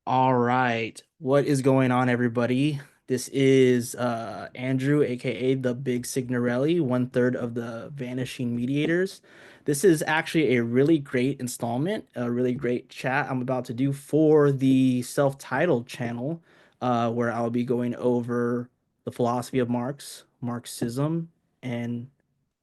All right. What is going on, everybody? This is Andrew, aka the Big Signorelli, one third of the Vanishing Mediators. This is actually a really great installment, a really great chat I'm about to do for the self-titled channel, where I'll be going over the philosophy of Marx, Marxism, and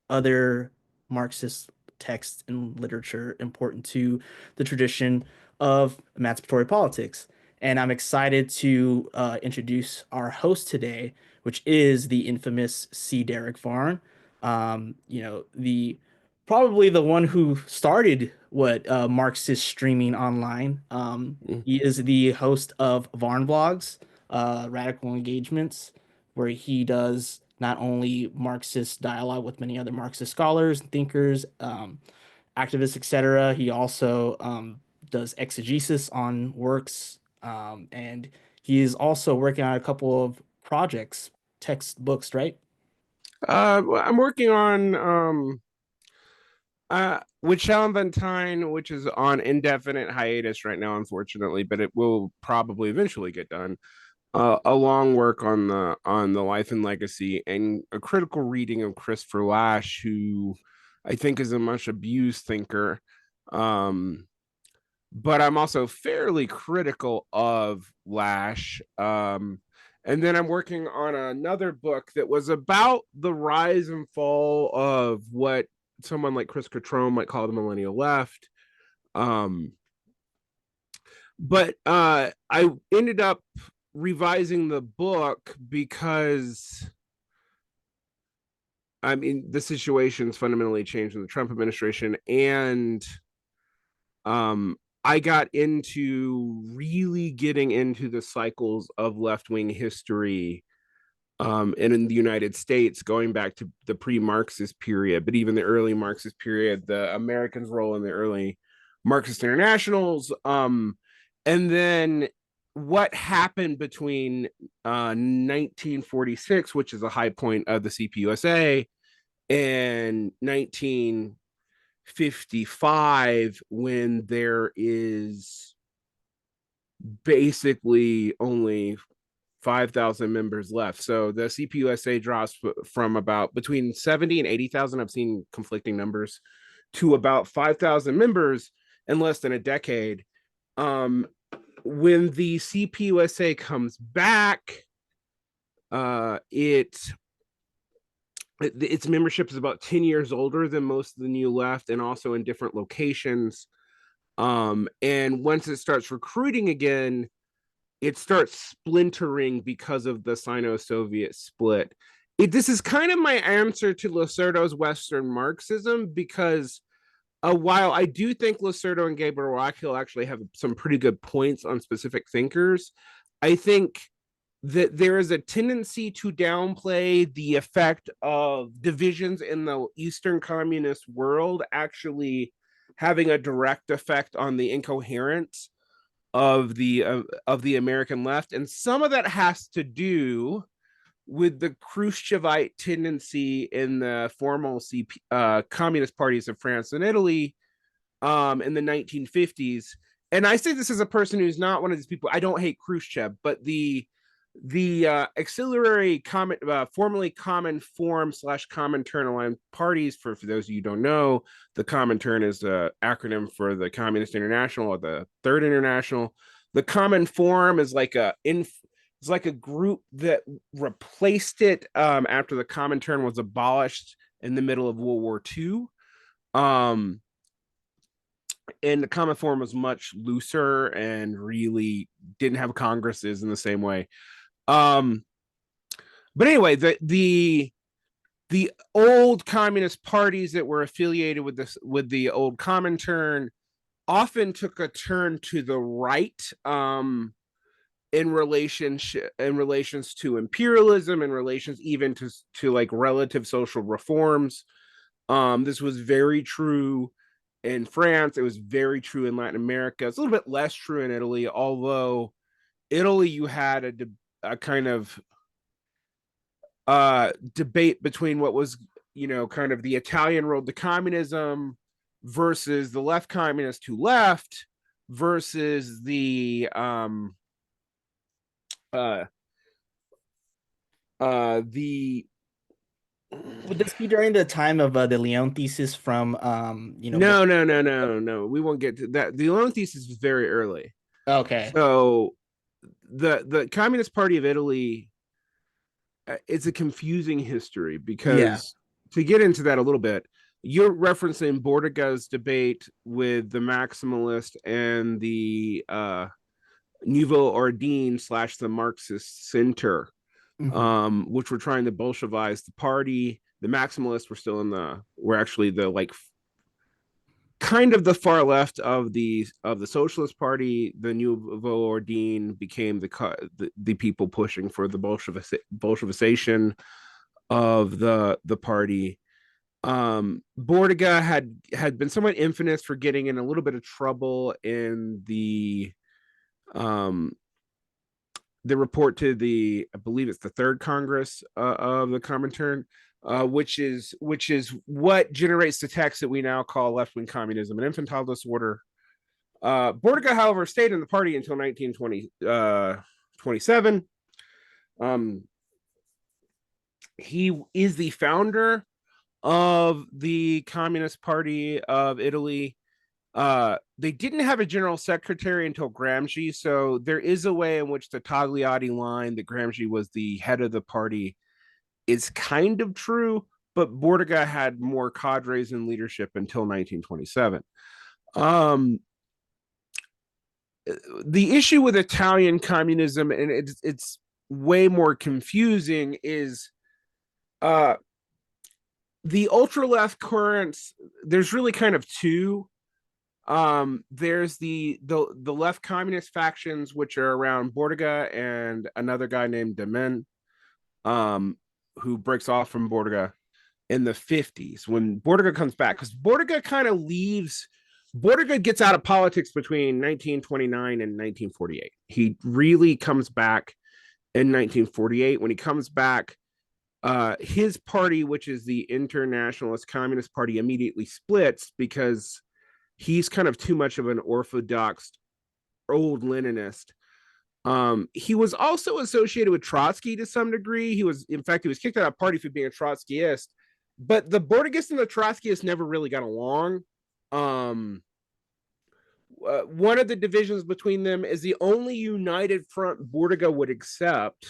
other Marxist texts and literature important to the tradition of emancipatory politics. And I'm excited to introduce our host today, which is the infamous C. Derick Varn. The probably the one who started what Marxist streaming online. Mm. He is the host of VarnVlogs, Radical Engagements, where he does not only Marxist dialogue with many other Marxist scholars, thinkers, activists, etc. He also does exegesis on works, and he is also working on a couple of projects, textbooks, right? Well, I'm working on with Shallon, which is on indefinite hiatus right now, unfortunately, but it will probably eventually get done. A long work on the life and legacy and a critical reading of Christopher Lasch, who I think is a much abused thinker. Um, but I'm also fairly critical of Lash. And then I'm working on another book that was about the rise and fall of what someone like Chris Catrone might call the millennial left. Um, but I ended up revising the book because I mean the situation's fundamentally changed in the Trump administration, and um, I got into really getting into the cycles of left wing history, and in the United States, going back to the pre Marxist period, but even the early Marxist period, the Americans' role in the early Marxist internationals, and then what happened between 1946, which is a high point of the CPUSA, and 1955, when there is basically only 5,000 members left. So the CPUSA drops from about between 70 and 80,000. I've seen conflicting numbers, to about 5,000 members in less than a decade. Um, when the CPUSA comes back, uh, it its membership is about 10 years older than most of the new left, and also in different locations. And once it starts recruiting again, it starts splintering because of the Sino-Soviet split. This is kind of my answer to Losurdo's Western Marxism, because while I do think Losurdo and Gabriel Rockhill actually have some pretty good points on specific thinkers, I think that there is a tendency to downplay the effect of divisions in the Eastern communist world actually having a direct effect on the incoherence of the American left, and some of that has to do with the Khrushchevite tendency in the formal communist parties of France and Italy, in the 1950s. And I say this as a person who's not one of these people. I don't hate Khrushchev, but the auxiliary common, formerly common form slash Comintern aligned parties, for those of you who don't know, the Comintern is the acronym for the Communist International, or the Third International. The Common Form is like it's like a group that replaced it after the Comintern was abolished in the middle of World War II. Um, and the Common Form was much looser and really didn't have congresses in the same way. Um, but anyway, the old communist parties that were affiliated with this with the old Comintern often took a turn to the right, in relations to imperialism, in relations even to like relative social reforms. This was very true in France. It was very true in Latin America. It's a little bit less true in Italy, although Italy, you had a kind of debate between what was, kind of the Italian road to communism versus the left communists who left. versus uh the Would this be during the time of the Leon thesis from no, we won't get to that. The Alone thesis was very early. Okay. So the Communist Party of Italy, it's a confusing history Yeah. because, to get into that a little bit, you're referencing Bordiga's debate with the maximalist and the Nouveau Ordine slash the Marxist center, Hmm. which were trying to Bolshevize the party. The maximalists were actually the like kind of the far left of the Socialist Party. The Nouveau Ordine became the people pushing for the Bolshevization of the party. Bordiga had been somewhat infamous for getting in a little bit of trouble in um the report to I believe it's the third Congress of the Comintern, which is what generates the text that we now call left wing communism and infantile disorder. Bordiga, however, stayed in the party until 1927. Um, he is the founder of the Communist Party of Italy. They didn't have a general secretary until Gramsci, so there is a way in which the Togliatti line that Gramsci was the head of the party is kind of true, but Bordiga had more cadres in leadership until 1927. Um, the issue with Italian communism, and it's way more confusing, is uh, the ultra left currents. There's really kind of two. There's the left communist factions, which are around Bordiga and another guy named Demen, um, who breaks off from Bordiga in the 50s when Bordiga comes back, because Bordiga gets out of politics between 1929 and 1948. He really comes back in 1948. When he comes back, his party, which is the Internationalist Communist Party, immediately splits because he's kind of too much of an orthodox old Leninist. He was also associated with Trotsky to some degree. In fact, he was kicked out of the party for being a Trotskyist. But the Bordigists and the Trotskyists never really got along. One of the divisions between them is the only united front Bordiga would accept.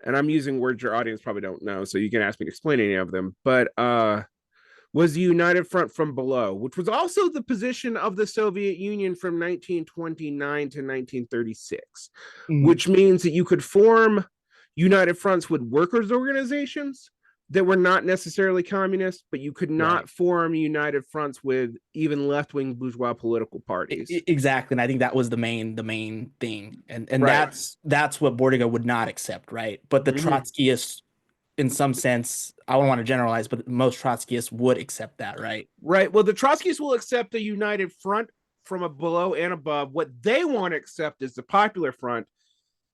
And I'm using words your audience probably don't know, so you can ask me to explain any of them. But was the United Front from Below, which was also the position of the Soviet Union from 1929 to 1936, Hmm. which means that you could form united fronts with workers' organizations that were not necessarily communist, but you could Right. not form united fronts with even left-wing bourgeois political parties. Exactly. And I think that was the main thing. And Right. that's what Bordiga would not accept, right? But the Mm-hmm. Trotskyists, in some sense, I don't want to generalize, but most Trotskyists would accept that, right? Right. Well, the Trotskyists will accept a united front from a below and above. What they want to accept is the Popular Front.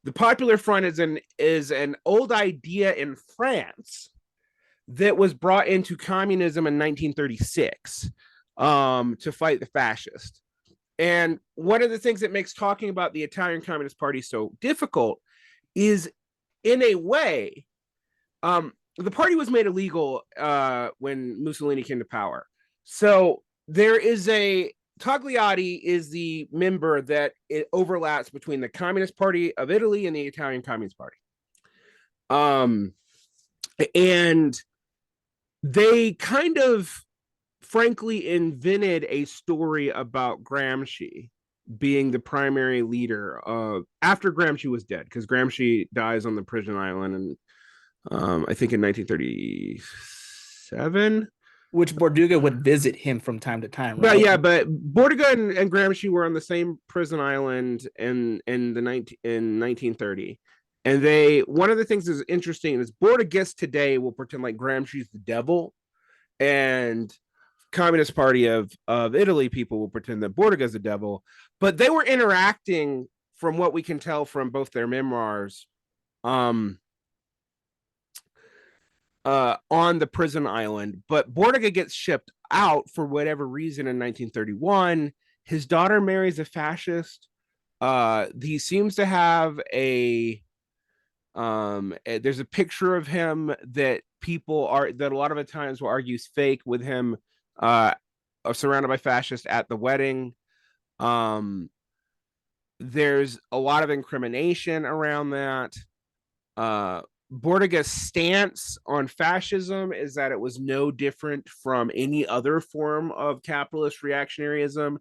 The Popular Front is an old idea in France that was brought into communism in 1936 to fight the fascists. And one of the things that makes talking about the Italian Communist Party so difficult is, in a way, the party was made illegal when Mussolini came to power. So there is Togliatti is the member that it overlaps between the Communist Party of Italy and the Italian Communist Party. Um, and they kind of frankly invented a story about Gramsci being the primary leader after Gramsci was dead, because Gramsci dies on the prison island, and I think in 1937. Which Bordiga would visit him from time to time, But right? yeah, but Bordiga and Gramsci were on the same prison island in 1930. And one of the things that's interesting is Bordigists today will pretend like Gramsci's the devil, and Communist Party of Italy people will pretend that Bordiga's the devil. But they were interacting, from what we can tell from both their memoirs, um, on the prison island. But Bordiga gets shipped out for whatever reason in 1931. His daughter marries a fascist. He seems to have there's a picture of him that a lot of the times will argue is fake, with him uh surrounded by fascists at the wedding. Um, there's a lot of incrimination around that. Uh, Bordiga's stance on fascism is that it was no different from any other form of capitalist reactionaryism,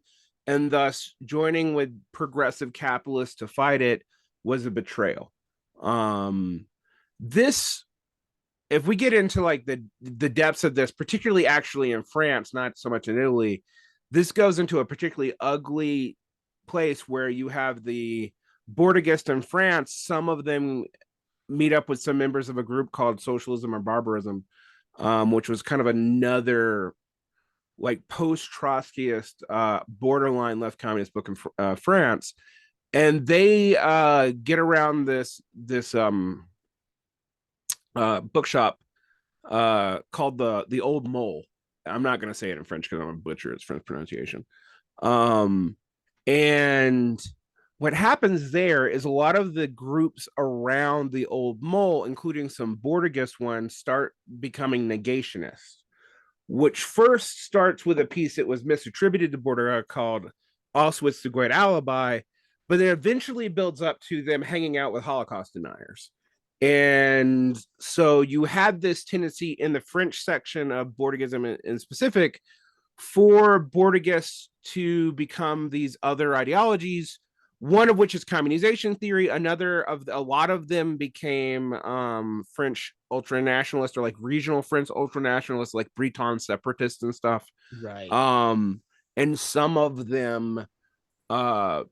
and thus joining with progressive capitalists to fight it was a betrayal. Um, this, if we get into like the depths of this, particularly actually in France, not so much in Italy, this goes into a particularly ugly place where you have the Bordigists in France. Some of them meet up with some members of a group called Socialism or Barbarism, which was kind of another like post Trotskyist, borderline left communist book in France, and they get around this bookshop called the Old Mole. I'm not going to say it in French because I'm a butcher. It's French pronunciation. Um, and what happens there is a lot of the groups around the Old Mole, including some Bordigist ones, start becoming negationists, which first starts with a piece that was misattributed to Bordiga called Auschwitz the Great Alibi, but then eventually builds up to them hanging out with Holocaust deniers. And so you had this tendency in the French section of Bordigism in specific for Bordigists to become these other ideologies, one of which is communization theory. A lot of them became French ultranationalists, or like regional French ultranationalists, like Breton separatists and stuff. Right. Um, and some of them uh,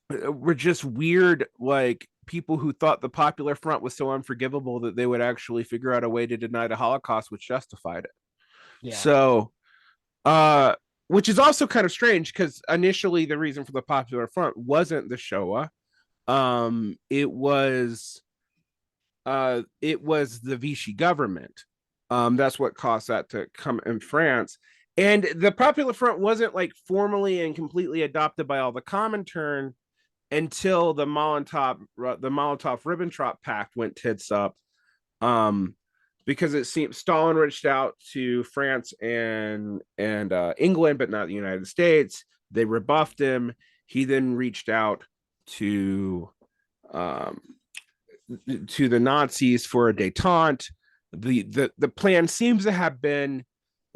were just weird, like people who thought the Popular Front was so unforgivable that they would actually figure out a way to deny the Holocaust, which justified it. Yeah. So, uh, which is also kind of strange because initially the reason for the Popular Front wasn't the Shoah. It was the Vichy government. That's what caused that to come in France. And the Popular Front wasn't like formally and completely adopted by all the Comintern until the Molotov-Ribbentrop Pact went tits up. Um, because it seemed Stalin reached out to France and England, but not the United States. They rebuffed him. He then reached out to um, to the Nazis for a détente. The plan seems to have been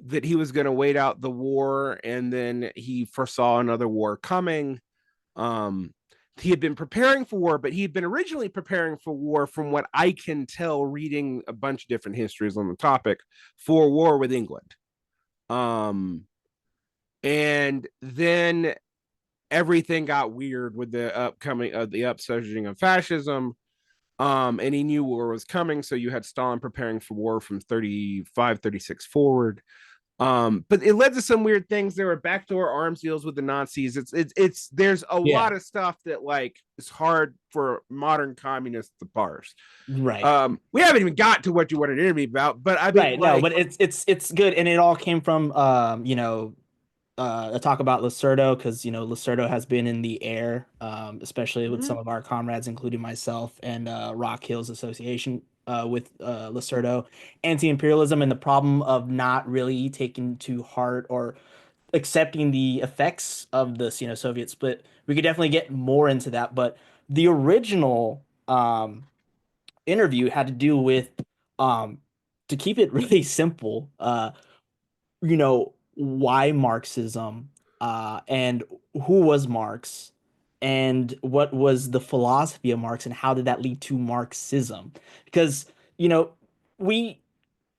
that he was going to wait out the war, and then he foresaw another war coming. Um, he had been preparing for war, but he had been originally preparing for war, from what I can tell, reading a bunch of different histories on the topic, for war with England. Um, and then everything got weird with the upsurging of fascism. And he knew war was coming, so you had Stalin preparing for war from 35, 36 forward. But it led to some weird things. There were backdoor arms deals with the Nazis. It's there's a Yeah. lot of stuff that like is hard for modern communists to parse. Right. We haven't even got to what you wanted to interview about, but I mean, Right. No, like, but it's good, and it all came from a talk about Losurdo, because Losurdo has been in the air, especially with mhm. some of our comrades, including myself and Rock Hill's association with Losurdo, anti-imperialism, and the problem of not really taking to heart or accepting the effects of this, Soviet split. We could definitely get more into that, but the original interview had to do with um, to keep it really simple. Why Marxism, and who was Marx, and what was the philosophy of Marx, and how did that lead to Marxism? Because, you know, we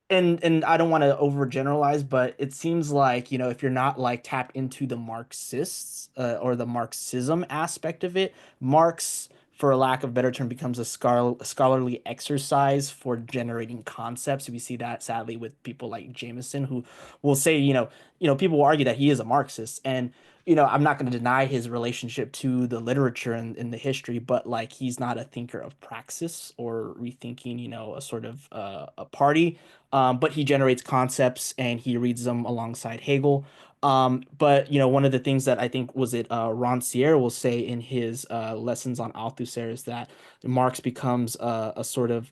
and I don't want to overgeneralize, but it seems like, if you're not like tapped into the Marxists or the Marxism aspect of it, Marx, for a lack of a better term, becomes a scholarly exercise for generating concepts. We see that sadly with people like Jameson, who will say, people will argue that he is a Marxist, and I'm not going to deny his relationship to the literature and the history, but like he's not a thinker of praxis or rethinking, a sort of a party, but he generates concepts and he reads them alongside Hegel. But one of the things that I think was it Rancière will say in his lessons on Althusser is that Marx becomes a sort of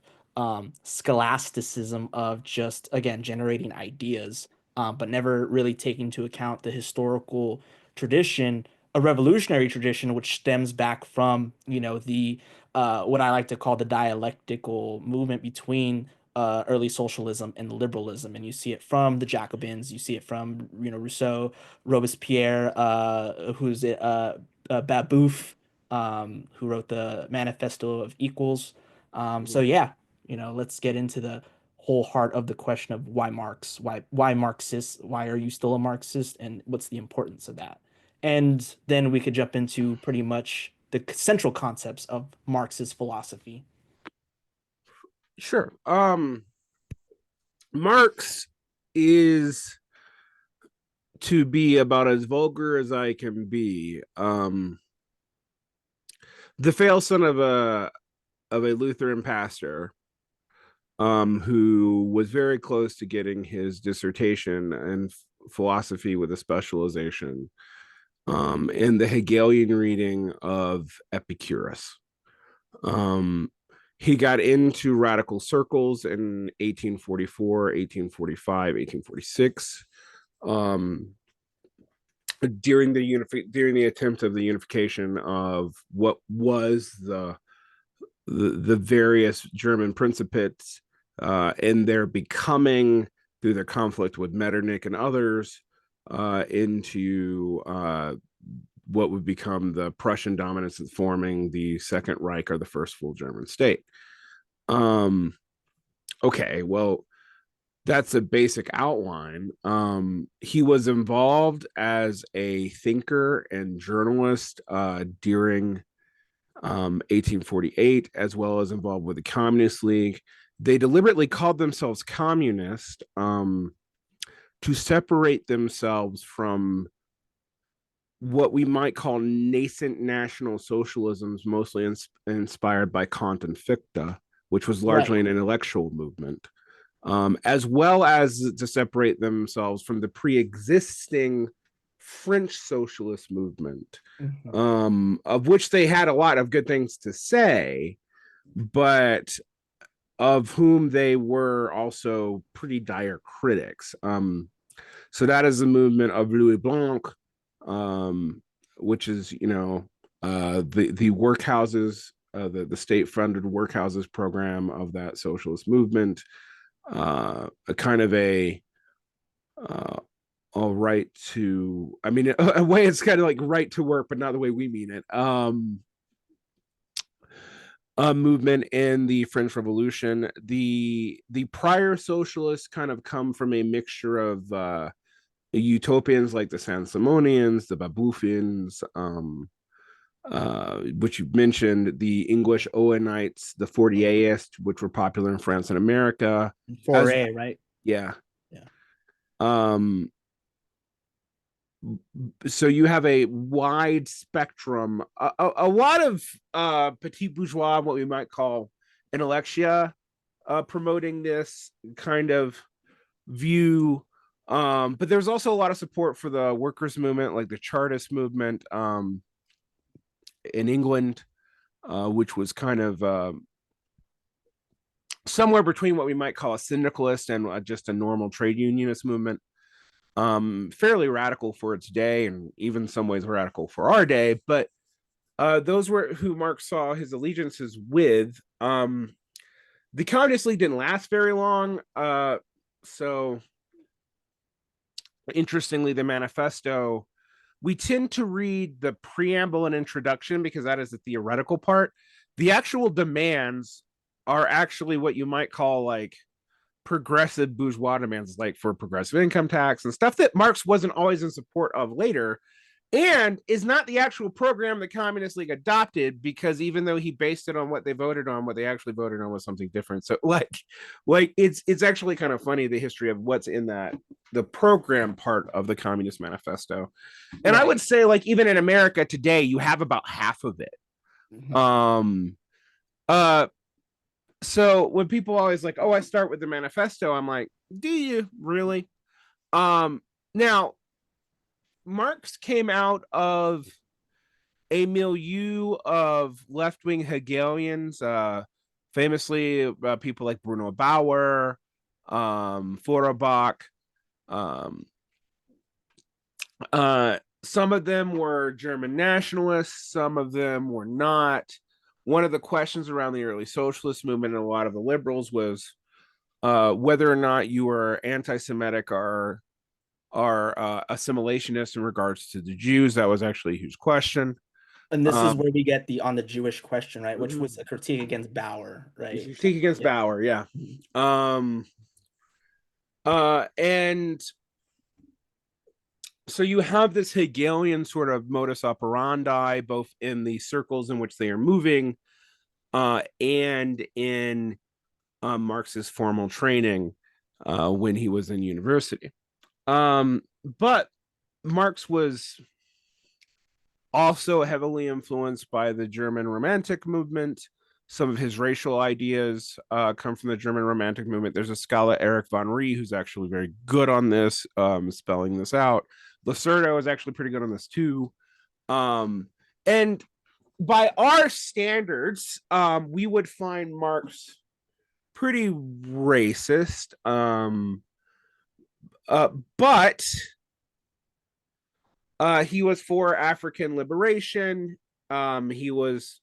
scholasticism of just again generating ideas, but never really taking into account the historical tradition, a revolutionary tradition which stems back from the what I like to call the dialectical movement between early socialism and liberalism, and you see it from the Jacobins, you see it from Rousseau, Robespierre, who's it, Babeuf, who wrote the Manifesto of Equals. So yeah, let's get into the whole heart of the question of why Marx, why Marxist, why are you still a Marxist, and what's the importance of that? And then we could jump into pretty much the central concepts of Marxist philosophy. Sure. Marx is, to be about as vulgar as I can be, the fail son of a Lutheran pastor, who was very close to getting his dissertation in philosophy with a specialization in the Hegelian reading of Epicurus. Um, he got into radical circles in 1844, 1845, 1846. During the attempt of the unification of what was the various German principates, and their becoming through their conflict with Metternich and others, into what would become the Prussian dominance, forming the Second Reich, or the first full German state. Um, okay, well, that's a basic outline. He was involved as a thinker and journalist during 1848, as well as involved with the Communist League. They deliberately called themselves communist, to separate themselves from what we might call nascent national socialisms, mostly inspired by Kant and Fichte, which was largely Right. an intellectual movement, as well as to separate themselves from the pre-existing French socialist movement, Mhm. of which they had a lot of good things to say, but of whom they were also pretty dire critics. So that is the movement of Louis Blanc, um, which is the workhouses, the state funded workhouses program of that socialist movement, a kind of uh, a right to, I mean, a way it's kind of like right to work, but not the way we mean it. A movement in the French Revolution. The prior socialists kind of come from a mixture of utopians like the Saint-Simonians, the Baboufians, which you mentioned, the English Owenites, the Fourierists, which were popular in France and America, as Foray, right? yeah. Yeah. Um, so you have a wide spectrum, a lot of petit bourgeois, what we might call intellectia, promoting this kind of view. But there's also a lot of support for the workers' movement, like the Chartist movement, in England, which was kind of somewhere between what we might call a syndicalist and just a normal trade unionist movement. Fairly radical for its day, and even in some ways radical for our day. But those were who Marx saw his allegiances with. The Communist League didn't last very long. So interestingly, the manifesto, we tend to read the preamble and introduction because that is the theoretical part. The actual demands are actually what you might call like progressive bourgeois demands, like for progressive income tax and stuff that Marx wasn't always in support of later, and is not the actual program the Communist League adopted, because even though he based it on what they voted on, what they actually voted on was something different. So like it's actually kind of funny, the history of what's in that, the program part of the Communist Manifesto. And I Right. would say, like, even in America today, you have about half of it. Mhm. Um uh so when people always like, oh, I start with the manifesto, I'm like, do you really? Now Marx came out of a milieu of left-wing Hegelians, famously people like Bruno Bauer, Feuerbach. Um, some of them were German nationalists, some of them were not. One of the questions around the early socialist movement and a lot of the liberals was whether or not you were anti-Semitic or are assimilationist in regards to the Jews. That was actually a huge question. And this is Um, where we get the on the Jewish question, right? Which mhm. was a critique against Bauer, right? Critique against Yeah. Bauer, yeah. Um, and so you have this Hegelian sort of modus operandi, both in the circles in which they are moving, and in Marx's formal training when he was in university. But Marx was also heavily influenced by the German Romantic movement. Some of his racial ideas come from the German Romantic movement. There's a scholar, Derick Varn, who's actually very good on this, spelling this out. Losurdo is actually pretty good on this too. And by our standards, we would find Marx pretty racist. But he was for African liberation. He was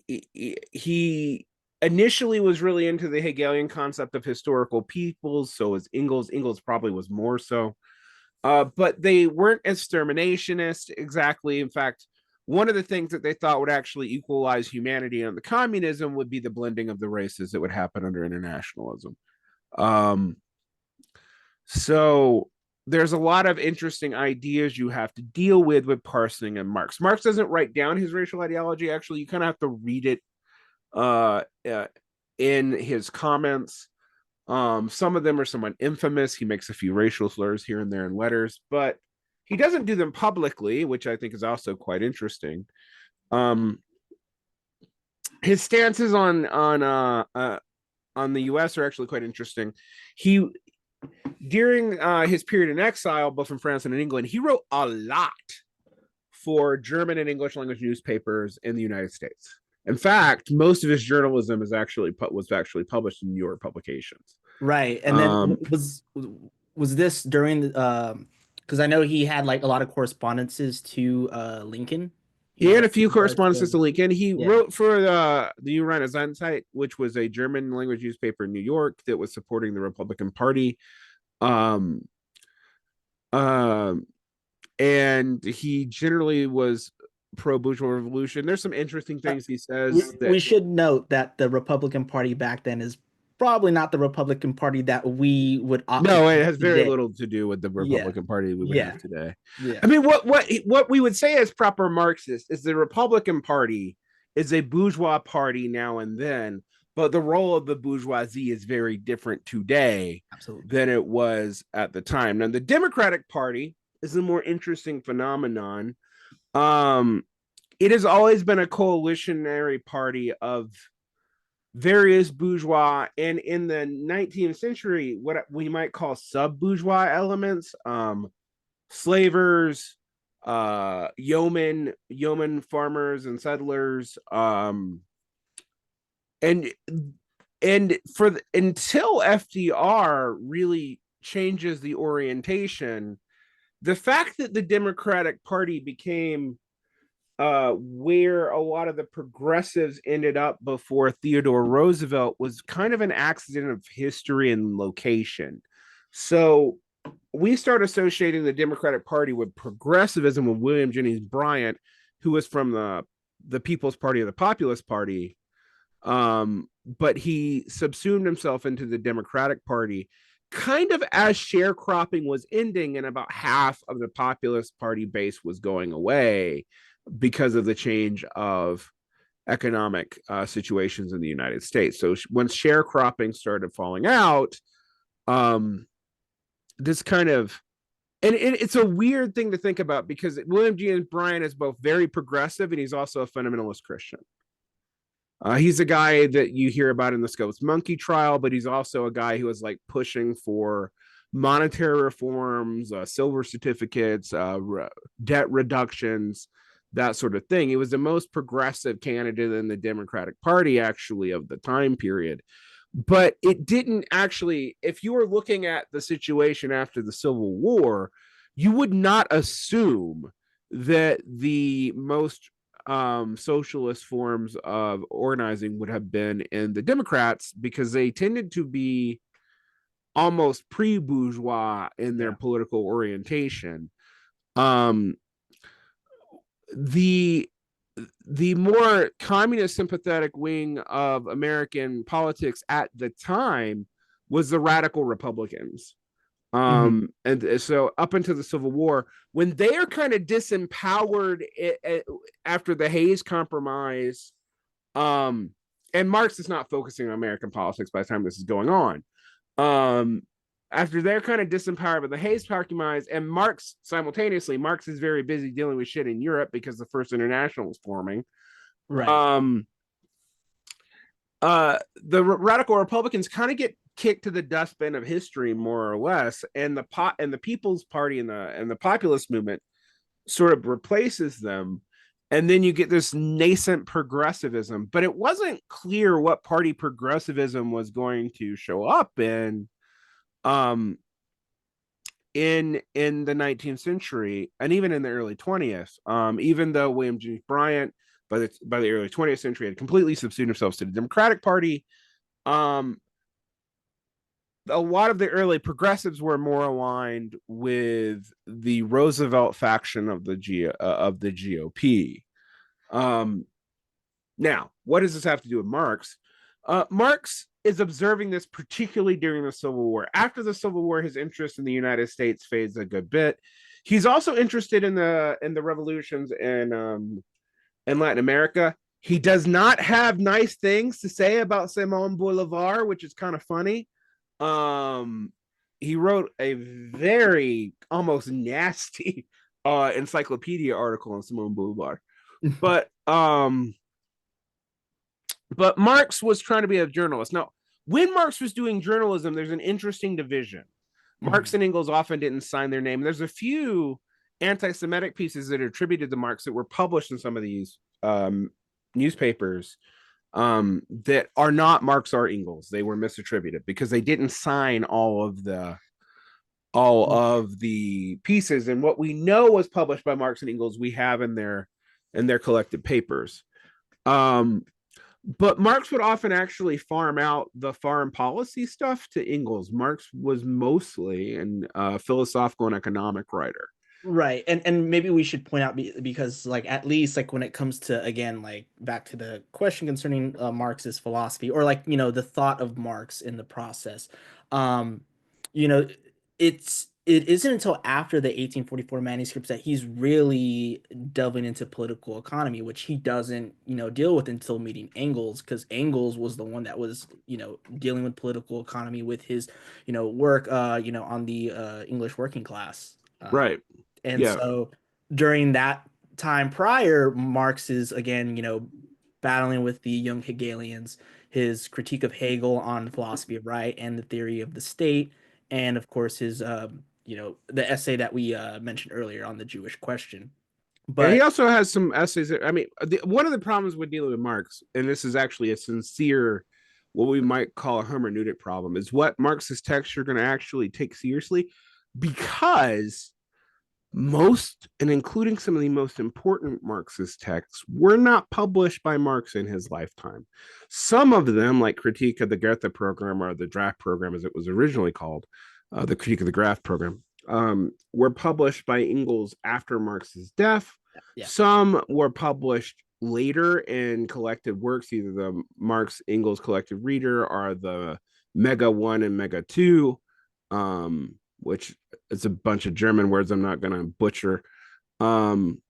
he initially was really into the Hegelian concept of historical peoples. So was Engels. Engels probably was more so. But they weren't exterminationist exactly. In fact, one of the things that they thought would actually equalize humanity under communism would be the blending of the races that would happen under internationalism. Um, so there's a lot of interesting ideas you have to deal with parsing and Marx. Marx doesn't write down his racial ideology. Actually, you kind of have to read it uh, uh, in his comments. Some of them are somewhat infamous. He makes a few racial slurs here and there in letters, but he doesn't do them publicly, which I think is also quite interesting. Um, his stances on the U.S. are actually quite interesting. He during his period in exile, both in France and in England, he wrote a lot for German and English language newspapers in the United States. In fact, most of his journalism was actually published in New York publications. Right. And then Um, was this during the because I know he had like a lot of correspondences to Lincoln, he had a with few regards correspondences to to Lincoln. He yeah. wrote for the New Renaissance, which was a German language newspaper in New York that was supporting the Republican Party. Um, um, and he generally was pro bourgeois revolution. There's some interesting Uh, things he says that we should note that the Republican Party back then is probably not the Republican Party that we would opt to no, it choose has very today. little to do with the Yeah. Republican Party we would have Yeah. today. Yeah. I mean, what we would say as proper Marxist is the Republican Party is a bourgeois party now and then, but the role of the bourgeoisie is very different today Absolutely. than it was at the time. Now, the Democratic Party is a more interesting phenomenon. Um, it has always been a coalitionary party of various bourgeois and in the 19th century what we might call sub-bourgeois elements, slavers, yeoman farmers and settlers, and until FDR really changes the orientation, the fact that the Democratic Party became where a lot of the progressives ended up before Theodore Roosevelt was kind of an accident of history and location. So we start associating the Democratic Party with progressivism with William Jennings Bryan, who was from the People's Party of the Populist Party. But he subsumed himself into the Democratic Party kind of as sharecropping was ending and about half of the Populist Party base was going away because of the change of economic situations in the United States. So once sharecropping started falling out, this kind of and it's a weird thing to think about because William Jennings Bryan is both very progressive and he's also a fundamentalist Christian. He's a guy that you hear about in the Scopes Monkey trial, but he's also a guy who was like pushing for monetary reforms, silver certificates, debt reductions, that sort of thing. He was the most progressive candidate in the Democratic Party, actually, of the time period. But it didn't actually, if you were looking at the situation after the Civil War, you would not assume that the most socialist forms of organizing would have been in the Democrats, because they tended to be almost pre-bourgeois in their Yeah. political orientation. Um, the the more communist sympathetic wing of American politics at the time was the radical Republicans. Hmm. And so up until the Civil War, when they are kind of disempowered after the Hayes Compromise, um, and Marx is not focusing on American politics by the time this is going on. Um, After they're kind of disempowered by the Hayes Compromise, and Marx simultaneously, Marx is very busy dealing with shit in Europe because the First International is forming. Right. Um, the radical Republicans kind of get kicked to the dustbin of history, more or less, and the People's Party and the populist movement sort of replaces them. And then you get this nascent progressivism, but it wasn't clear what party progressivism was going to show up um in the 19th century, and even in the early 20th. Even though William Jennings Bryant by the early 20th century had completely subsumed himself to the Democratic Party, um a lot of the early progressives were more aligned with the Roosevelt faction of the GOP. Um, Now, what does this have to do with Marx? Marx is observing this particularly during the Civil War. After the Civil War, his interest in the United States fades a good bit. He's also interested in the revolutions in Latin America. He does not have nice things to say about Simon Bolivar, which is kind of funny. Um, he wrote a very almost nasty encyclopedia article on Simon Bolivar, but Marx was trying to be a journalist. Now, when Marx was doing journalism, there's an interesting division. Marx Hmm. and Engels often didn't sign their name. There's a few anti-Semitic pieces that are attributed to Marx that were published in some of these newspapers that are not Marx or Engels. They were misattributed because they didn't sign all of the pieces. And what we know was published by Marx and Engels, we have in their collected papers. Um, but Marx would often actually farm out the foreign policy stuff to Engels. Marx was mostly a philosophical and economic writer. Right. And maybe we should point out because like at least like when it comes to again like back to the question concerning Marxist philosophy or like the thought of Marx in the process. Um you know it isn't until after the 1844 manuscripts that he's really delving into political economy, which he doesn't deal with until meeting Engels, because Engels was the one that was dealing with political economy with his work on the English working class. Right. And Yeah. so during that time prior, Marx is again, battling with the young Hegelians, his critique of Hegel on the philosophy of right and the theory of the state, and of course his, the essay that we mentioned earlier on the Jewish question. Yeah, he But also has some essays. I mean, one of the problems with dealing with Marx, and this is actually a sincere, what we might call a hermeneutic problem, is what Marxist texts you're going to actually take seriously, because most, and including some of the most important Marxist texts, were not published by Marx in his lifetime. Some of them, like Critique of the Goethe Program, or the Draft Program as it was originally called, the Critique of the Graft Program, were published by Engels after Marx's death. yeah, Some were published later in collected works, either the Marx Engels Collected Reader or the Mega 1 and Mega 2, which it's a bunch of German words I'm not going to butcher. Um,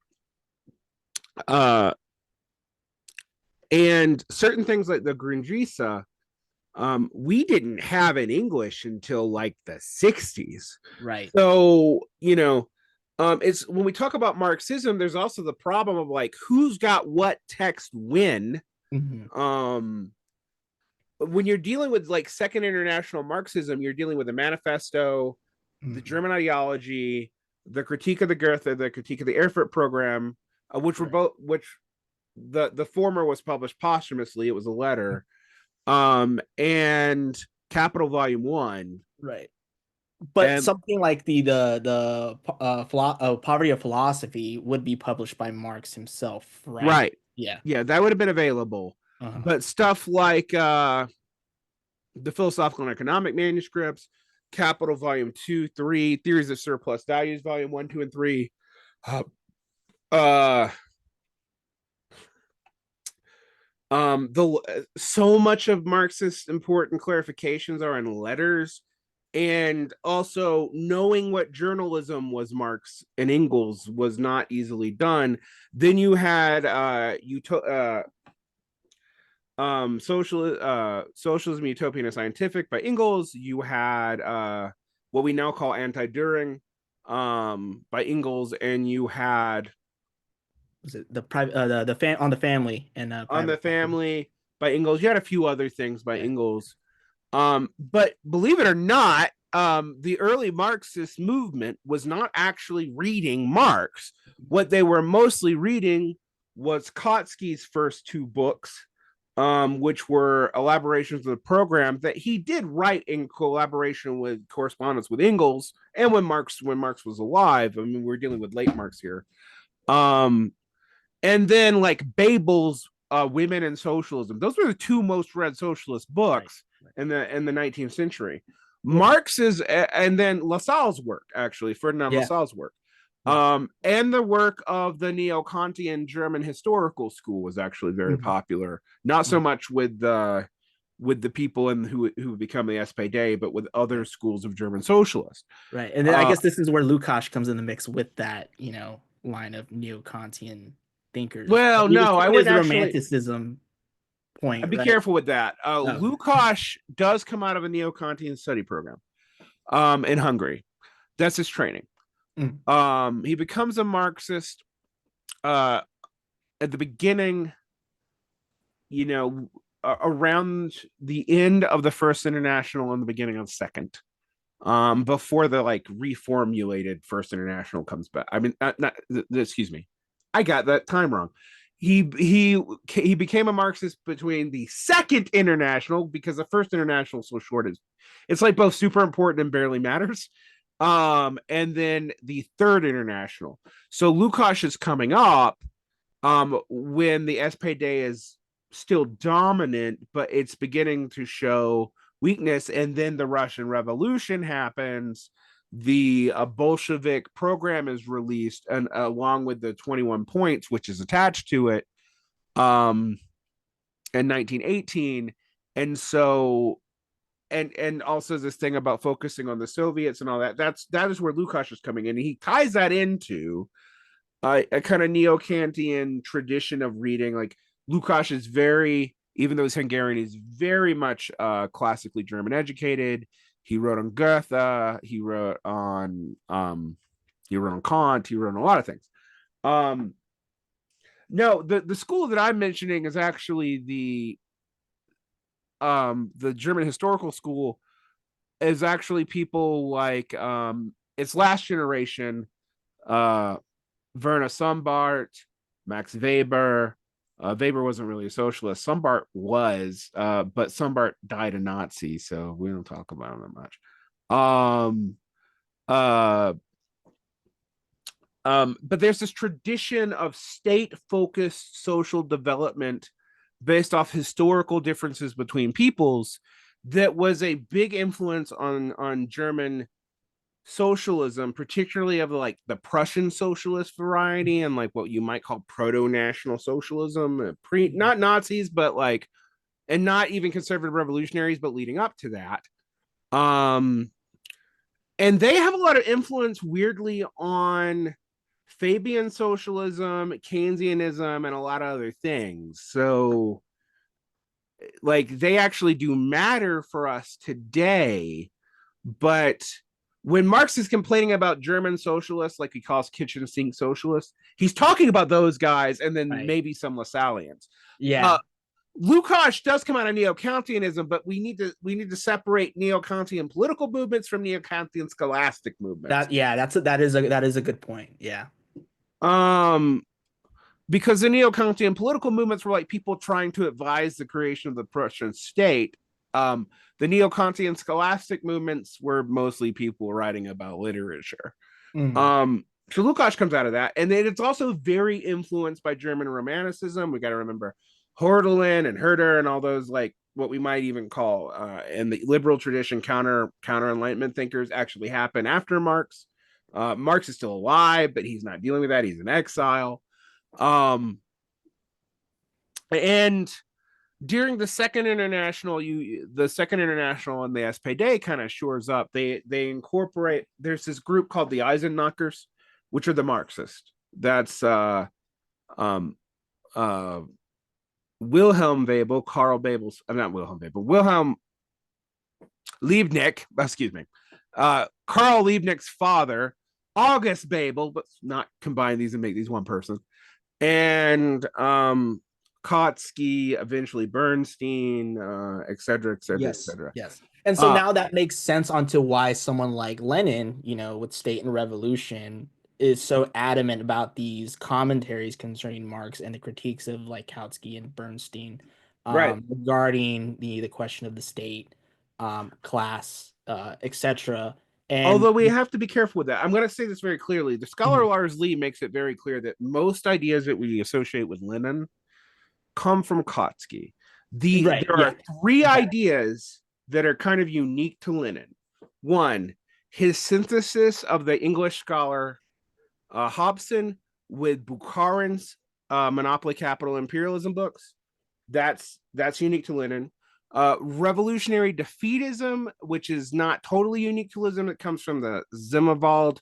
uh, and certain things like the Grundrisse, we didn't have in English until like the 60s. right. So, it's when we talk about Marxism, there's also the problem of like who's got what text when. Hmm. Um, when you're dealing with like Second International Marxism, you're dealing with a manifesto, the Mhm. German ideology, the critique of the Goethe, the critique of the Erfurt program, which were Right. both which the former was published posthumously. It was a letter, and Capital Volume One, Right. But and something like the Poverty of Philosophy would be published by Marx himself, right? right, Yeah. yeah, that would have been available. Uh-huh. But stuff like the philosophical and economic manuscripts, Capital Volume 2, 3, Theories of Surplus Values Volume 1, 2, and 3. Uh, uh the so much of Marxist important clarifications are in letters, and also knowing what journalism was Marx and Engels was not easily done. Then you had Socialism, Utopian and Scientific by Engels. You had what we now call anti-Düring by Engels, and you had Was it the private the fam on the family and On the private property? Family by Engels. You had a few other things by Yeah. Engels. But believe it or not, the early Marxist movement was not actually reading Marx. What they were mostly reading was Kautsky's first two books, which were elaborations of the program that he did write in collaboration with correspondence with Engels and when Marx was alive. I mean, we're dealing with late Marx here. Um, and then like Babel's Women and Socialism. Those were the two most read socialist Right. books Right. in the 19th century. Well, Marx's and then Lassalle's work, actually, Ferdinand yeah. Lassalle's work. Yeah. And the work of the neo-Kantian German historical school was actually very Mhm. popular. Not so Mhm. much with the people who become the SPD, but with Yeah. other schools of German socialists. Right. And then I Uh, guess this is where Lukács comes in the mix with that, line of neo-Kantian thinkers. But well, he was no, I coming as would a actually romanticism point, be right? careful with that. Oh. Lukács does come out of a neo-Kantian study program in Hungary. That's his training. Mm. He becomes a Marxist uh, at the beginning, you know, around the end of the First International and the beginning of the Second. Before the like reformulated First International comes back. I mean, not excuse me, I got that time wrong. He became a Marxist between the Second International because the First International is so short. It's like both super important and barely matters. And then the Third International. So Lukács is coming up when the SPD is still dominant, but it's beginning to show weakness. And then the Russian Revolution happens. The Bolshevik program is released, and along with the 21 points, which is attached to it, in 1918. And so, and also this thing about focusing on the Soviets and all that. That is where Lukács is coming in. He ties that into a kind of neo-Kantian tradition of reading. Like Lukács is very, even though he's Hungarian, he's very much classically German educated. He wrote on Goethe. He wrote on Kant. He wrote on a lot of things. No, the school that I'm mentioning is actually the German historical school. Is actually people like it's last generation. Uh, Werner Sombart, Max Weber. Weber wasn't really a socialist. Sombart was, but Sombart died a Nazi, so we don't talk about him that much. Um, uh, but there's this tradition of state-focused social development based off historical differences between peoples that was a big influence on German socialism, particularly of like the Prussian socialist variety and like what you might call proto-national socialism, not Nazis, but like, and not even conservative revolutionaries, but leading up to that. Um, and they have a lot of influence, weirdly, on Fabian socialism, Keynesianism, and a lot of other things. So, like, they actually do matter for us today, but when Marx is complaining about German socialists, like he calls kitchen sink socialists, he's talking about those guys and then Right. maybe some Lassallians. Uh, Yeah. Lukács does come out of neo-Kantianism, but we need to separate neo-Kantian political movements from neo-Kantian scholastic movements. That is a good point. Yeah. Um, because the neo-Kantian political movements were like people trying to advise the creation of the Prussian state. Um, the neo-Kantian scholastic movements were mostly people writing about literature. Mhm. So Lukács comes out of that, and then it's also very influenced by German Romanticism. We got to remember Hölderlin and Herder and all those like what we might even call in the liberal tradition counter Enlightenment thinkers actually happen after Marx. Marx is still alive, but he's not dealing with that. He's in exile. Um, and during the second international, the second international and the SPD kind of shores up. They incorporate. There's this group called the Eisenknockers, which are the Marxists. That's um uh Wilhelm Webel, Karl Babel's. I'm not Wilhelm Webel. Wilhelm Liebknecht. Excuse me. Karl Liebknecht's father, August Babel, but not combine these and make these one person. And Kautsky, eventually Bernstein, et cetera, et cetera, et Yes, cetera. yes. And so Uh, now that makes sense onto why someone like Lenin, with State and Revolution, is so adamant about these commentaries concerning Marx and the critiques of like Kautsky and Bernstein, right. regarding the question of the state, class, etc. And Although we have to be careful with that. I'm going to say this very clearly. The scholar Mhm. Lars Lee makes it very clear that most ideas that we associate with Lenin come from Kautsky. Right, There yeah, are three ideas that are kind of unique to Lenin. One, his synthesis of the English scholar Hobson with Bukharin's Monopoly Capital Imperialism books. That's unique to Lenin. Revolutionary defeatism, which is not totally unique to Lenin, it comes from the Zimmerwald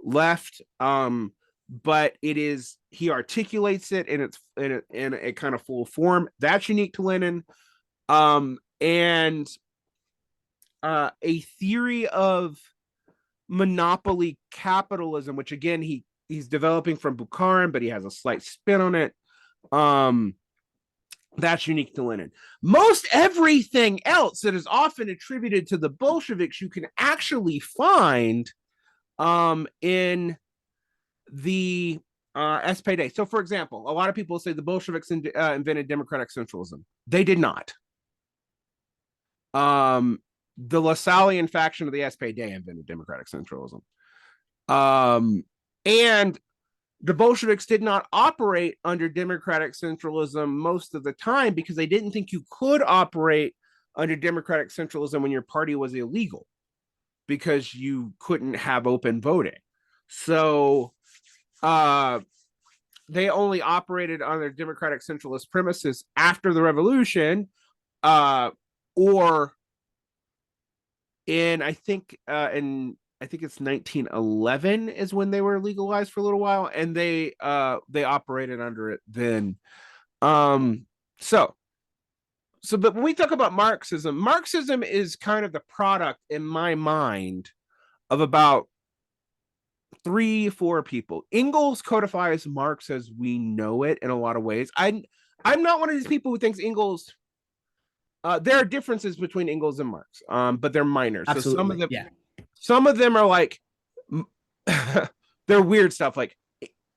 left, but he articulates it in a kind of full form. That's unique to Lenin. And a theory of monopoly capitalism, which again he's developing from Bukharin, but he has a slight spin on it. Um, that's unique to Lenin. Most everything else that is often attributed to the Bolsheviks, you can actually find in the SPD. So, for example, a lot of people say the Bolsheviks invented democratic centralism. They did not. The Lassallean faction of the SPD invented democratic centralism. And the Bolsheviks did not operate under democratic centralism most of the time because they didn't think you could operate under democratic centralism when your party was illegal because you couldn't have open voting. So they only operated under democratic centralist premises after the revolution, or in I think it's 1911 is when they were legalized for a little while, and they operated under it then. Um, so but when we talk about Marxism is kind of the product in my mind of about 3, 4 people. Engels codifies Marx as we know it in a lot of ways. I'm not one of these people who thinks Engels. There are differences between Engels and Marx, but they're minor. So absolutely. Yeah. some of them are like they're weird stuff. Like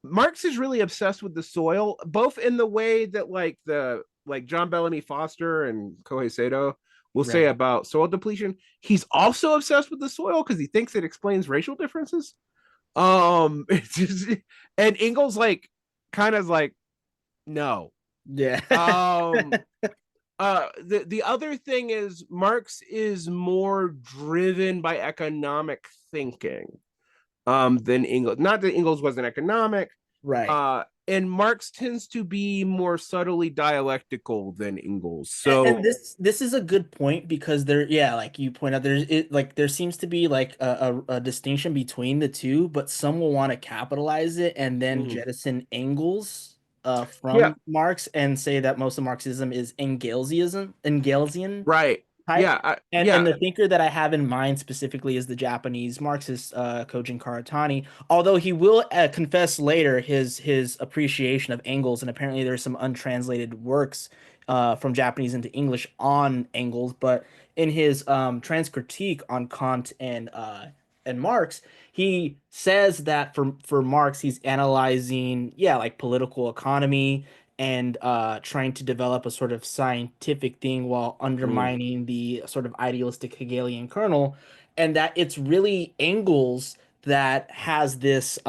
Marx is really obsessed with the soil, both in the way that like John Bellamy Foster and Kohei Sato will say Right. about soil depletion. He's also obsessed with the soil because he thinks it explains racial differences. It's just, and Engels like kind of like no. Yeah. Um, the other thing is Marx is more driven by economic thinking than Engels. Not that Engels wasn't economic, Right. and Marx tends to be more subtly dialectical than Engels. And So this is a good point because there, yeah, like you point out, there seems to be like a distinction between the two, but some will want to capitalize it and then mhm. jettison Engels Yeah, from Marx and say that most of Marxism is Engelsian right. type. Yeah, And yeah, the thinker that I have in mind specifically is the Japanese Marxist Kojin Karatani, although he will confess later his appreciation of Engels, and apparently there's some untranslated works from Japanese into English on Engels, but in his trans critique on Kant and Marx, he says that for Marx, he's analyzing, yeah, like political economy and trying to develop a sort of scientific thing while Mm. undermining the sort of idealistic Hegelian kernel, and that it's really Engels that has this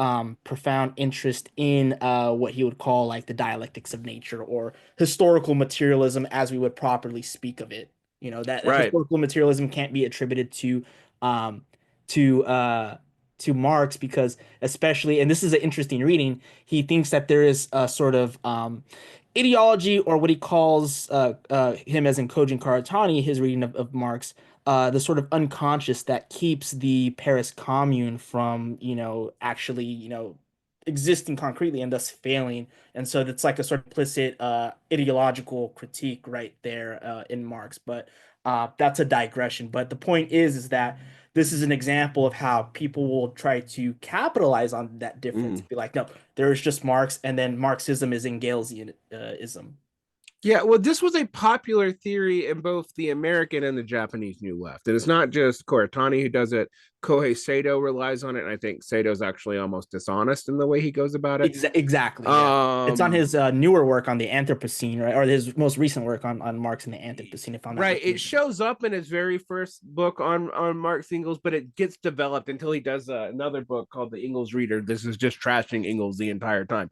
profound interest in what he would call like the dialectics of nature or historical materialism as we would properly speak of it. You know, that Right. historical materialism can't be attributed um, to uh, to Marx because especially, and this is an interesting reading, he thinks that there is a sort of ideology or what he calls him as in Kojin Karatani, his reading of Marx, the sort of unconscious that keeps the Paris Commune from, actually, existing concretely and thus failing. And so that's like a sort of implicit ideological critique right there in Marx. But that's a digression. But the point is that this is an example of how people will try to capitalize on that difference. Mm. Be like, no, there is just Marx, and then Marxism is Engelsianism. Yeah, well, this was a popular theory in both the American and the Japanese New Left. And it's not just Koratani who does it. Kohei Sato relies on it. And I think Sato's actually almost dishonest in the way he goes about it. Exactly, yeah. It's on Um, his newer work on the Anthropocene, right? Or his most recent work on Marx and the Anthropocene, if I'm not right. It mistaken. shows up in his very first book on Marx Engels, but it gets developed until he does another book called The Engels Reader. This is just trashing Engels the entire time.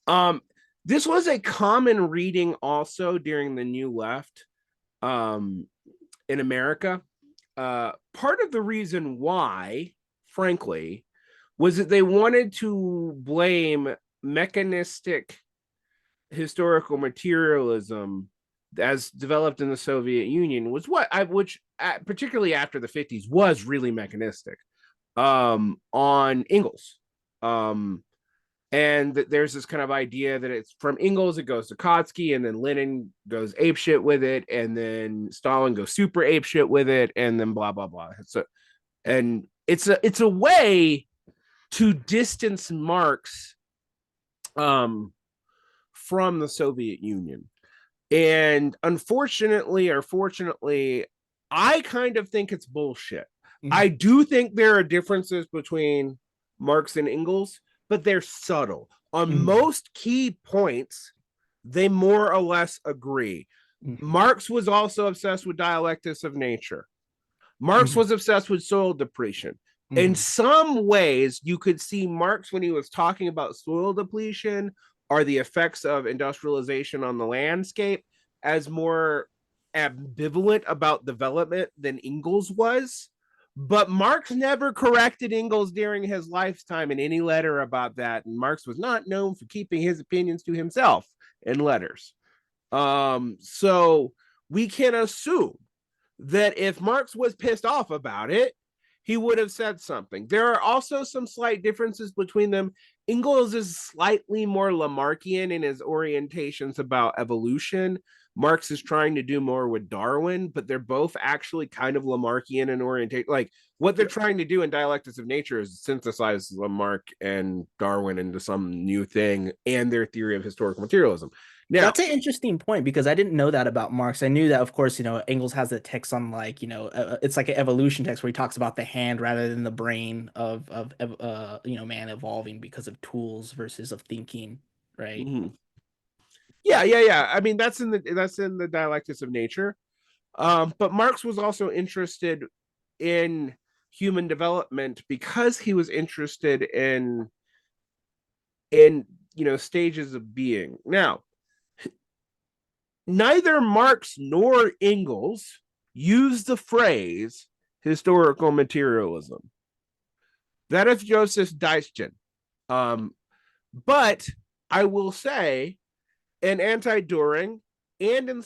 Um, this was a common reading also during the New Left um, in America. Part of the reason why, frankly, was that they wanted to blame mechanistic historical materialism as developed in the Soviet Union was which particularly after the 50s was really mechanistic on Engels. Um, and there's this kind of idea that it's from Engels, it goes to Kautsky, and then Lenin goes apeshit with it, and then Stalin goes super apeshit with it, and then blah blah blah. And it's a way to distance Marx um, from the Soviet Union. And unfortunately or fortunately, I kind of think it's bullshit. I Mhm. do think there are differences between Marx and Engels, but they're subtle. On Mhm. most key points, they more or less agree. Mhm. Marx was also obsessed with dialectics of nature. Marx Mhm. was obsessed with soil depletion. In Mhm. some ways, you could see Marx when he was talking about soil depletion or the effects of industrialization on the landscape as more ambivalent about development than Engels was. But Marx never corrected Engels during his lifetime in any letter about that. And Marx was not known for keeping his opinions to himself in letters. So we can assume that if Marx was pissed off about it, he would have said something. There are also some slight differences between them. Engels is slightly more Lamarckian in his orientations about evolution. Marx is trying to do more with Darwin, but they're both actually kind of Lamarckian in orientation. Like what they're trying to do in Dialectics of Nature is synthesize Lamarck and Darwin into some new thing and their theory of historical materialism. Now, That's an interesting point because I didn't know that about Marx. I knew that, of course, Engels has a text on like, it's like an evolution text where he talks about the hand rather than the brain of man evolving because of tools versus of thinking, right? mm-hmm. Yeah. I mean, that's in the Dialectics of Nature. But Marx was also interested in human development because he was interested in stages of being. Now, neither Marx nor Engels used the phrase historical materialism. That is Joseph Deichen. Um, but I will say in anti-During and in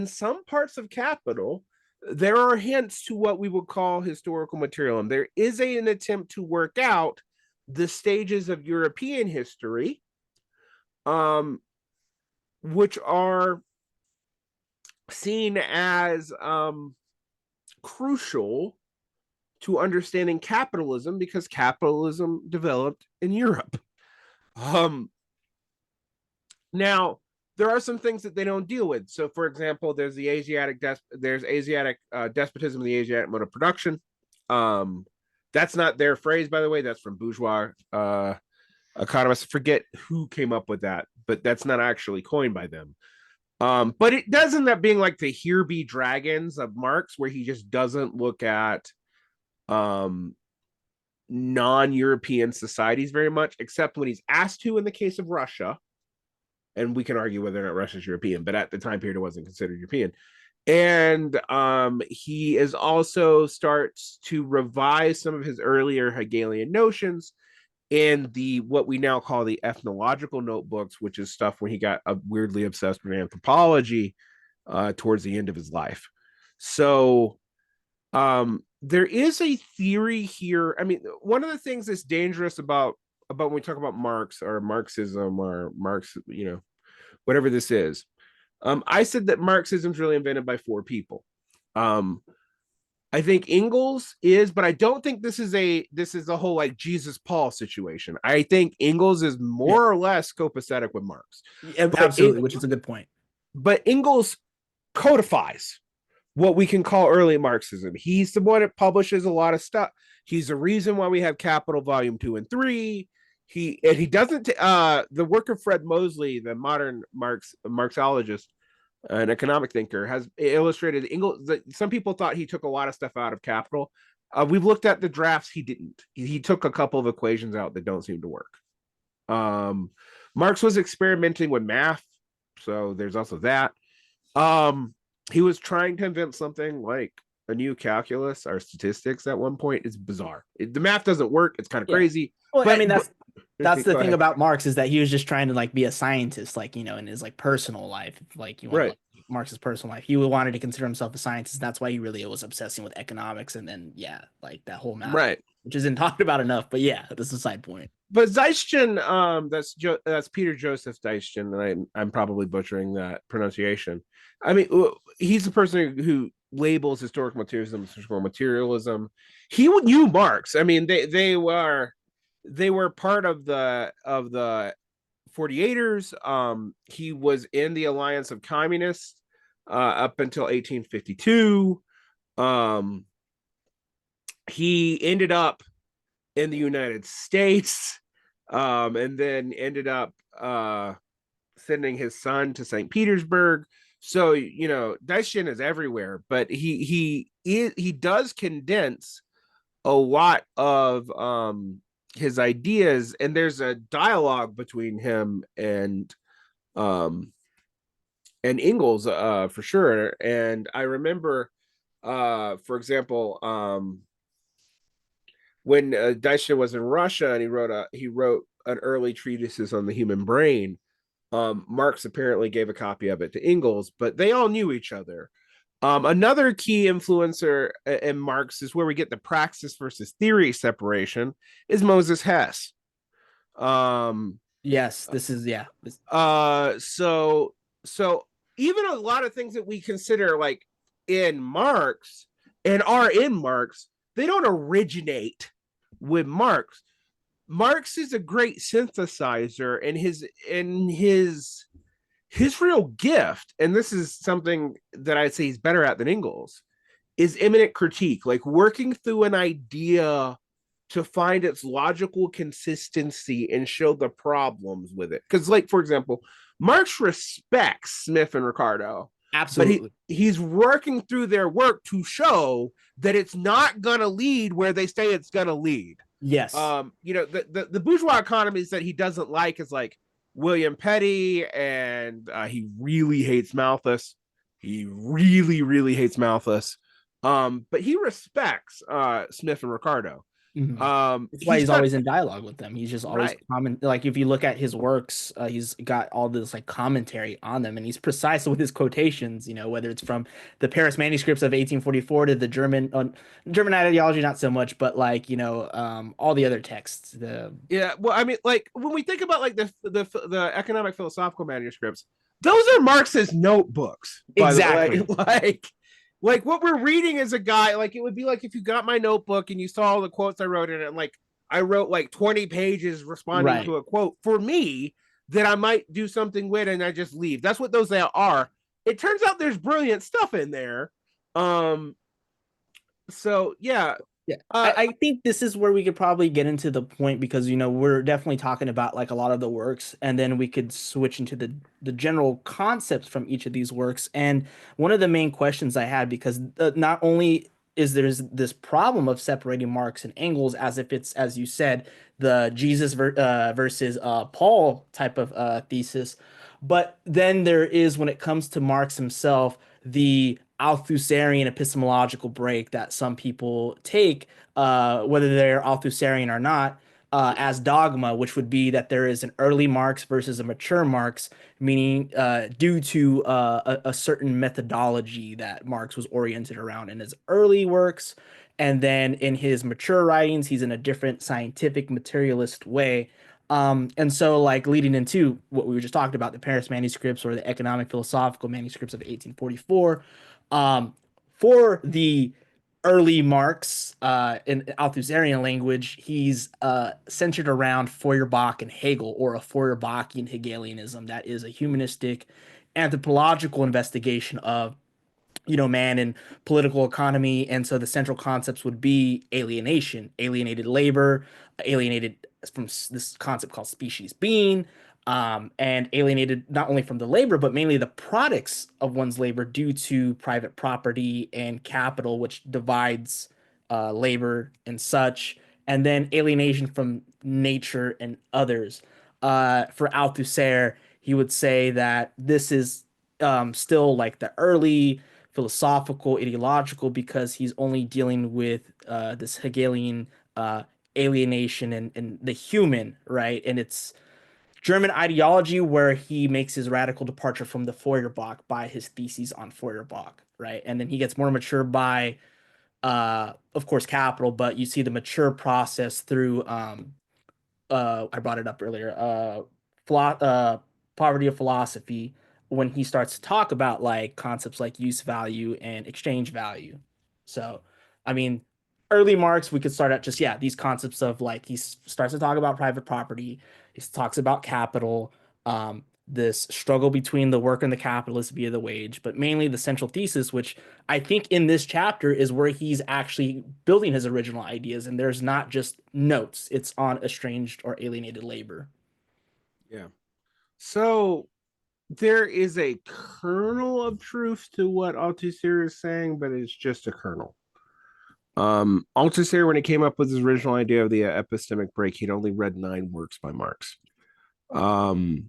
some parts of Capital, there are hints to what we would call historical materialism. There is an attempt to work out the stages of European history, um, which are seen as crucial to understanding capitalism because capitalism developed in Europe. Um, now, there are some things that they don't deal with. So, for example, there's the Asiatic despotism of the Asiatic mode of production. Um, that's not their phrase, by the way. That's from bourgeois economists. I forget who came up with that, but that's not actually coined by them. But it does end up being like the "Here Be Dragons" of Marx, where he just doesn't look at um, non-European societies very much, except when he's asked to in the case of Russia. And we can argue whether or not Russia's European, but at the time period, it wasn't considered European. And he is also starts to revise some of his earlier Hegelian notions in the what we now call the ethnological notebooks, which is stuff when he got weirdly obsessed with anthropology towards the end of his life. So there is a theory here. I mean, one of the things that's dangerous about when we talk about Marx or Marxism or Marx, whatever this is. I said that Marxism is really invented by four people. I think Engels is, but I don't think this is a whole like Jesus Paul situation. I think Engels is Yeah, more or less copacetic with Marx. absolutely, which is a good point. But Engels codifies what we can call early Marxism. He's the one that publishes a lot of stuff. He's the reason why we have Capital Volume 2 and 3. He doesn't the work of Fred Mosley, the modern Marxologist, an economic thinker, has illustrated Engels. Some people thought he took a lot of stuff out of Capital. We've looked at the drafts. He didn't. He took a couple of equations out that don't seem to work. Marx was experimenting with math, so there's also that. He was trying to invent something like a new calculus or statistics at one point. It's bizarre. The math doesn't work. It's kind of Yeah. crazy. Well, I mean, that's the Go thing ahead. about Marx, is that he was just trying to like be a scientist, like, in his like personal life. Like, you want Right. like Marx's personal life. He wanted to consider himself a scientist. That's why he really was obsessing with economics, and then yeah, like that whole math, Right. which isn't talked about enough. But yeah, this is a side point. But Zeitchen, that's Peter Joseph Zeitchen, and I'm probably butchering that pronunciation. I mean, he's the person who labels historical materialism as historical materialism. He knew Marx. I mean, they were part of the 48ers. He was in the Alliance of Communists up until 1852. Um, he ended up in the United States, and then ended up sending his son to St. Petersburg. So Daishin is everywhere, but he does condense a lot of his ideas, and there's a dialogue between him um and Ingalls for sure. And I remember for example when Daishin was in Russia and he wrote an early treatises on the human brain. Marx apparently gave a copy of it to Ingalls, but they all knew each other. Another key influencer in Marx is where we get the praxis versus theory separation is Moses Hess. Um, Yes, this is yeah. so even a lot of things that we consider like in Marx and are in Marx, they don't originate with Marx. Marx is a great synthesizer, and his real gift, and this is something that I'd say he's better at than Ingalls, is immanent critique, like working through an idea to find its logical consistency and show the problems with it. Because, like, for example, Marx respects Smith and Ricardo, but Absolutely. he's working through their work to show that it's not gonna lead where they say it's gonna lead. Yes. The bourgeois economies that he doesn't like is like William Petty, and he really hates Malthus. He really, really hates Malthus. But he respects Smith and Ricardo. Mhm. That's why He's he's done always in dialogue with them. He's just always right, comment. Like if you look at his works, he's got all this like commentary on them, and he's precise with his quotations. Whether it's from the Paris manuscripts of 1844 to the German ideology, not so much, but like all the other texts. The yeah. Well, I mean, like when we think about like the economic philosophical manuscripts, those are Marx's notebooks, by the way. exactly. Like what we're reading is a guy, like it would be like if you got my notebook and you saw all the quotes I wrote in it, and like I wrote like 20 pages responding Right. to a quote. For me, that I might do something with and I just leave. That's what those are. It turns out there's brilliant stuff in there. Um, so yeah. Yeah, Uh I think this is where we could probably get into the point because we're definitely talking about like a lot of the works, and then we could switch into the general concepts from each of these works. And one of the main questions I had, because not only is there's this problem of separating Marx and Engels as if it's, as you said, the versus Paul type of thesis, but then there is, when it comes to Marx himself, the Althusserian epistemological break that some people take, whether they're Althusserian or not, as dogma, which would be that there is an early Marx versus a mature Marx, meaning due to a certain methodology that Marx was oriented around in his early works. And then in his mature writings, he's in a different scientific materialist way. And so, like, leading into what we were just talking about, the Paris manuscripts or the economic philosophical manuscripts of 1844, for the early Marx in Althusserian language, he's centered around Feuerbach and Hegel, or a Feuerbachian Hegelianism that is a humanistic anthropological investigation of man and political economy. And so the central concepts would be alienation, alienated labor, alienated from this concept called species being, and alienated not only from the labor, but mainly the products of one's labor due to private property and capital, which divides labor and such. And then alienation from nature and others. For Althusser, he would say that this is still like the early philosophical, ideological, because he's only dealing with this Hegelian alienation and the human, right? And it's German ideology where he makes his radical departure from the Feuerbach by his theses on Feuerbach, right? And then he gets more mature by, of course, Capital, but you see the mature process through I brought it up earlier, philo poverty of philosophy, when he starts to talk about like concepts like use value and exchange value. So, I mean, early Marx, we could start at just, yeah, these concepts of like starts to talk about private property, he talks about capital, this struggle between the worker and the capitalist via the wage, but mainly the central thesis, which I think in this chapter is where he's actually building his original ideas, and there's not just notes, it's on estranged or alienated labor. yeah. So there is a kernel of truth to what Althusser is saying, but it's just a kernel. Althusser, when he came up with his original idea of the epistemic break, he'd only read 9 works by Marx.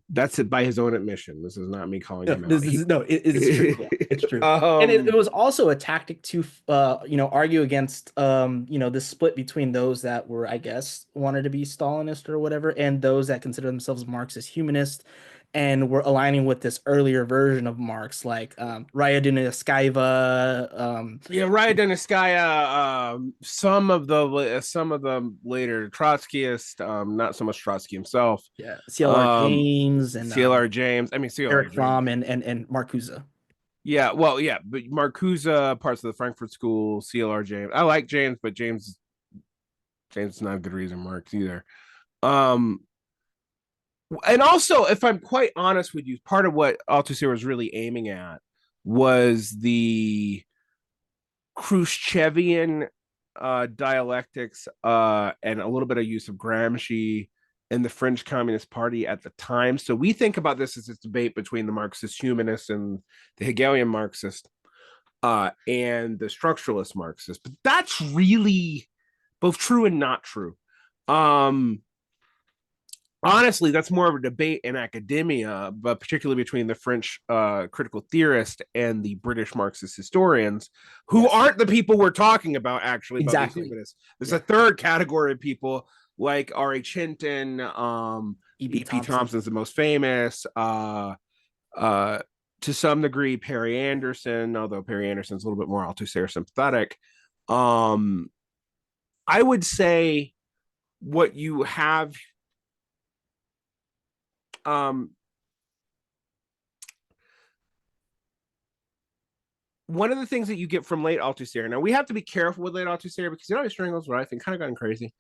That's it by his own admission. This is not me calling No, him out. this is no, it's true. Yeah, it's true. And it Um, was also a tactic to argue against this split between those that were, I guess, wanted to be Stalinist or whatever, and those that consider themselves Marxist humanist and were aligning with this earlier version of Marx, like Raya Dunayskaya, yeah, Raya Donetskaya, some of the later Trotskyist, not so much Trotsky himself. yeah, CLR Um, James and CLR James. I mean CLR Eric James. Fromm and Marcuse. Yeah, well, yeah, but Marcuse, parts of the Frankfurt School, CLR James. I like James, but James is not a good reason Marx either. Um, and also, if I'm quite honest with you, part of what Althusser was really aiming at was the Khrushchevian dialectics and a little bit of use of Gramsci in the French Communist Party at the time. So we think about this as a debate between the Marxist humanists and the Hegelian Marxist and the structuralist Marxist. But that's really both true and not true. Um, Honestly, that's more of a debate in academia, but particularly between the French critical theorist and the British Marxist historians, who Yes, aren't the people we're talking about, actually, about the exactly. humanists. There's a Yeah, third category of people like R.H. Hinton, E.P. E.P. Thompson. Thompson's the most famous, uh, to some degree, Perry Anderson, although Perry Anderson's a little bit more Althusser sympathetic. Um, I would say what you have um, one of the things that you get from late Althusser. Now we have to be careful with late Althusser because he always strangles what I think kind of gotten crazy.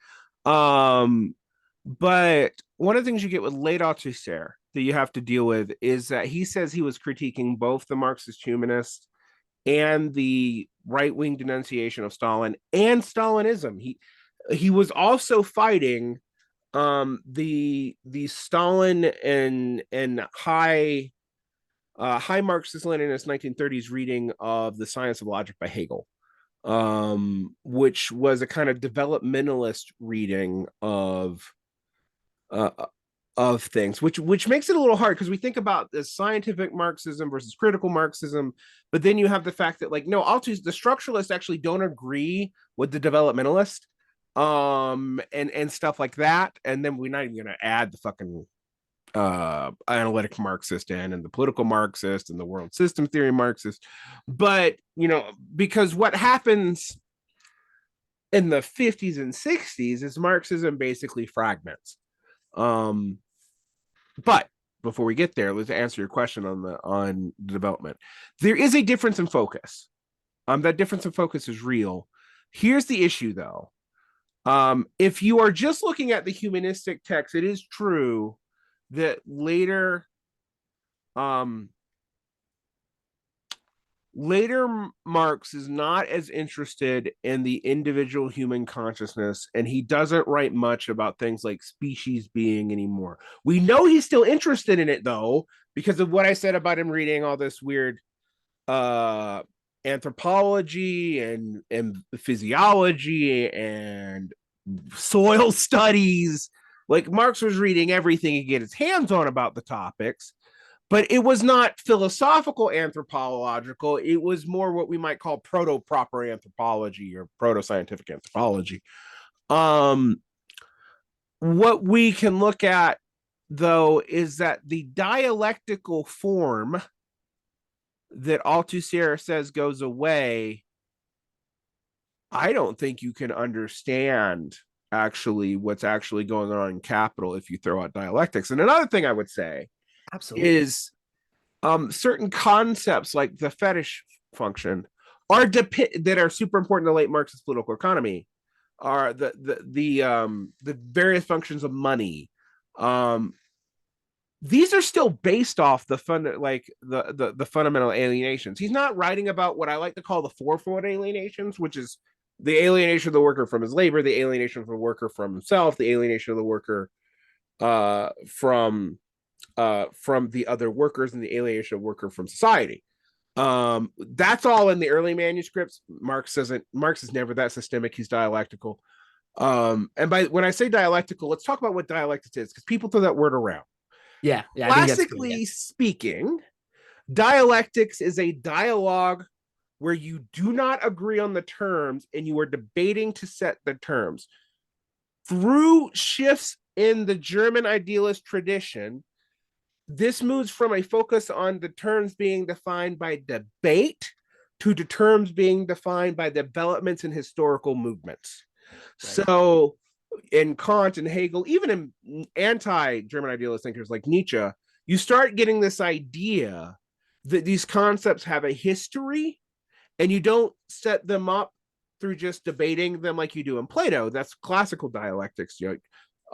But one of the things you get with late Althusser that you have to deal with is that he says he was critiquing both the Marxist humanists and the right-wing denunciation of Stalin and Stalinism. He was also fighting the Stalin and high Marxist Leninist 1930s reading of The Science of Logic by Hegel, which was a kind of developmentalist reading uh, of things, which makes it a little hard because we think about the scientific Marxism versus critical Marxism, but then you have the fact that like no, the structuralists actually don't agree with the developmentalist, and stuff like that, and then we're not even going to add the fucking analytic Marxist and the political Marxist and the world system theory Marxist. But because what happens in the 50s and 60s is Marxism basically fragments. But before we get there, let's answer your question on the development. There is a difference in focus. That difference in focus is real. Here's the issue, though. If you are just looking at the humanistic text, it is true that later Marx is not as interested in the individual human consciousness, and he doesn't write much about things like species being anymore. We know he's still interested in it, though, because of what I said about him reading all this weird anthropology and physiology and soil studies. Like Marx was reading everything he could get his hands on about the topics, but it was not philosophical anthropological. It was more what we might call proto-proper anthropology or proto-scientific anthropology. What we can look at, though, is that the dialectical form that Althusser says goes away, I don't think you can understand actually what's actually going on in Capital if you throw out dialectics. And another thing I would say Absolutely. is certain concepts like the fetish function that are super important to late Marxist political economy are the various functions of money. These are still based off the fundamental alienations. He's not writing about what I like to call the fourfold alienations, which is the alienation of the worker from his labor, the alienation of the worker from himself, the alienation of the worker from the other workers, and the alienation of worker from society. That's all in the early manuscripts. Marx is never that systemic. He's dialectical. And when I say dialectical, let's talk about what dialectics is, because people throw that word around. Yeah, I think that's good, Classically speaking, dialectics is a dialogue where you do not agree on the terms and you are debating to set the terms. Through shifts in the German idealist tradition, this moves from a focus on the terms being defined by debate to the terms being defined by developments in historical movements. Right. So in Kant and Hegel, even in anti-German idealist thinkers like Nietzsche, you start getting this idea that these concepts have a history, and you don't set them up through just debating them like you do in Plato. That's classical dialectics.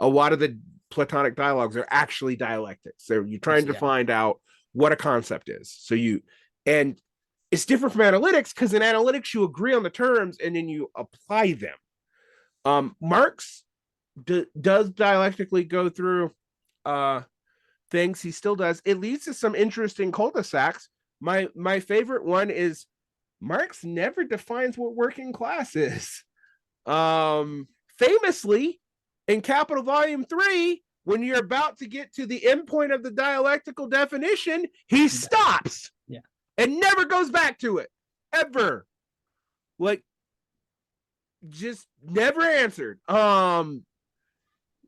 A lot of the Platonic dialogues are actually dialectics. So you're trying to find out what a concept is. And it's different from analytics, because in analytics you agree on the terms and then you apply them. Marx does dialectically go through things. He still does. It leads to some interesting cul-de-sacs. My favorite one is Marx never defines what working class is. Famously, in Capital Volume 3, when you're about to get to the end point of the dialectical definition, he stops and never goes back to it, ever. Like, just never answered. Now,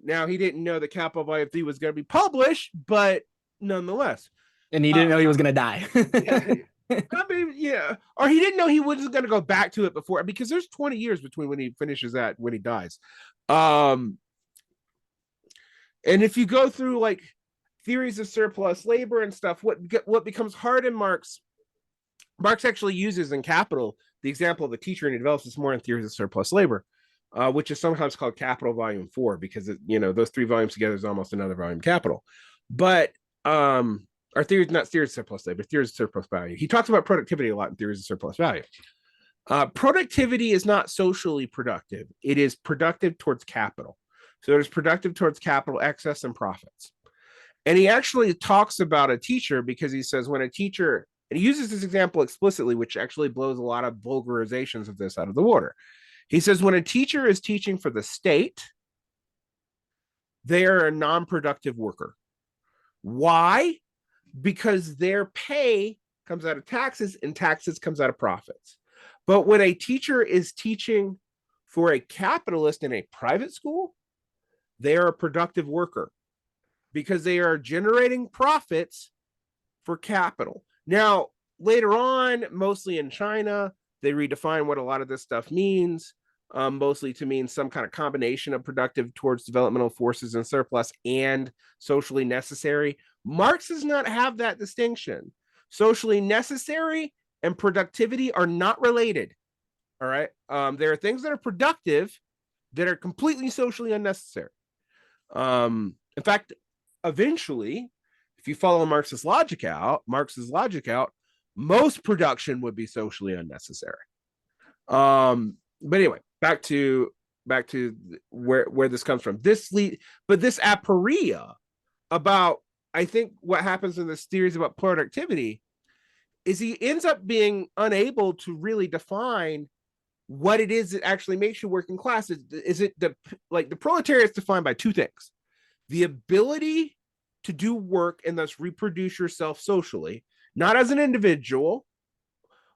he didn't know that Capital Volume 3 was going to be published, but nonetheless. And he didn't know he was going to die. I mean, yeah. Or he didn't know he wasn't going to go back to it before, because there's 20 years between when he finishes that, when he dies. And if you go through like theories of surplus labor and stuff, what becomes hard in Marx actually uses in Capital the example of the teacher, and he develops this more in theories of surplus labor, which is sometimes called Capital Volume 4, because those 3 volumes together is almost another volume Capital. But Our theory, not theories of surplus labor, theories of surplus value. He talks about productivity a lot in theories of surplus value. Productivity is not socially productive. It is productive towards capital. So it is productive towards capital excess and profits. And he actually talks about a teacher because he says when a teacher, and he uses this example explicitly, which actually blows a lot of vulgarizations of this out of the water. He says when a teacher is teaching for the state, they are a non-productive worker. Why? Because their pay comes out of taxes and taxes comes out of profits. But when a teacher is teaching for a capitalist in a private school, they are a productive worker because they are generating profits for capital. Now, later on, mostly in China, they redefine what a lot of this stuff means, mostly to mean some kind of combination of productive towards developmental forces and surplus and socially necessary. Marx does not have that distinction. Socially necessary and productivity are not related. All right. There are things that are productive that are completely socially unnecessary. In fact, eventually, if you follow Marx's logic out, most production would be socially unnecessary. But anyway, back to where this comes from. This aporia about, I think what happens in this theories about productivity is he ends up being unable to really define what it is that actually makes you working class. Is it the proletariat is defined by two things: the ability to do work and thus reproduce yourself socially, not as an individual,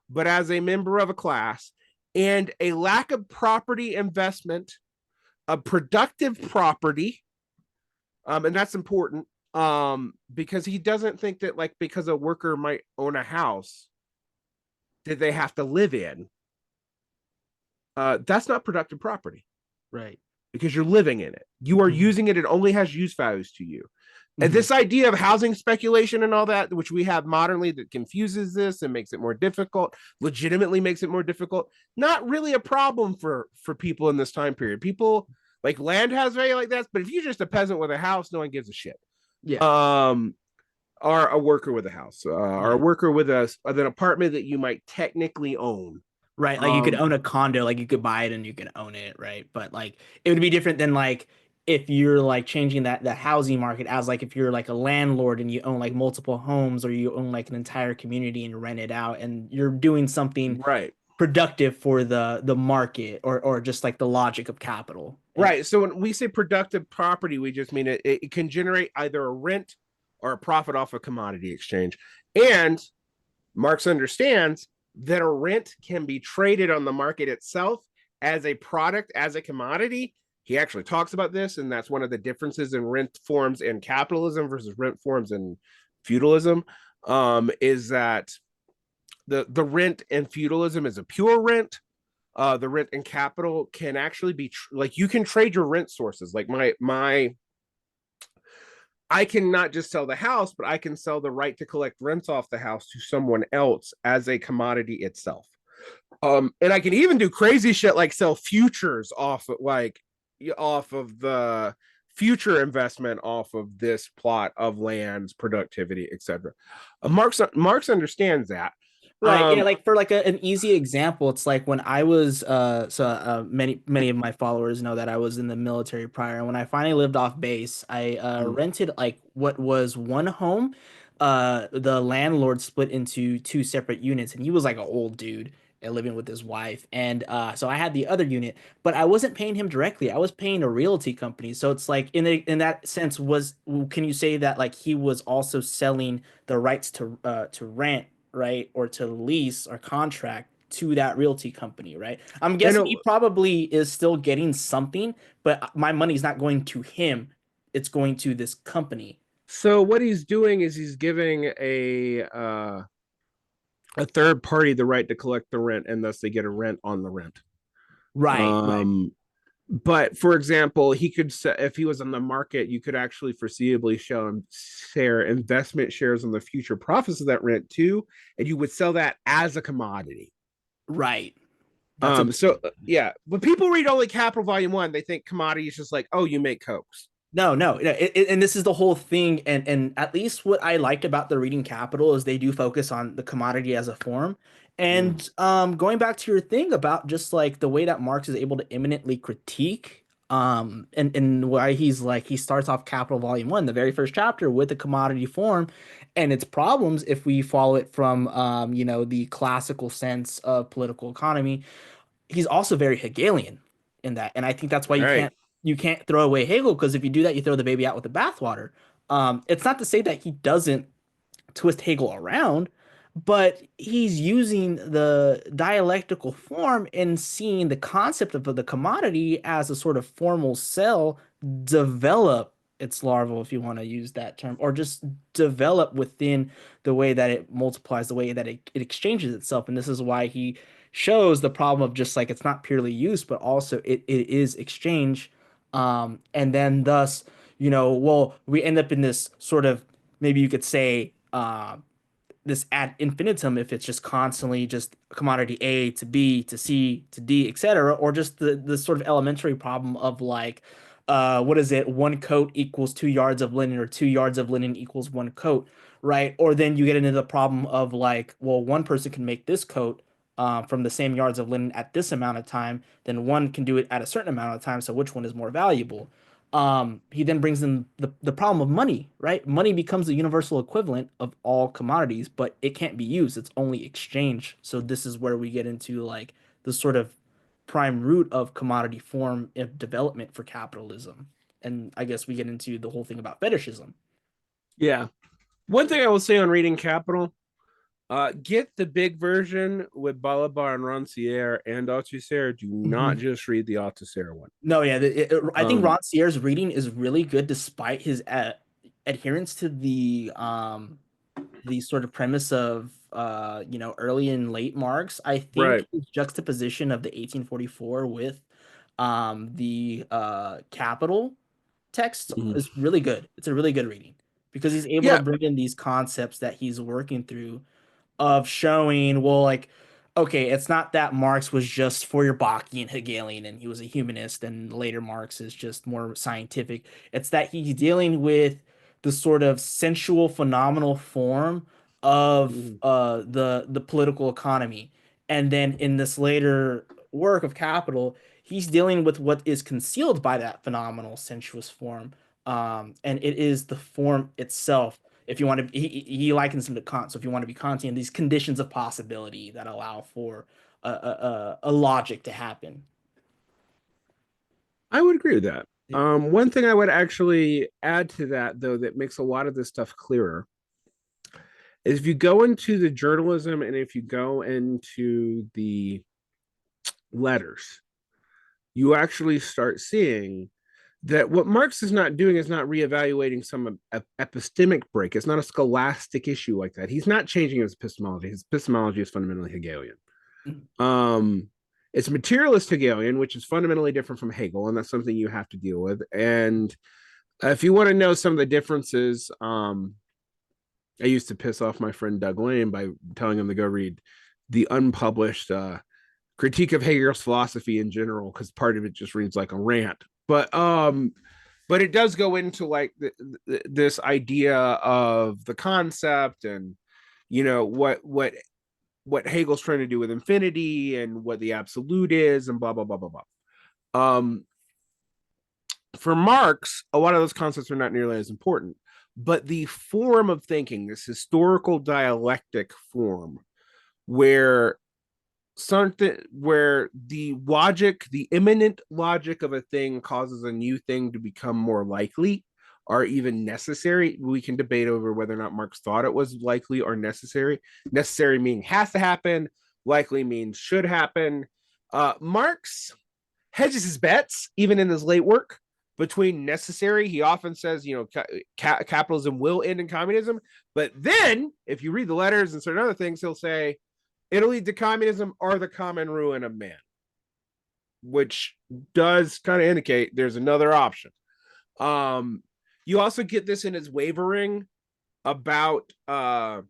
but as a member of a class, and a lack of property investment, of productive property. And that's important because he doesn't think that, like, because a worker might own a house that they have to live in, that's not productive property. Right. Because you're living in it. You are using it. It only has use values to you. And this idea of housing speculation and all that, which we have modernly, that confuses this and makes it more difficult, legitimately makes it more difficult, not really a problem for people in this time period. People, like, land has value like that, but if you're just a peasant with a house, no one gives a shit. Yeah. Or a worker with a house, or a worker with an apartment that you might technically own. Right. Like you could own a condo, like you could buy it and you can own it, right? But like it would be different than like if you're like changing that the housing market as like if you're like a landlord and you own like multiple homes or you own like an entire community and rent it out and you're doing something Right. productive for the market or just like the logic of capital. And Right. So when we say productive property, we just mean it can generate either a rent or a profit off a commodity exchange. And Marx understands that a rent can be traded on the market itself as a product, as a commodity. He actually talks about this, and that's one of the differences in rent forms in capitalism versus rent forms in feudalism, is that the rent in feudalism is a pure rent. The rent in capital can actually be like you can trade your rent sources. Like my I can not just sell the house, but I can sell the right to collect rents off the house to someone else as a commodity itself. And I can even do crazy shit like sell futures off of the future investment off of this plot of lands, productivity, etc. Marx understands that. right, yeah, like for like an easy example, it's like when I was many of my followers know that I was in the military prior, and when I finally lived off base, I rented like what was one home. The landlord split into two separate units, and he was like an old dude and living with his wife, and so I had the other unit, but I wasn't paying him directly. I was paying a realty company, so it's like in that sense, can you say that like he was also selling the rights to rent, right, or to lease or contract to that realty company, right? I'm and guessing he probably is still getting something, but my money's not going to him. It's going to this company. So what he's doing is he's giving a third party the right to collect the rent, and thus they get a rent on the rent. Right, right. Um, but for example, he could, if he was on the market, you could actually foreseeably show him share investment shares on the future profits of that rent too, and you would sell that as a commodity. Right. That's a So yeah, but people read only Capital Volume 1, they think commodity is just like, oh, you make cokes. And this is the whole thing. And at least what I liked about the reading Capital is they do focus on the commodity as a form. Mm. And going back to your thing about just like the way that Marx is able to eminently critique, and why he's like he starts off Capital Volume One, the very first chapter, with the commodity form and its problems if we follow it from the classical sense of political economy. He's also very Hegelian in that, and I think that's why you Right. can't throw away Hegel, because if you do that, you throw the baby out with the bathwater. It's not to say that he doesn't twist Hegel around, but he's using the dialectical form and seeing the concept of the commodity as a sort of formal cell develop its larval, if you want to use that term, or just develop within the way that it multiplies, the way that it exchanges itself. And this is why he shows the problem of just like it's not purely use, but also it is exchange. And then thus, well, we end up in this sort of, maybe you could say, this ad infinitum, if it's just constantly just commodity A to B to C to D, etc., or just the sort of elementary problem of like, what is it? One coat equals 2 yards of linen, or 2 yards of linen equals one coat, right? Or then you get into the problem of like, well, one person can make this coat from the same yards of linen at this amount of time, then one can do it at a certain amount of time. So which one is more valuable? He then brings in the problem of money, right? Money becomes the universal equivalent of all commodities, but it can't be used. It's only exchange. So this is where we get into like the sort of prime root of commodity form of development for capitalism. And I guess we get into the whole thing about fetishism. Yeah. One thing I will say on reading Capital, get the big version with Balabar and Rancière and Althusser. Do not Mhm. just read the Althusser one. No, yeah, I think Um, Rancière's reading is really good despite his adherence to the sort of premise of early and late Marx. I think right. his juxtaposition of the 1844 with the Capital text Mhm. is really good. It's a really good reading because he's able to Yeah. bring in these concepts that he's working through of showing, well, like, okay, it's not that Marx was just Feuerbach-ian Hegelian and he was a humanist, and later Marx is just more scientific. It's that he's dealing with the sort of sensual, phenomenal form of Mhm. the political economy. And then in this later work of Capital, he's dealing with what is concealed by that phenomenal, sensuous form. And it is the form itself. If you want to, he likens them to Kant. So if you want to be Kantian, these conditions of possibility that allow for a logic to happen. I would agree with that. Yeah. One thing I would actually add to that, though, that makes a lot of this stuff clearer is if you go into the journalism and if you go into the letters, you actually start seeing that what Marx is not doing is not reevaluating some epistemic break. It's not a scholastic issue like that. He's not changing his epistemology. His epistemology is fundamentally Hegelian. Um, it's materialist Hegelian, which is fundamentally different from Hegel, and that's something you have to deal with. And if you want to know some of the differences, I used to piss off my friend Doug Lane by telling him to go read the unpublished critique of Hegel's philosophy in general, because part of it just reads like a rant. But it does go into like this idea of the concept and what Hegel's trying to do with infinity and what the absolute is and blah blah blah blah blah. Um, for Marx, a lot of those concepts are not nearly as important, but the form of thinking, this historical dialectic form, where where the logic, the imminent logic of a thing causes a new thing to become more likely or even necessary. We can debate over whether or not Marx thought it was likely or necessary. Necessary meaning has to happen, likely means should happen. Marx hedges his bets, even in his late work, between necessary. He often says, capitalism will end in communism. But then, if you read the letters and certain other things, he'll say, it'll lead to communism or the common ruin of man, which does kind of indicate there's another option. Um, you also get this in his wavering about the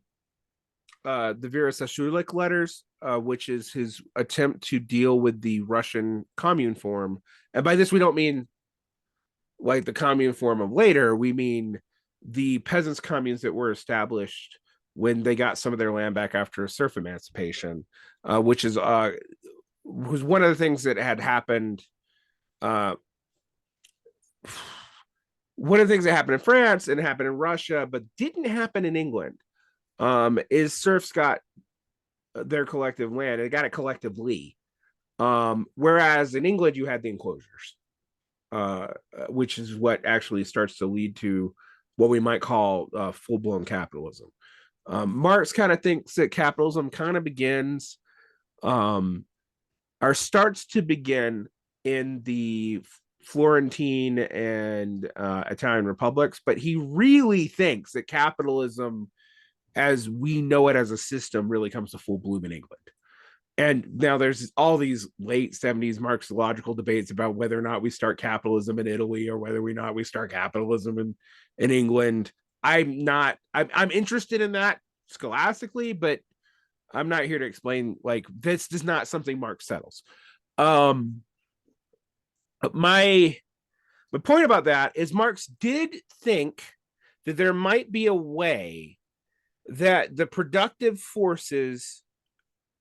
Vera Sashulik letters, which is his attempt to deal with the Russian commune form. And by this, we don't mean like the commune form of later, we mean the peasants' communes that were established when they got some of their land back after serf emancipation, which is was one of the things that had happened. Uh, One of the things that happened in France and happened in Russia, but didn't happen in England, is serfs got their collective land. They got it collectively. Whereas in England, you had the enclosures, which is what actually starts to lead to what we might call full blown capitalism. Marx kind of thinks that capitalism kind of begins um, or starts to begin in the Florentine and Italian republics, but he really thinks that capitalism, as we know it as a system, really comes to full bloom in England. And now there's all these late 70s Marxological debates about whether or not we start capitalism in Italy or whether or not we start capitalism in England. I'm interested in that scholastically, but I'm not here to explain, like, this is not something Marx settles. Um my my point about that is Marx did think that there might be a way that the productive forces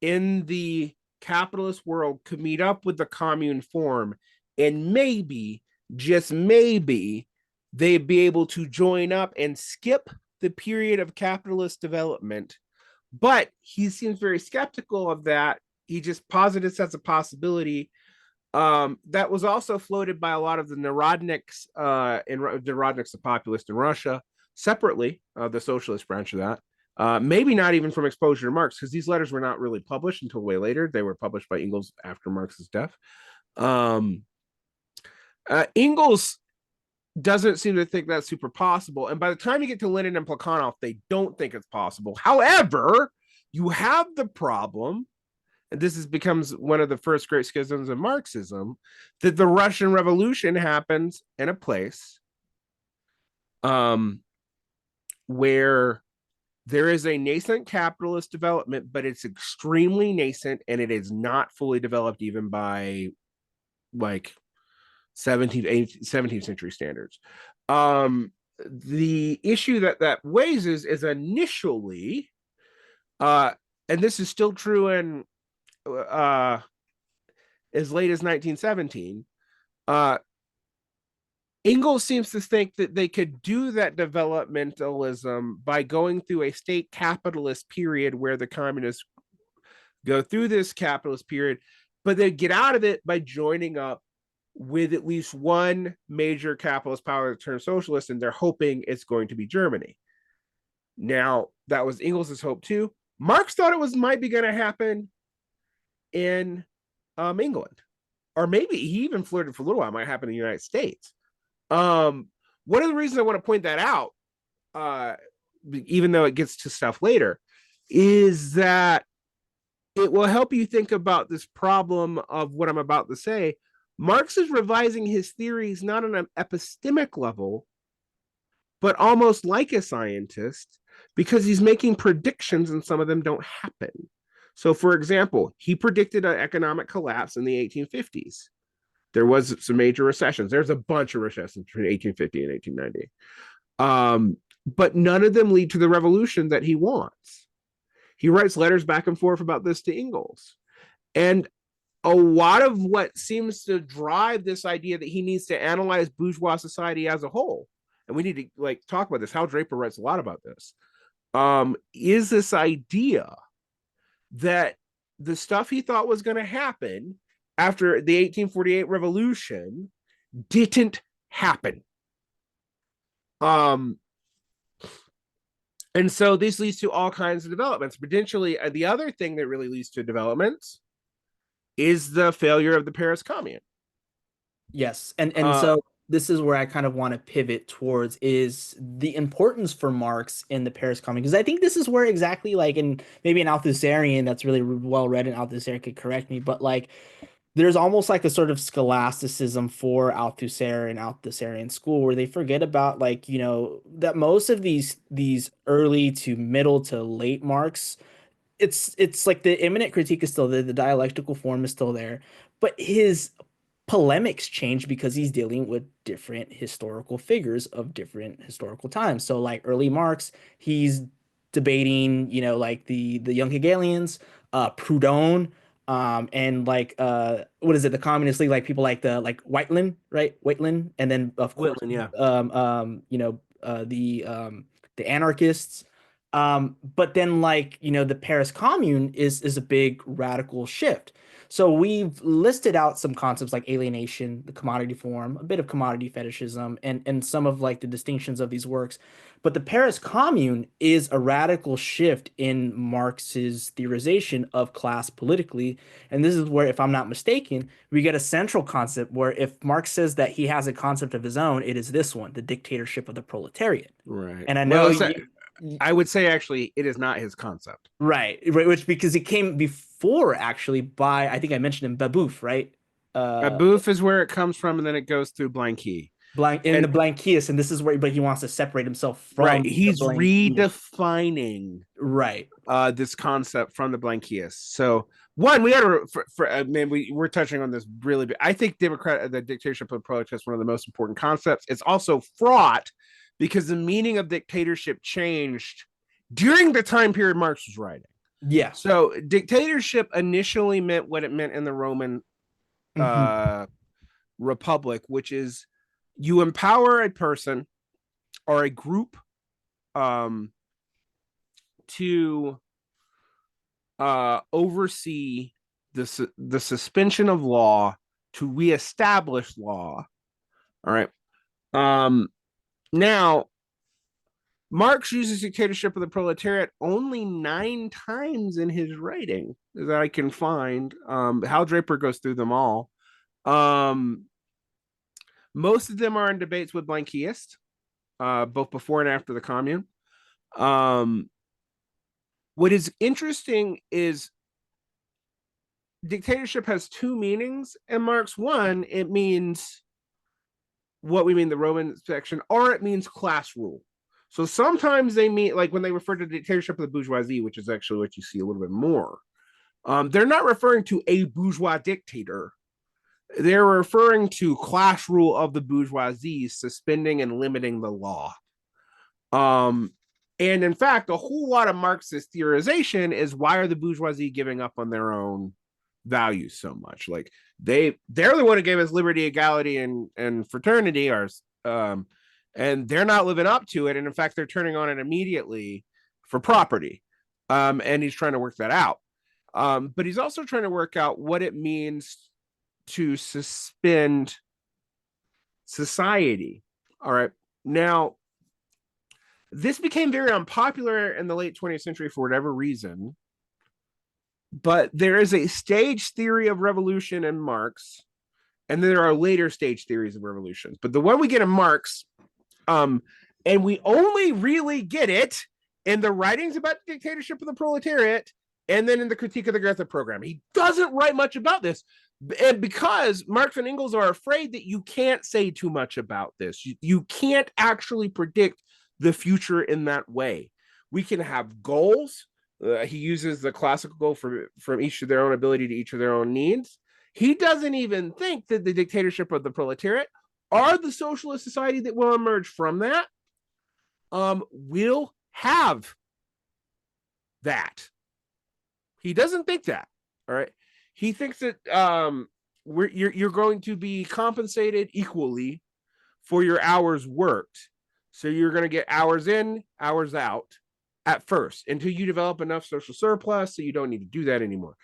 in the capitalist world could meet up with the commune form, and maybe, just maybe, they'd be able to join up and skip the period of capitalist development. But he seems very skeptical of that. He just posits that's a possibility. That was also floated by a lot of the Narodniks, Narodniks, the populist in Russia, separately, the socialist branch of that. Maybe not even from exposure to Marx, because these letters were not really published until way later. They were published by Engels after Marx's death. Engels doesn't seem to think that's super possible. And by the time you get to Lenin and Plekhanov, they don't think it's possible. However, you have the problem, and this becomes one of the first great schisms of Marxism, that the Russian Revolution happens in a place where there is a nascent capitalist development, but it's extremely nascent and it is not fully developed even by like 17th century standards. The issue that raises is initially, and this is still true in as late as 1917, Engels seems to think that they could do that developmentalism by going through a state capitalist period where the communists go through this capitalist period, but they get out of it by joining up with at least one major capitalist power to turn socialist, and they're hoping it's going to be Germany. Now, that was Engels' hope too. Marx thought it might be going to happen in England, or maybe he even flirted for a little while. It might happen in the United States. One of the reasons I want to point that out, even though it gets to stuff later, is that it will help you think about this problem of what I'm about to say. Marx is revising his theories not on an epistemic level, but almost like a scientist, because he's making predictions and some of them don't happen. So, for example, he predicted an economic collapse in the 1850s. There was some major recessions. There's a bunch of recessions between 1850 and 1890. But none of them lead to the revolution that he wants. He writes letters back and forth about this to Engels. And a lot of what seems to drive this idea that he needs to analyze bourgeois society as a whole, and we need to like talk about this. Hal Draper writes a lot about this. Is this idea that the stuff he thought was going to happen after the 1848 revolution didn't happen. And so this leads to all kinds of developments. Potentially, the other thing that really leads to developments is the failure of the Paris Commune. Yes. And so this is where I kind of want to pivot towards is the importance for Marx in the Paris Commune. Because I think this is where exactly like, and maybe an Althusserian that's really well read in Althusser could correct me, but like there's almost like a sort of scholasticism for Althusser and Althusserian school where they forget about like, you know, that most of these early to middle to late Marx, it's like the immanent critique is still there, the dialectical form is still there, but his polemics change because he's dealing with different historical figures of different historical times. So like early Marx, he's debating, like the young Hegelians, Proudhon, and like what is it, the Communist League, like people like the like Whiteland, right? Whiteland, and then of course Whitman, yeah. the anarchists. But then like, the Paris Commune is a big radical shift. So we've listed out some concepts like alienation, the commodity form, a bit of commodity fetishism, and some of like the distinctions of these works. But the Paris Commune is a radical shift in Marx's theorization of class politically. And this is where, if I'm not mistaken, we get a central concept where if Marx says that he has a concept of his own, it is this one, the dictatorship of the proletariat. Right. And I know Well, I would say actually it is not his concept. right, which because it came before actually by I think I mentioned him Babouf, right? Uh, Booth is where it comes from, and then it goes through Blanqui. blank in And the Blanquists, and this is where, but he wants to separate himself right, from the he's Blanquists. redefining Right. this concept from the Blanquists. So one, we got to I mean, we're touching on this really big. I think the dictatorship of proletariat is one of the most important concepts. It's also fraught because the meaning of dictatorship changed during the time period Marx was writing. Yeah. So dictatorship initially meant what it meant in the Roman Hmm. republic, which is you empower a person or a group um, to oversee the suspension of law to reestablish law. All right. Um, Now, Marx uses dictatorship of the proletariat only 9 times in his writing that I can find. Hal Draper goes through them all. Um, Most of them are in debates with Blanquists, both before and after the Commune. Um, what is interesting is dictatorship has two meanings in Marx. One, it means what we mean the Roman section, or it means class rule. So sometimes they mean, like when they refer to dictatorship of the bourgeoisie, which is actually what you see a little bit more, they're not referring to a bourgeois dictator. They're referring to class rule of the bourgeoisie suspending and limiting the law. Um, and in fact, a whole lot of Marxist theorization is why are the bourgeoisie giving up on their own values so much? Like they're the one who gave us liberty, equality, and fraternity, or and they're not living up to it. And in fact, they're turning on it immediately for property. And he's trying to work that out. But he's also trying to work out what it means to suspend society. All right. Now, this became very unpopular in the late 20th century for whatever reason. But there is a stage theory of revolution in Marx, and there are later stage theories of revolutions. But the one we get in Marx, and we only really get it in the writings about the dictatorship of the proletariat, and then in the critique of the Goethe program. He doesn't write much about this. And because Marx and Engels are afraid that you can't say too much about this, you can't actually predict the future in that way. We can have goals. He uses the classical goal from each of their own ability to each of their own needs. He doesn't even think that the dictatorship of the proletariat or the socialist society that will emerge from that will have that. He doesn't think that. All right. He thinks that you're going to be compensated equally for your hours worked. So you're going to get hours in, hours out at first until you develop enough social surplus so you don't need to do that anymore.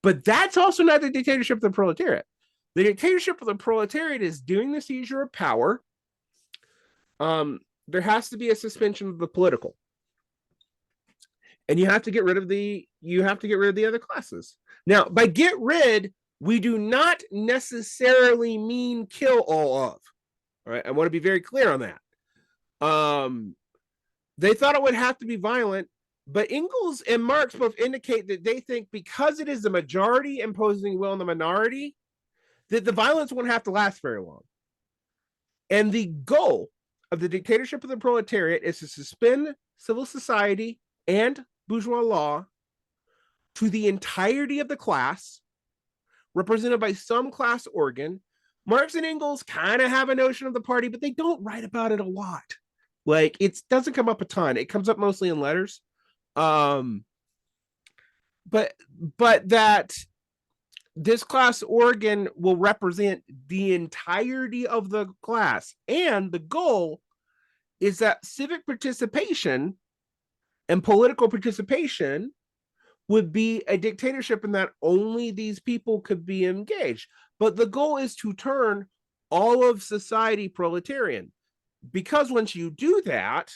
But that's also not the dictatorship of the proletariat. The dictatorship of the proletariat is during the seizure of power. There has to be a suspension of the political, and you have to get rid of the other classes. Now, by get rid, we do not necessarily mean kill all of. All right, I want to be very clear on that. They thought it would have to be violent, but Engels and Marx both indicate that they think because it is the majority imposing will on the minority, that the violence won't have to last very long. And the goal of the dictatorship of the proletariat is to suspend civil society and bourgeois law to the entirety of the class, represented by some class organ, Marx and Engels kind of have a notion of the party, but they don't write about it a lot. Like it doesn't come up a ton. It comes up mostly in letters. Um, but that this class organ will represent the entirety of the class, and the goal is that civic participation and political participation would be a dictatorship and that only these people could be engaged. But the goal is to turn all of society proletarian. Because once you do that,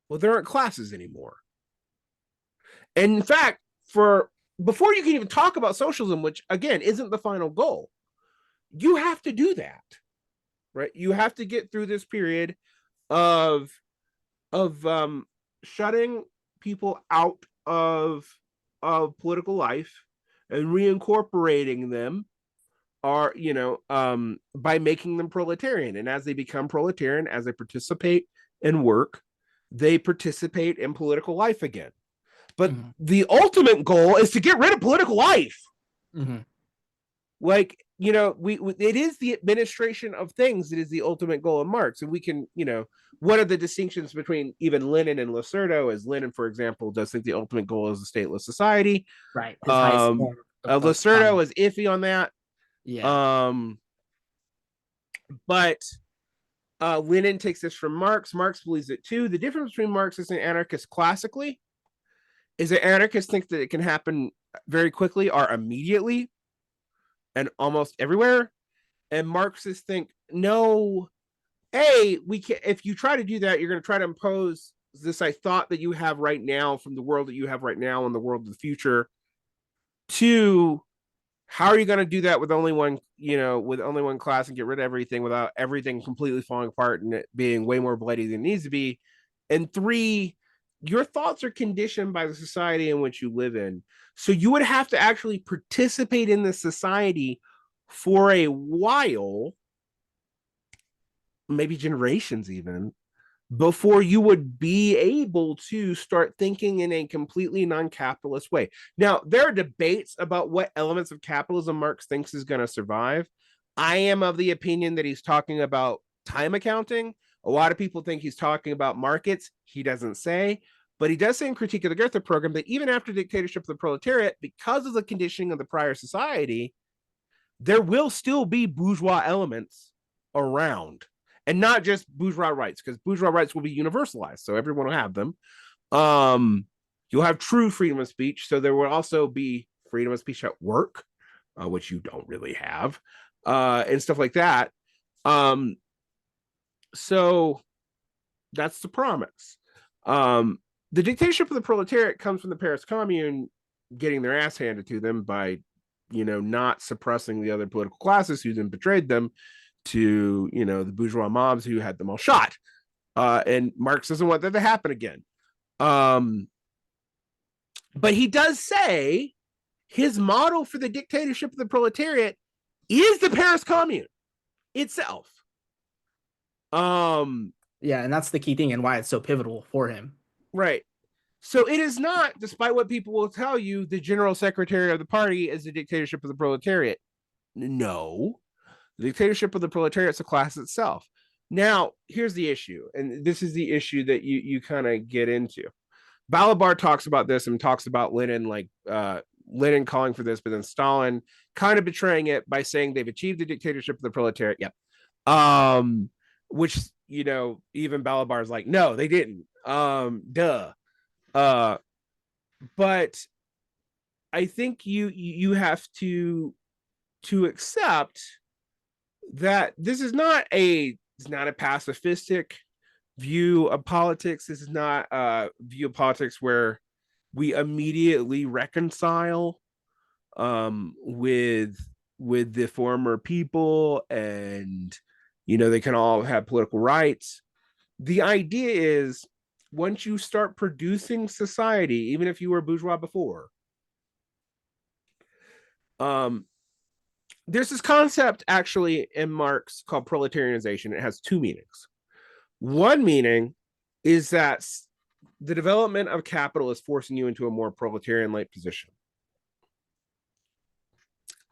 well, there aren't classes anymore. And in fact, for before you can even talk about socialism, which again isn't the final goal, you have to do that, right? You have to get through this period of shutting people out of political life and reincorporating them are by making them proletarian. And as they become proletarian, as they participate in work, they participate in political life again. But the ultimate goal is to get rid of political life. Like, we it is the administration of things that is the ultimate goal of Marx. And we can, one of the distinctions between even Lenin and Losurdo is Lenin, for example, does think the ultimate goal is a stateless society. Right. His highest form of Losurdo is iffy on that. Yeah. But Lenin takes this from Marx. Marx believes it too. The difference between Marxists and anarchists classically is that anarchists think that it can happen very quickly or immediately and almost everywhere. And Marxists think, no, we can. If you try to do that, you're going to try to impose this thought that you have right now from the world that you have right now and the world of the future to how are you going to do that with only one, with only one class and get rid of everything without everything completely falling apart and it being way more bloody than it needs to be? And three, your thoughts are conditioned by the society in which you live in. So you would have to actually participate in this society for a while, maybe generations even, before you would be able to start thinking in a completely non-capitalist way. Now, there are debates about what elements of capitalism Marx thinks is going to survive. I am of the opinion that he's talking about time accounting. A lot of people think he's talking about markets. He doesn't say, but he does say in Critique of the Goethe program that even after dictatorship of the proletariat, because of the conditioning of the prior society, there will still be bourgeois elements around. And not just bourgeois rights, because bourgeois rights will be universalized, so everyone will have them. You'll have true freedom of speech, so there will also be freedom of speech at work, which you don't really have, and stuff like that. So that's the promise. The dictatorship of the proletariat comes from the Paris Commune getting their ass handed to them by, not suppressing the other political classes who then betrayed them to, the bourgeois mobs who had them all shot. And Marx doesn't want that to happen again. But he does say his model for the dictatorship of the proletariat is the Paris Commune itself. Yeah, and that's the key thing and why it's so pivotal for him. Right. So it is not, despite what people will tell you, the general secretary of the party is the dictatorship of the proletariat. No. The dictatorship of the proletariat is a class itself. Now, here's the issue, and this is the issue that you kind of get into. Balabar talks about this and talks about Lenin, Lenin calling for this, but then Stalin kind of betraying it by saying they've achieved the dictatorship of the proletariat. Yep. Which, even Balabar is like, no, they didn't. Duh. But I think you have to accept that this is not a pacifistic view of politics. This is not a view of politics where we immediately reconcile with the former people and they can all have political rights. The idea is once you start producing society, even if you were bourgeois before, there's this concept actually in Marx called proletarianization. It has two meanings. One meaning is that the development of capital is forcing you into a more proletarian-like position.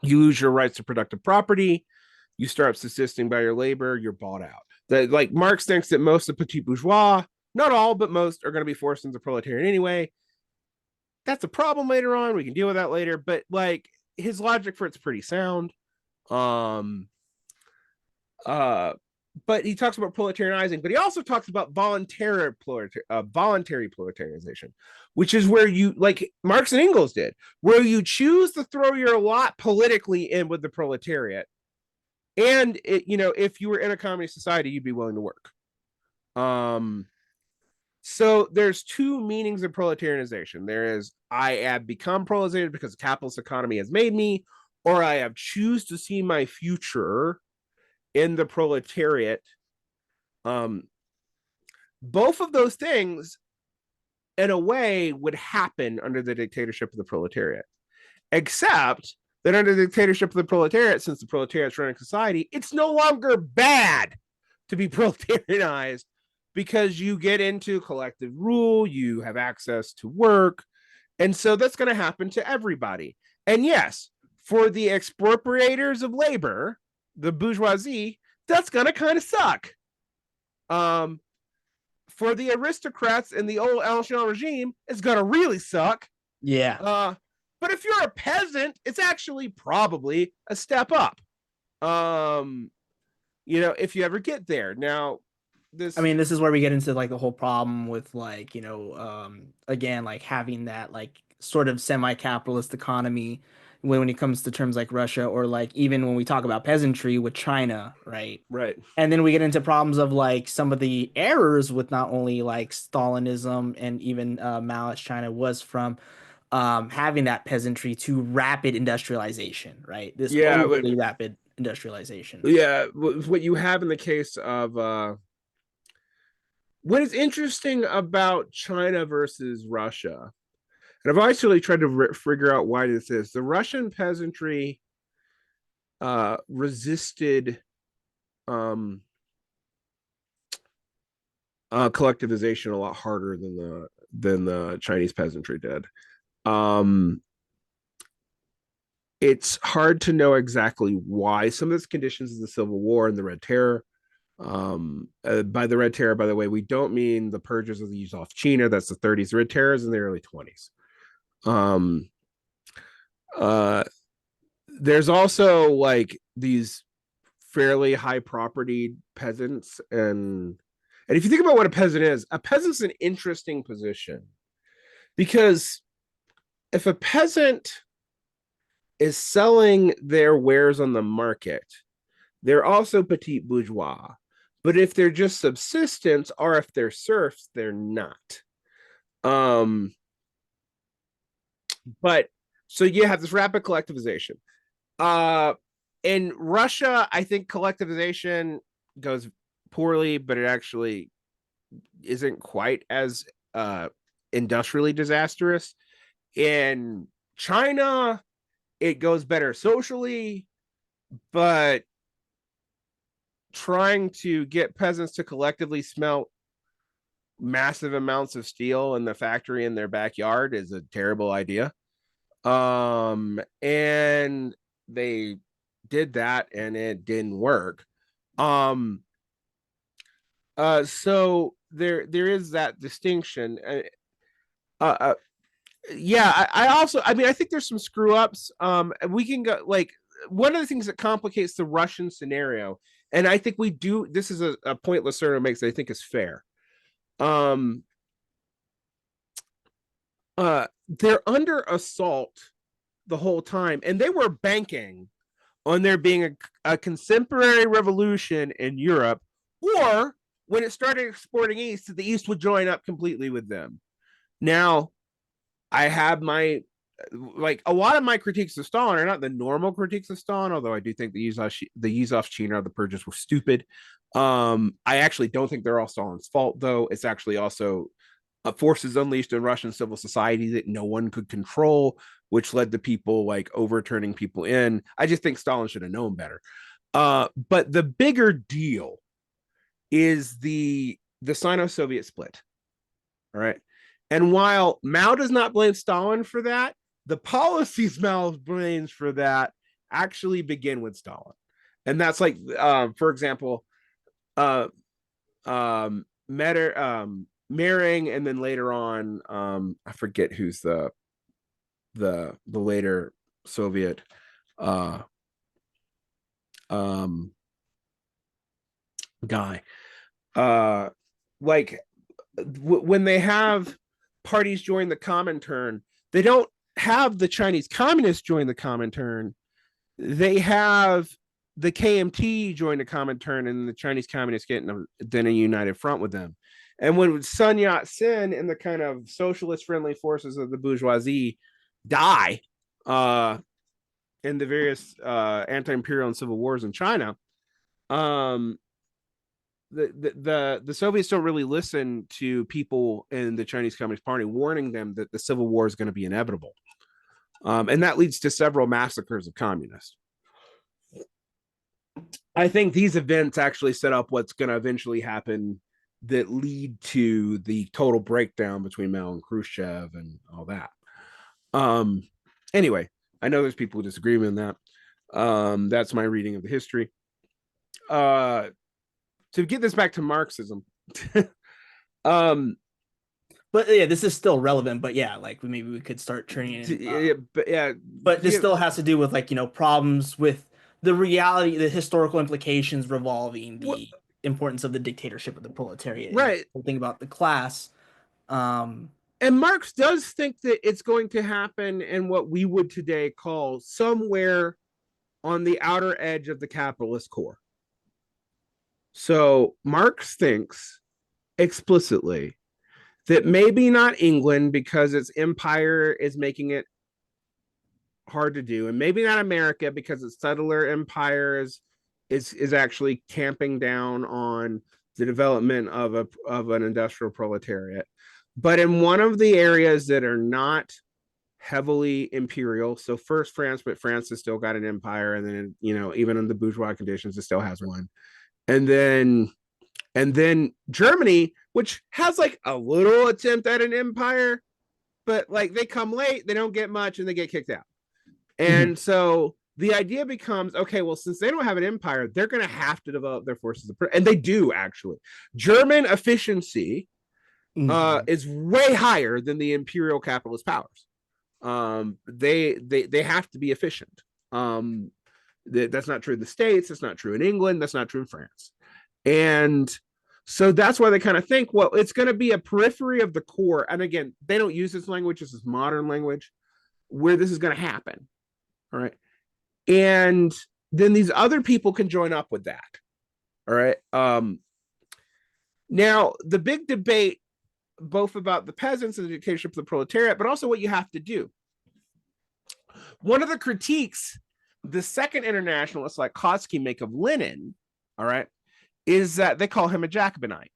You lose your rights to productive property. You start subsisting by your labor. You're bought out. Like Marx thinks that most of petit bourgeois, not all, but most, are going to be forced into proletariat anyway. That's a problem later on. We can deal with that later. But like his logic for it's pretty sound. Um, uh, but he talks about proletarianizing, but he also talks about voluntary proletarianization, which is where you, like Marx and Engels did, where you choose to throw your lot politically in with the proletariat. And if you were in a communist society, you'd be willing to work. So there's two meanings of proletarianization. There is I have become proletarian because the capitalist economy has made me, or I have choose to see my future in the proletariat. Both of those things, in a way, would happen under the dictatorship of the proletariat, except that under the dictatorship of the proletariat, since the proletariat's running society, it's no longer bad to be proletarianized because you get into collective rule, you have access to work. And so that's going to happen to everybody. And yes, for the expropriators of labor, the bourgeoisie, that's going to kind of suck. For the aristocrats in the old alienation regime, it's going to really suck. Yeah. But if you're a peasant, it's actually probably a step up. If you ever get there. Now, I mean, this is where we get into like the whole problem with like, again, like having that like sort of semi-capitalist economy when it comes to terms like Russia, or like even when we talk about peasantry with China, right? right. And then we get into problems of like some of the errors with not only like Stalinism and even Maoist China was from having that peasantry to rapid industrialization, right? This Yeah, overly rapid industrialization. yeah. What you have in the case of what is interesting about China versus Russia, and I've actually tried to figure out why this is. The Russian peasantry resisted collectivization a lot harder than the Chinese peasantry did. Um, it's hard to know exactly why. Some of this conditions of the Civil War and the Red Terror. By the Red Terror, by the way, we don't mean the purges of the Yuzov-China. That's the 30s. Red Terrors in the early 20s. Uh, there's also like these fairly high property peasants, and if you think about what a peasant's an interesting position, because if a peasant is selling their wares on the market, they're also petit bourgeois. But if they're just subsistence, or if they're serfs, they're not. But so you have this rapid collectivization. In Russia, I think collectivization goes poorly, but it actually isn't quite as industrially disastrous. In China, it goes better socially, but trying to get peasants to collectively smelt massive amounts of steel in the factory in their backyard is a terrible idea. And they did that and it didn't work. So there is that distinction. Yeah, I mean, I think there's some screw ups. We can go like one of the things that complicates the Russian scenario, and I think we do. This is a point Losurdo makes that I think is fair. They're under assault the whole time, and they were banking on there being a contemporary revolution in Europe, or when it started exporting east, the East would join up completely with them. Now, I have my like a lot of my critiques of Stalin are not the normal critiques of Stalin, although I do think the Yuzov-China, the purges were stupid. I actually don't think they're all Stalin's fault, though. It's actually also forces unleashed in Russian civil society that no one could control, which led to people like overturning people in. I just think Stalin should have known better. But the bigger deal is the Sino-Soviet split. All right. And while Mao does not blame Stalin for that, the policies Mao blames for that actually begin with Stalin. And that's like, for example, Mering, and then later on, I forget who's the later Soviet guy. Like when they have parties join the Comintern, they don't have the Chinese communists join the Comintern. They have the KMT join the Comintern, and the Chinese communists get then a united front with them. And when Sun Yat-sen and the kind of socialist-friendly forces of the bourgeoisie die in the various anti-imperial and civil wars in China, the Soviets don't really listen to people in the Chinese Communist Party warning them that the civil war is going to be inevitable. And that leads to several massacres of communists. I think these events actually set up what's going to eventually happen that lead to the total breakdown between Mao and Khrushchev and all that. Anyway, I know there's people who disagree with that. That's my reading of the history. To get this back to Marxism, but yeah, this is still relevant. But yeah, like maybe we could start turning it. But this still has to do with like problems with the reality, the historical implications revolving the importance of the dictatorship of the proletariat. Right. Think about the class. And Marx does think that it's going to happen in what we would today call somewhere on the outer edge of the capitalist core. So Marx thinks explicitly that maybe not England, because its empire is making it hard to do, and maybe not America because its settler empire is actually tamping down on the development of an industrial proletariat. But in one of the areas that are not heavily imperial, so first France, but France has still got an empire, and then even in the bourgeois conditions, it still has one, and then Germany, which has like a little attempt at an empire, but like they come late, they don't get much, and they get kicked out. And so the idea becomes, okay, well, since they don't have an empire, they're going to have to develop their forces and they do actually. German efficiency is way higher than the imperial capitalist powers. They have to be efficient. That's not true in the States. That's not true in England. That's not true in France. And so that's why they kind of think, well, it's going to be a periphery of the core. And again, they don't use this language. This is modern language where this is going to happen. All right. And then these other people can join up with that. All right. Now, the big debate, both about the peasants and the dictatorship of the proletariat, but also what you have to do. One of the critiques the Second Internationalists like Kautsky make of Lenin, all right, is that they call him a Jacobinite.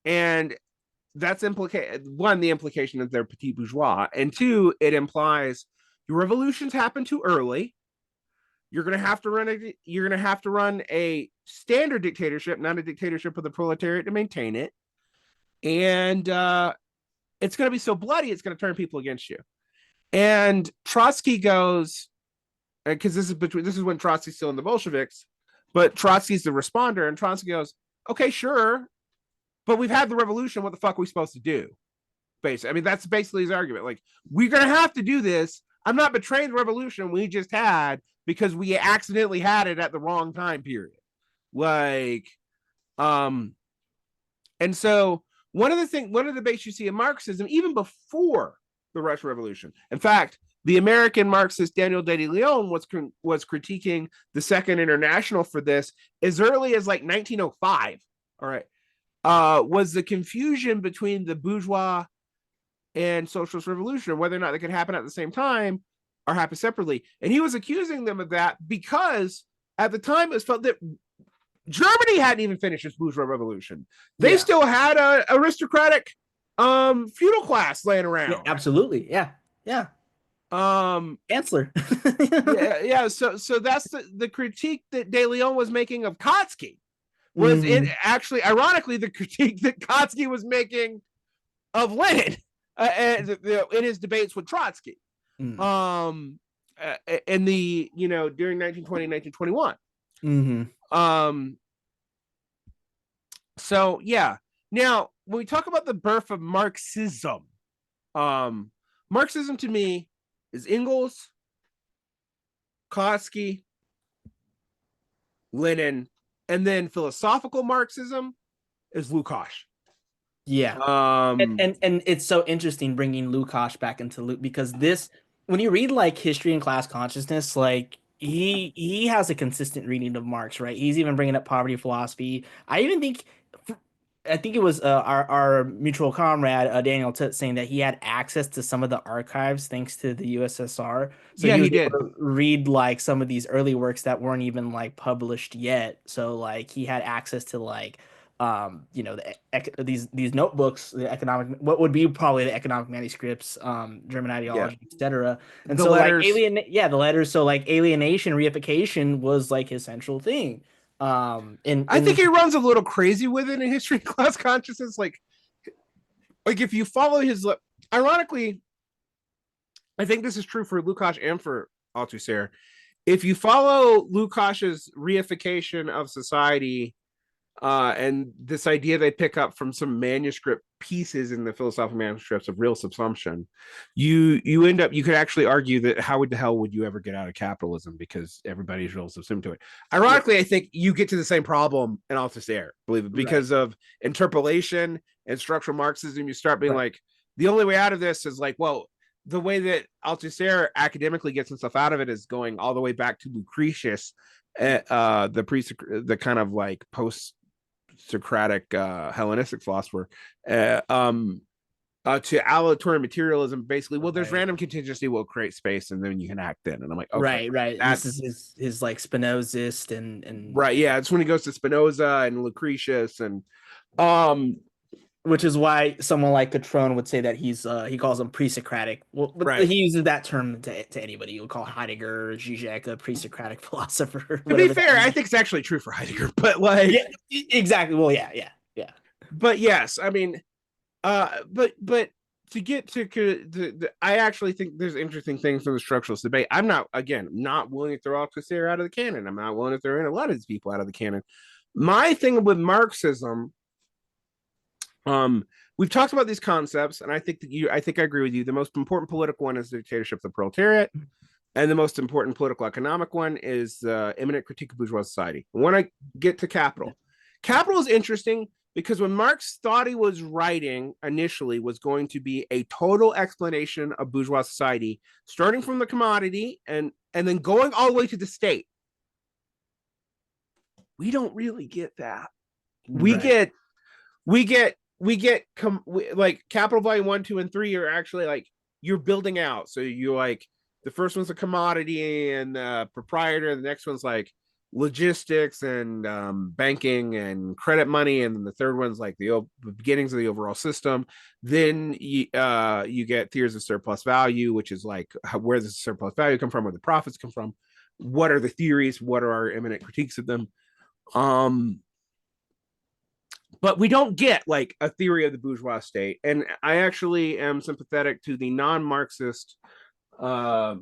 And that's one, the implication that they're petit bourgeois, and two, it implies your revolutions happen too early. You're gonna have to run a standard dictatorship, not a dictatorship of the proletariat, to maintain it. And it's gonna be so bloody, it's gonna turn people against you. And Trotsky goes, because this is when Trotsky's still in the Bolsheviks, but Trotsky's the responder, and Trotsky goes, okay, sure, but we've had the revolution. What the fuck are we supposed to do? Basically, I mean, that's basically his argument. Like, we're gonna have to do this. I'm not betraying the revolution we just had because we accidentally had it at the wrong time period. Like, and so one of the debates you see in Marxism, even before the Russian Revolution, in fact, the American Marxist Daniel de Leon was critiquing the Second International for this as early as like 1905. All right, was the confusion between the bourgeois and socialist revolution, whether or not they could happen at the same time or happen separately. And he was accusing them of that because at the time it was felt that Germany hadn't even finished its bourgeois revolution. They still had an aristocratic feudal class laying around. Yeah, absolutely. Yeah. Chancellor. So that's the critique that De Leon was making of Kautsky. Was it actually, ironically, the critique that Kautsky was making of Lenin in his debates with Trotsky. in the, during 1920, 1921. Hmm. Um, so yeah. Now, when we talk about the birth of Marxism, um, Marxism to me is Engels, Kautsky, Lenin, and then philosophical Marxism is Lukács. Yeah. Um, And it's so interesting bringing Lukács back into loop because this, when you read like history and class consciousness, like he has a consistent reading of Marx, right? He's even bringing up poverty philosophy. I think it was our mutual comrade Daniel Tutt saying that he had access to some of the archives thanks to the USSR, so yeah, he he was able did. to read like some of these early works that weren't even like published yet. So like he had access to like these notebooks, the economic, what would be probably the economic manuscripts, German Yeah, ideology, etc. And the so like letters. the letters, so like alienation, reification was like his central thing. I think In he runs a little crazy with it in history class consciousness. Like if you follow his, ironically, I think this is true for Lukács and for Althusser. If you follow Lukács's reification of society, and this idea they pick up from some manuscript pieces in the philosophical manuscripts of real subsumption, you end up, you could actually argue that how would the hell would you ever get out of capitalism because everybody's real subsumed to it. Yeah, Ironically, I think you get to the same problem in Althusser, believe it, right, because of interpolation and structural Marxism. You start being right, like, the only way out of this is like, well, the way that Althusser academically gets himself out of it is going all the way back to Lucretius, the kind of like post Socratic Hellenistic philosopher, uh, um, to aleatory materialism. Basically, well, there's right. random contingency will create space, and then you can act in. And I'm like, okay, Right, right. This is that's his like Spinozist and right. Yeah, it's when he goes to Spinoza and Lucretius, and um, which is why someone like Catron would say that he calls him pre-Socratic. Well, but right. he uses that term to anybody. You would call Heidegger, Zizek a pre-Socratic philosopher, To be whatever that fair, I means. think it's actually true for Heidegger, but like, Yeah, exactly. Well, yeah, yeah, yeah. but yes, I mean, but to get to I actually think there's interesting things from the structuralist debate. I'm not, again, not willing to throw Althusser out of the canon. I'm not willing to throw in a lot of these people out of the canon. My thing with Marxism, um, we've talked about these concepts, and I think I agree with you. The most important political one is the dictatorship of the proletariat, and the most important political economic one is the imminent critique of bourgeois society. When I get to capital, capital is interesting because when Marx thought he was writing initially was going to be a total explanation of bourgeois society, starting from the commodity and then going all the way to the state, we don't really get that. We Right, get like Capital Volume 1, 2, and 3 are actually like you're building out. So you like the first one's a commodity and proprietor, the next one's like logistics and banking and credit money, and then the third one's like the beginnings of the overall system. Then you get theories of surplus value, which is like where does the surplus value come from, where the profits come from, what are the theories, what are our imminent critiques of them. um but we don't get like a theory of the bourgeois state. And I actually am sympathetic to the non-Marxist. Uh,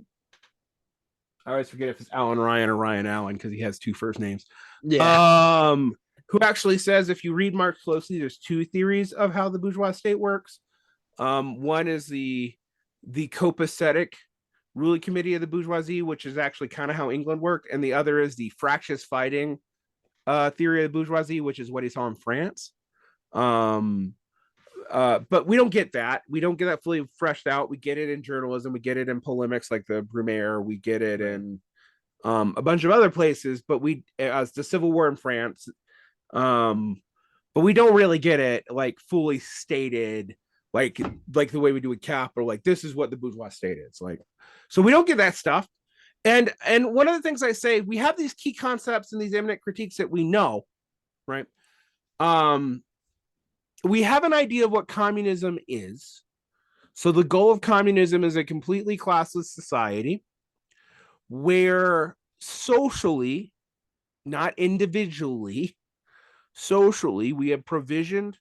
I always forget if it's Alan Ryan or Ryan Allen because he has two first names. yeah, Um, who actually says if you read Marx closely, there's two theories of how the bourgeois state works. One is the copacetic ruling committee of the bourgeoisie, which is actually kind of how England worked, and the other is the fractious fighting theory of the bourgeoisie, which is what he saw in France. Um, but we don't get that. We don't get that fully fleshed out. We get it in journalism. We get it in polemics like the Brumaire. We get it right. in a bunch of other places. But we, as the Civil War in France, um, but we don't really get it like fully stated, like like the way we do with Capital. Like this is what the bourgeois state is like. So we don't get that stuff. And one of the things I say, we have these key concepts and these eminent critiques that we know, right? Um, we have an idea of what communism is. So the goal of communism is a completely classless society where socially, not individually, socially, we have provisioned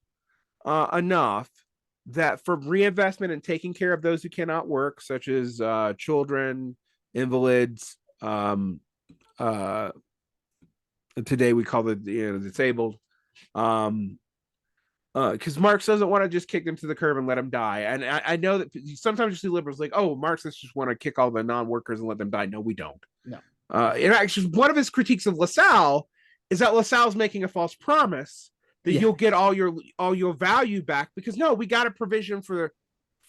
enough that for reinvestment and taking care of those who cannot work, such as children, invalids. Uh, Today we call the disabled. Because Marx doesn't want to just kick them to the curb and let them die. And I know that sometimes you see liberals like, oh, Marxists just want to kick all the non-workers and let them die. No, we don't. No. And actually, one of his critiques of LaSalle is that LaSalle's making a false promise that Yeah. you'll get all your value back, because no, we got a provision for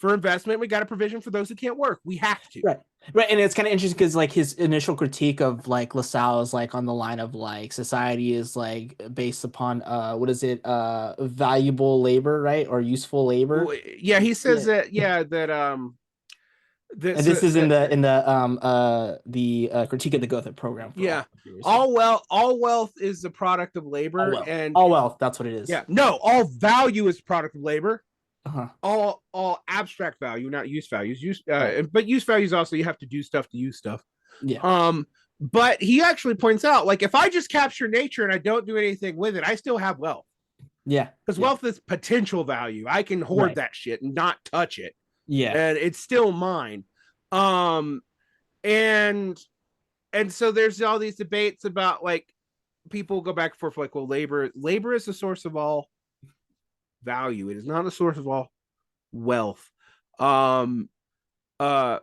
investment. We got a provision for those who can't work. We have to. Right. Right. And it's kind of interesting because like his initial critique of like LaSalle is like on the line of like society is like based upon what is it? Valuable labor, right? Or useful labor. Well, yeah, he says Yeah. that. Yeah, that And this is in that the critique of the Gothic program for yeah, all viewers. Yeah. all wealth is the product of All labor, wealth. and All wealth. That's what it is. yeah, no, all value is product of labor. Uh-huh. All abstract value, not use values. Right. But use values also, you have to do stuff to use stuff. Yeah. But he actually points out, like, if I just capture nature and I don't do anything with it, I still have wealth. Yeah. Because Yeah. wealth is potential value. I can hoard Right. that shit and not touch it, Yeah. and it's still mine. And so there's all these debates about, like, people go back and forth like, well, labor is the source of all value. It is not the source of all wealth. Um, uh,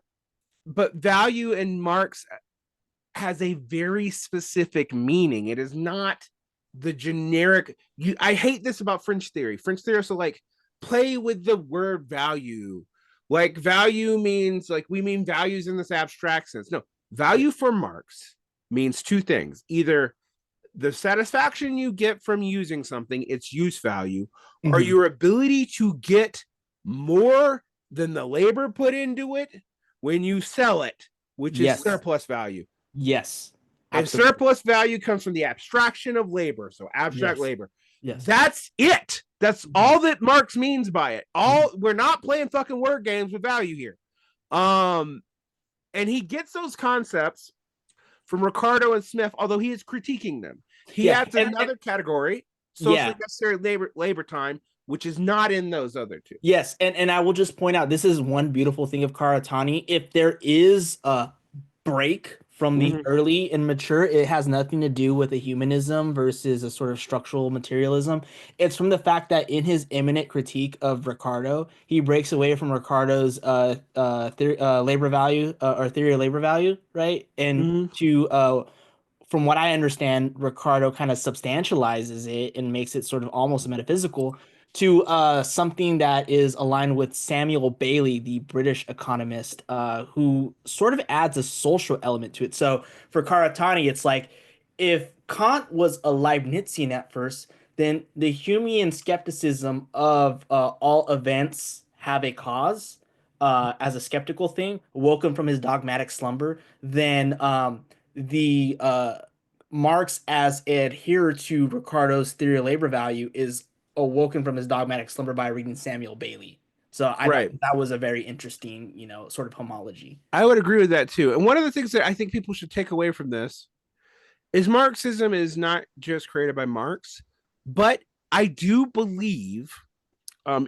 but value in Marx has a very specific meaning. It is not the generic. I hate this about French theory. French theorists are like, play with the word value. Like, value means, like, we mean values in this abstract sense. No, value for Marx means two things: either the satisfaction you get from using something, its use value, or Mhm. your ability to get more than the labor put into it when you sell it, which is Yes. surplus value. Yes. And Absolutely. surplus value comes from the abstraction of labor. So abstract Yes. labor. Yes. That's it. That's Mhm. all that Marx means by it. We're not playing fucking word games with value here. And he gets those concepts from Ricardo and Smith, although he is critiquing them. He Yeah. adds another category, socially Yeah. necessary labor time, which is not in those other two. Yes, and I will just point out this is one beautiful thing of Karatani. If there is a break from the Mhm. early and mature, it has nothing to do with a humanism versus a sort of structural materialism. It's from the fact that in his imminent critique of Ricardo, he breaks away from Ricardo's labor value or theory of labor value, right? And Mhm. to from what I understand, Ricardo kind of substantializes it and makes it sort of almost metaphysical to something that is aligned with Samuel Bailey, the British economist, who sort of adds a social element to it. So for Karatani, it's like if Kant was a Leibnizian at first, then the Humean skepticism of all events have a cause as a skeptical thing woke him from his dogmatic slumber. Then the Marx, as an adherer to Ricardo's theory of labor value, is awoken from his dogmatic slumber by reading Samuel Bailey. So I thought Right. that was a very interesting, sort of homology. I would agree with that too. And one of the things that I think people should take away from this is Marxism is not just created by Marx, but I do believe,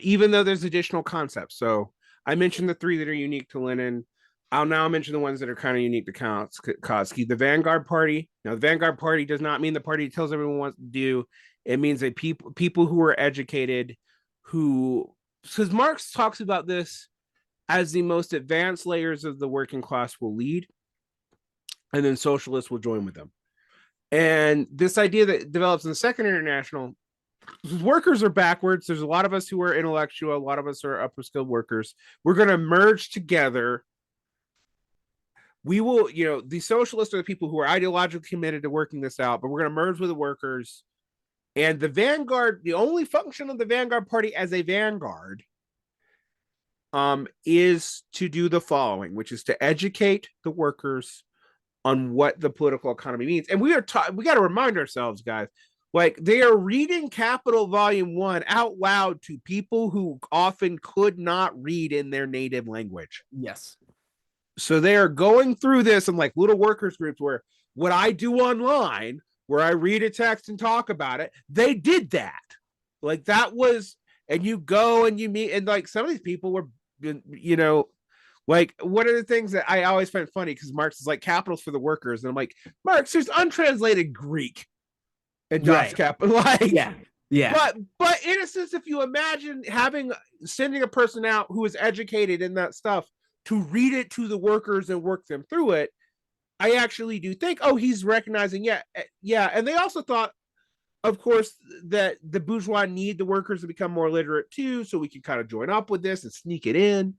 even though there's additional concepts. So I mentioned the three that are unique to Lenin. I'll now mention the ones that are kind of unique to Kautsky. The Vanguard Party. Now, the Vanguard Party does not mean the party that tells everyone what to do. It means that people who are educated, who, because Marx talks about this as the most advanced layers of the working class will lead, and then socialists will join with them. And this idea that develops in the Second International, workers are backwards. There's a lot of us who are intellectual, a lot of us are upper skilled workers. We're going to merge together. We will, the socialists are the people who are ideologically committed to working this out, but we're going to merge with the workers. And the Vanguard, the only function of the Vanguard Party as a vanguard is to do the following, which is to educate the workers on what the political economy means. And we got to remind ourselves, guys, like, they are reading Capital Volume 1 out loud to people who often could not read in their native language. Yes. So they are going through this in like little workers groups where what I do online, where I read a text and talk about it, they did that. Like, that was, and you go and you meet, and like some of these people were, Like, one of the things that I always find funny, because Marx is like capitals for the workers, and I'm like, Marx, there's untranslated Greek in Das Right. Kapital. Like, Yeah. Yeah. but in a sense, if you imagine sending a person out who is educated in that stuff to read it to the workers and work them through it, I actually do think, oh, he's recognizing, yeah. And they also thought, of course, that the bourgeois need the workers to become more literate too, so we can kind of join up with this and sneak it in.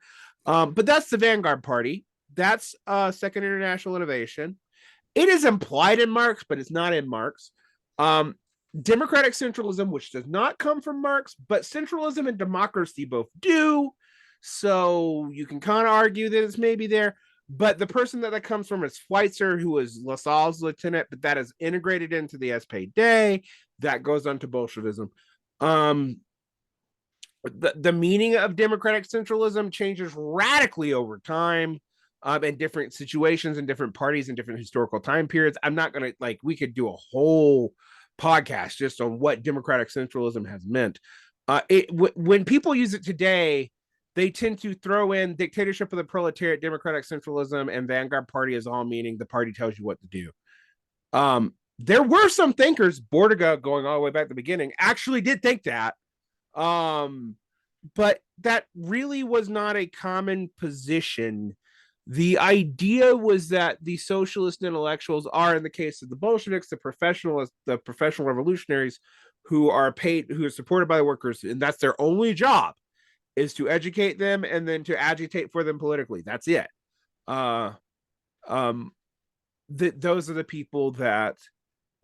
But that's the Vanguard Party. That's Second International Innovation. It is implied in Marx, but it's not in Marx. Um, Democratic centralism, which does not come from Marx, but centralism and democracy both do. So you can kind of argue that it's maybe there. But the person that comes from is Schweitzer, who was Lassalle's lieutenant, but that is integrated into the SPD. That goes on to Bolshevism. The meaning of democratic centralism changes radically over time, in different situations and different parties and different historical time periods. I'm not going to, like, we could do a whole podcast just on what democratic centralism has meant. When people use it today, they tend to throw in dictatorship of the proletariat, democratic centralism, and Vanguard Party as all meaning the party tells you what to do. There were some thinkers, Bordiga, going all the way back to the beginning, actually did think that. But that really was not a common position. The idea was that the socialist intellectuals are, in the case of the Bolsheviks, the professional revolutionaries who are paid, who are supported by the workers, and that's their only job, is to educate them and then to agitate for them politically. That's it. Those are the people that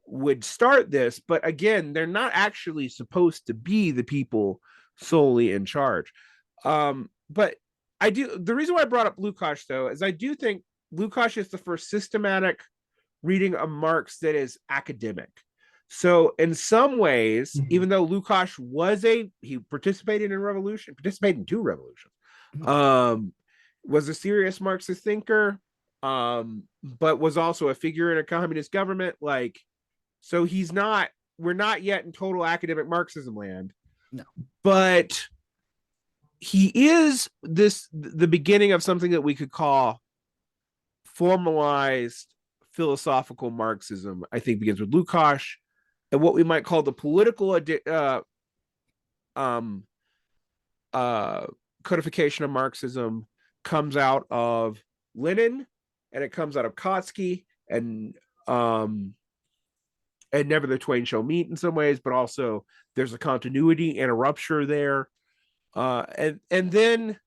would start this, but again, they're not actually supposed to be the people solely in charge. But the reason why I brought up Lukács, though, is I do think Lukács is the first systematic reading of Marx that is academic. So in some ways, even though Lukács he participated in two revolutions, was a serious Marxist thinker, but was also a figure in a communist government. Like, so we're not yet in total academic Marxism land. No. But he is the beginning of something that we could call formalized philosophical Marxism. I think begins with Lukács, and what we might call the political codification of Marxism comes out of Lenin, and it comes out of Kautsky, and never the twain shall meet in some ways, but also there's a continuity and a rupture there. And then,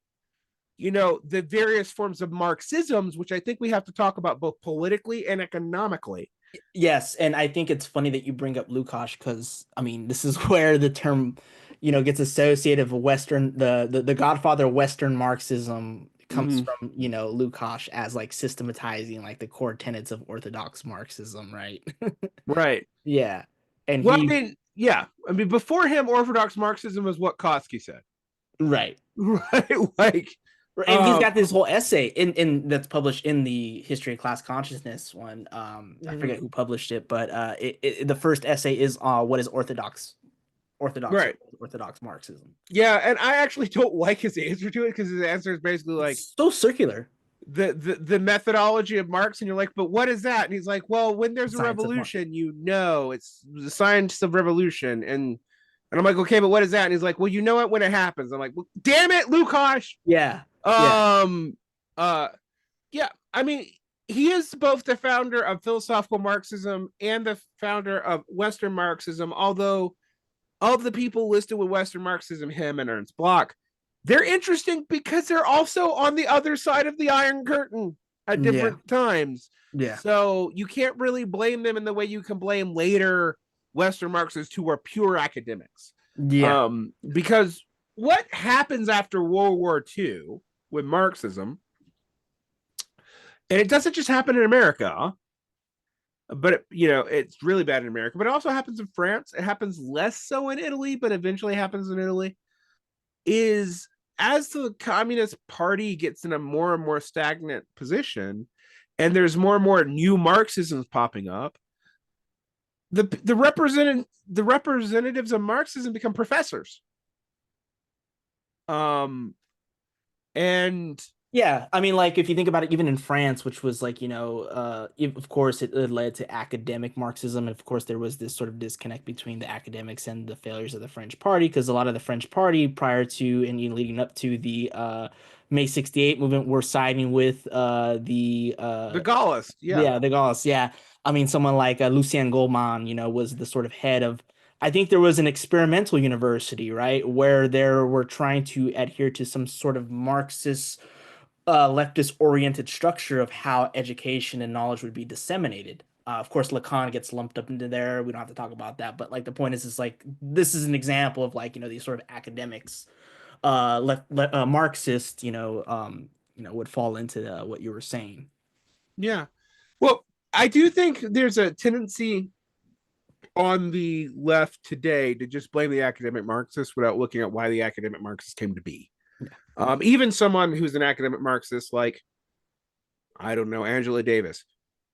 the various forms of Marxisms, which I think we have to talk about both politically and economically. Yes, and I think it's funny that you bring up Lukács because, I mean, this is where the term, gets associated with Western, the godfather of Western Marxism comes from, Lukács as like systematizing like the core tenets of Orthodox Marxism, right? Right. Yeah. And Well, I mean, before him, Orthodox Marxism is what Kautsky said. right. Right. Like, and he's got this whole essay in that's published in the History of Class Consciousness one. I forget who published it, but the first essay is what is Orthodox right. Orthodox Marxism. Yeah, and I actually don't like his answer to it, because his answer is basically like, it's so circular. The methodology of Marx, and you're like, but what is that? And he's like, well, when there's a revolution, it's the science of revolution. And I'm like, okay, but what is that? And he's like, well, you know it when it happens. I'm like, well, damn it, Lukács. Yeah. Yeah. I mean, he is both the founder of philosophical Marxism and the founder of Western Marxism, although of the people listed with Western Marxism, him and Ernst Bloch, they're interesting because they're also on the other side of the Iron Curtain at different times. Yeah. So you can't really blame them in the way you can blame later Western Marxists who are pure academics. Yeah. Because what happens after World War II with Marxism, and it doesn't just happen in America, but it's really bad in America, but it also happens in France. It happens less so in Italy, but eventually happens in Italy. Is as the Communist Party gets in a more and more stagnant position, and there's more and more new Marxisms popping up, the representatives of Marxism become professors. And Yeah, I mean, like if you think about it, even in France, which was like, of course, it led to academic Marxism, and of course, there was this sort of disconnect between the academics and the failures of the French Party, because a lot of the French Party prior to and even leading up to the May '68 movement were siding with The Gaullist, yeah. yeah, the Gauls. Yeah, I mean, someone like Lucien Goldman, was the sort of head of. I think there was an experimental university, right, where they were trying to adhere to some sort of Marxist leftist oriented structure of how education and knowledge would be disseminated. Of course, Lacan gets lumped up into there. We don't have to talk about that, but like the point is like this is an example of like these sort of academics, Marxist, would fall into what you were saying. Yeah. Well, I do think there's a tendency on the left today to just blame the academic Marxists without looking at why the academic Marxists came to be. Yeah. Even someone who's an academic Marxist, like, I don't know, Angela Davis,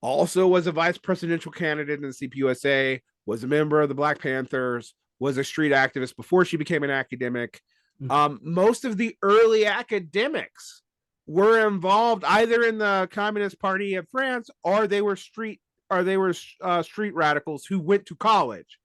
also was a vice presidential candidate in the CPUSA, was a member of the Black Panthers, was a street activist before she became an academic. Most of the early academics were involved either in the Communist Party of France or they were street radicals who went to college.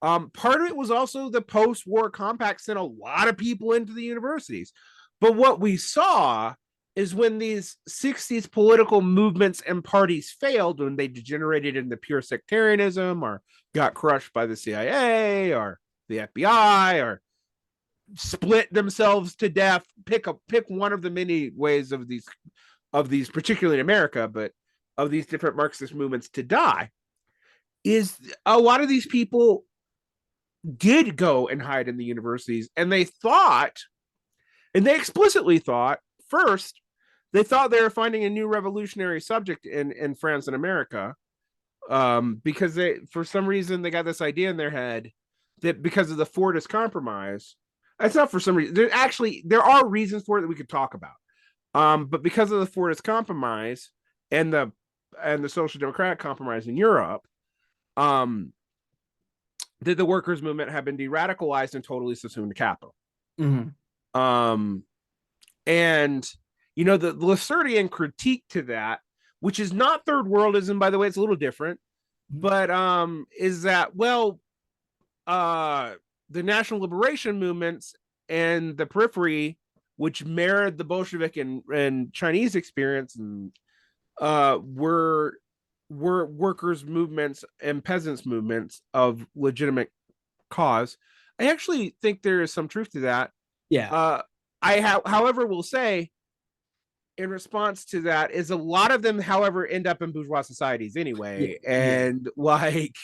Part of it was also the post-war compact sent a lot of people into the universities. But what we saw is when these 60s political movements and parties failed, when they degenerated into pure sectarianism or got crushed by the CIA or the FBI or split themselves to death, pick one of the many ways of these, particularly in America, but of these different Marxist movements to die, is a lot of these people did go and hide in the universities, and they explicitly thought first, they thought they were finding a new revolutionary subject in France and America, because they, for some reason, they got this idea in their head that because of the Fordist Compromise, it's not for some reason. There are reasons for it that we could talk about, but because of the Fordist Compromise and the Social Democratic Compromise in Europe, um, that the workers' movement had been de-radicalized and totally subsumed capital. Mm-hmm. Um, and the Lassertian critique to that, which is not third worldism, by the way, it's a little different, but is that, well, the national liberation movements and the periphery, which mirrored the Bolshevik and Chinese experience, and were workers' movements and peasants' movements of legitimate cause. I actually think there is some truth to that. Yeah. However, will say in response to that is a lot of them, however, end up in bourgeois societies Yeah. anyway, Yeah. and like,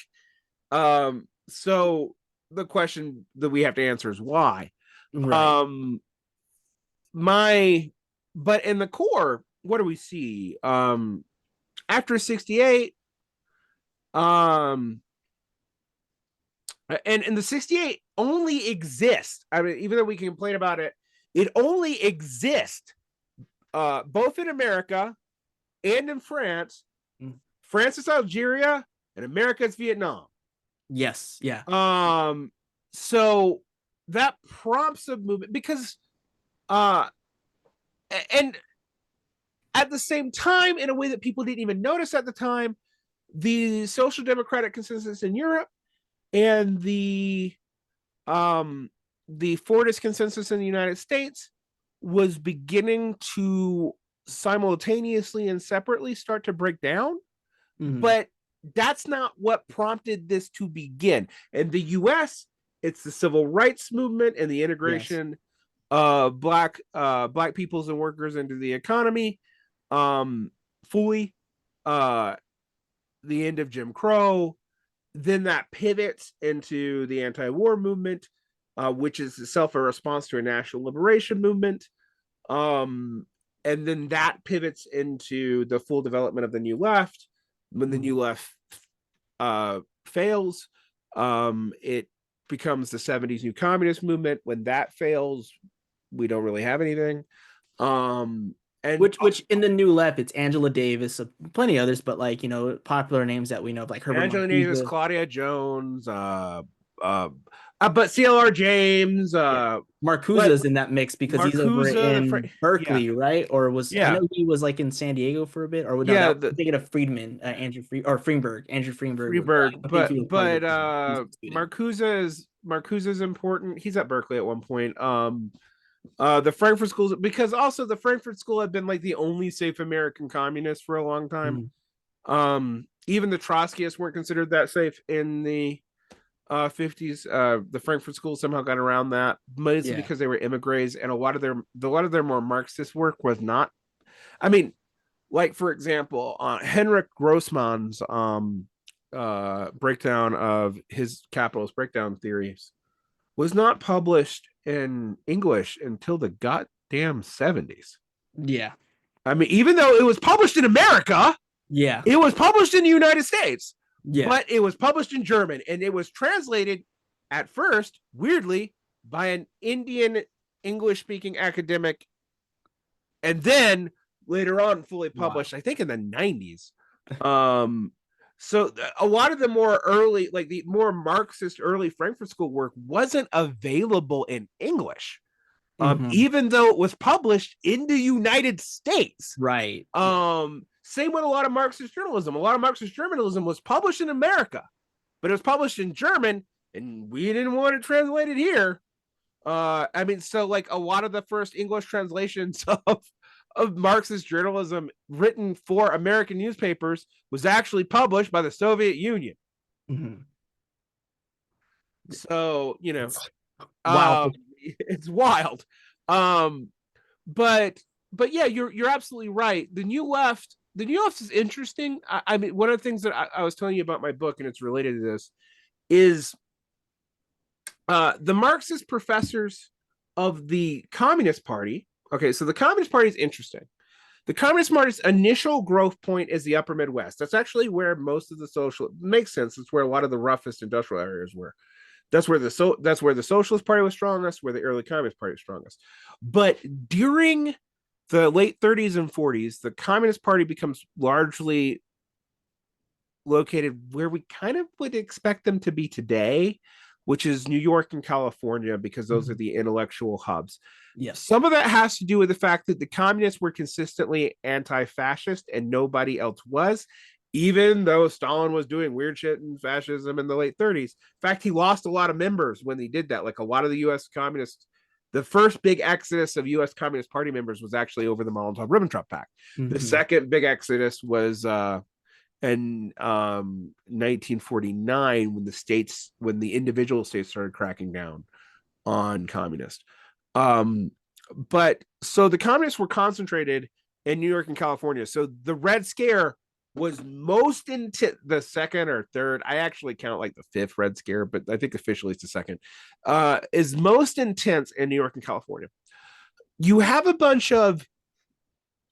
so the question that we have to answer is why. Right. Um, my, but in the core, what do we see? After 68, um, and the 68 only exists. I mean, even though we can complain about it, it only exists both in America and in France. Mm. France is Algeria, and America is Vietnam. Yes. Yeah. So that prompts a movement because, uh, and at the same time, in a way that people didn't even notice at the time, the social democratic consensus in Europe and the Fordist consensus in the United States was beginning to simultaneously and separately start to break down. Mm-hmm. But that's not what prompted this to begin. In the US, it's the civil rights movement and the Yes. integration of black peoples and workers into the economy, fully, uh, the end of Jim Crow. Then that pivots into the anti-war movement, which is itself a response to a national liberation movement. Um, and then that pivots into the full development of the New Left. When the New Left fails, it becomes the 70s New Communist movement. When that fails, we don't really have anything. And Which in the new left, it's Angela Davis, plenty others, but like popular names that we know, like Herbert Angela Davis, Marcuse. Claudia Jones, uh, But CLR James, Yeah. but Marcuse's in that mix because he's over Marcuse, in yeah, Berkeley, right? Or was I yeah, know he was like in San Diego for a bit, or no, that yeah, was the thinking of Friedman, Andrew Freenberg was. Freeberg, I think he was part of but the he's a student. Marcuse is important. He's at Berkeley at one point. The Frankfurt schools, because also the Frankfurt School had been like the only safe American communist for a long time. Mhm. Even the Trotskyists weren't considered that safe in the 50s. The Frankfurt School somehow got around that, mostly Yeah. because they were immigrants, and a lot of their more Marxist work was not. I mean, like for example, Henrik Grossman's breakdown of his capitalist breakdown theories was not published in English until the goddamn 70s. Yeah. I mean, even though it was published in America, Yeah. it was published in the United States, Yeah. but it was published in German, and it was translated at first, weirdly, by an Indian English speaking academic, and then later on fully Wow. published, I think in the 90s. Um, so a lot of the more early, like the more Marxist early Frankfurt School work wasn't available in English, Hmm. even though it was published in the United States. Right. Yeah. Same with a lot of Marxist journalism. A lot of Marxist journalism was published in America, but it was published in German, and we didn't want it translated here. I mean, so like a lot of the first English translations of Marxist journalism written for American newspapers was actually published by the Soviet Union. Hmm. So, Wow. it's wild. Um, but yeah, you're absolutely right. The new left is interesting. I mean, one of the things that I was telling you about my book, and it's related to this, is the Marxist professors of the Communist Party. Okay, so the Communist Party is interesting. The Communist Party's initial growth point is the Upper Midwest. That's actually where most of the social makes sense. It's where a lot of the roughest industrial areas were. That's where the Socialist Party was strongest, where the early Communist Party was strongest. But during the late 30s and 40s, the Communist Party becomes largely located where we kind of would expect them to be today, which is New York and California, because those are Mhm. the intellectual hubs. Yes. Some of that has to do with the fact that the communists were consistently anti-fascist and nobody else was, even though Stalin was doing weird shit in fascism in the late 30s. In fact, he lost a lot of members when he did that. Like a lot of the US communists, the first big exodus of US Communist Party members was actually over the Molotov-Ribbentrop Pact. The Hmm. second big exodus was in 1949, when the individual states started cracking down on communists. But so the communists were concentrated in New York and California. So the Red Scare was most into the second or third. I actually count like the fifth Red Scare, but I think officially it's the second. Is most intense in New York and California. You have a bunch of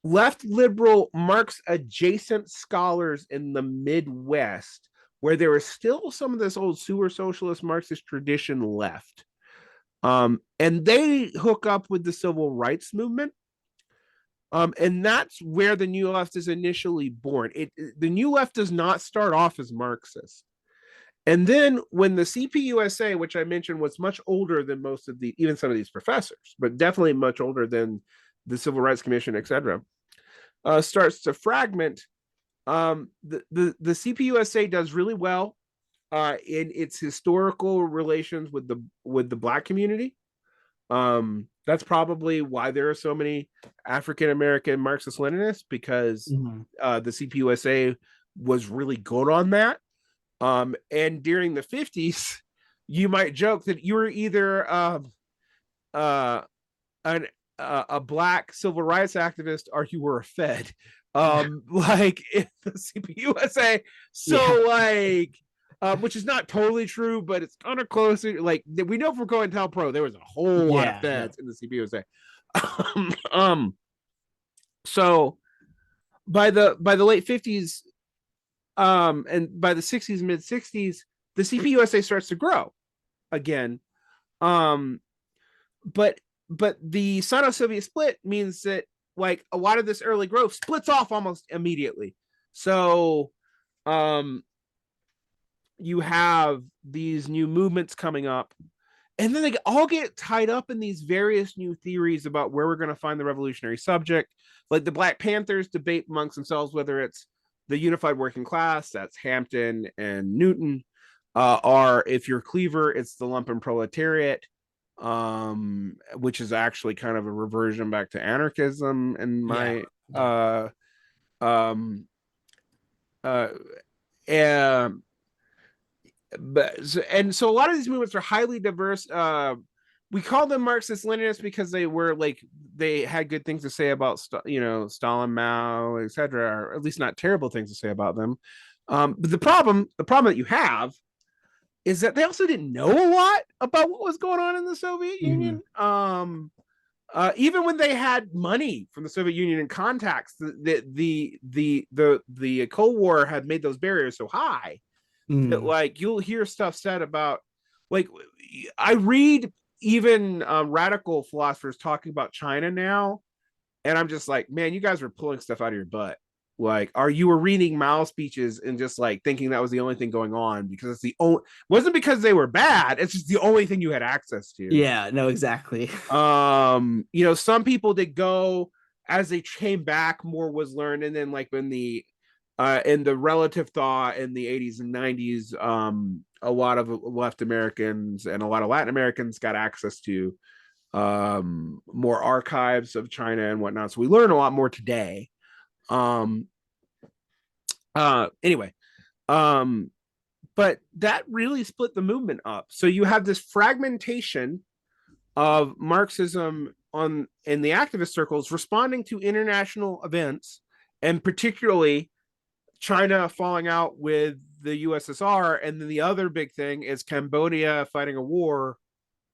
left liberal Marx adjacent scholars in the Midwest, where there is still some of this old sewer socialist Marxist tradition left. And they hook up with the civil rights movement. And that's where the new left is initially born. The new left does not start off as Marxist. And then when the CPUSA, which I mentioned was much older than most of even some of these professors, but definitely much older than the Civil Rights Commission, etc., starts to fragment. The CPUSA does really well in its historical relations with the Black community. That's probably why there are so many African American Marxist Leninists, because Hmm. the CPUSA was really good on that. And during the 50s, you might joke that you were either uh, an a black civil rights activist or you were a Fed. Like in the CPUSA. Yeah. So like which is not totally true, but it's kind of close. Like we know from COINTELPRO, there was a whole lot of Yeah. No. Feds in the CPUSA. um, so by the late 50s, and by the 60s, mid 60s, the CPUSA starts to grow again. Um, but the Sino-Soviet split means that like a lot of this early growth splits off almost immediately. So you have these new movements coming up. and then they all get tied up in these various new theories about where we're going to find the revolutionary subject. Like the Black Panthers debate amongst themselves whether it's the unified working class, that's Hampton and Newton, or if you're Cleaver, it's the lumpen proletariat, which is actually kind of a reversion back to anarchism in Yeah. my Yeah. um uh and so a lot of these movements are highly diverse. We call them Marxist Leninists because they were like they had good things to say about Stalin, Mao, etc., or at least not terrible things to say about them. But the problem that you have is that they also didn't know a lot about what was going on in the Soviet Mm-hmm. Union. Even when they had money from the Soviet Union and contacts, the Cold War had made those barriers so high that Mm. like you'll hear stuff said about like I read even radical philosophers talking about China now, and I'm just like, man, you guys were pulling stuff out of your butt. Like, are you were reading Mao speeches and just like thinking that was the only thing going on because it's the only wasn't because they were bad. It's just the only thing you had access to. Yeah, no, exactly. Some people did go as they came back, more was learned, and then like when the in the relative thought in the 80s and 90s, a lot of left Americans and a lot of Latin Americans got access to more archives of China and whatnot. So we learn a lot more today. Um, anyway, um, but that really split the movement up. So you have this fragmentation of Marxism on in the activist circles responding to international events, and particularly China falling out with the USSR, and then the other big thing is Cambodia fighting a war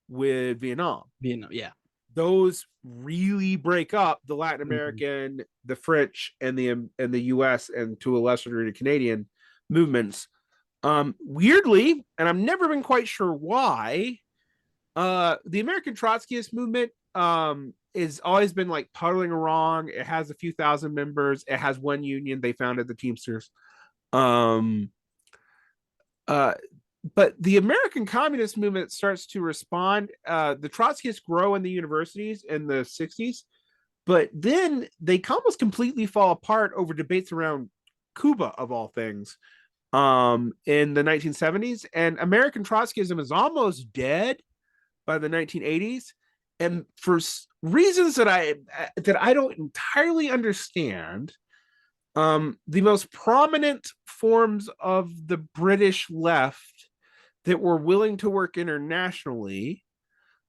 with Vietnam. Yeah. Those really break up the Latin Mm-hmm. American, the French, and the US, and to a lesser degree the Canadian movements. Weirdly, and I've never been quite sure why, the American Trotskyist movement is always been like puddling along. It has a few thousand members. It has one union. They founded the Teamsters. Um, uh, but the American Communist movement starts to respond. The Trotskyists grow in the universities in the 60s, but then they almost completely fall apart over debates around Cuba, of all things, in the 1970s. And American Trotskyism is almost dead by the 1980s, and for reasons that I don't entirely understand, the most prominent forms of the British left that were willing to work internationally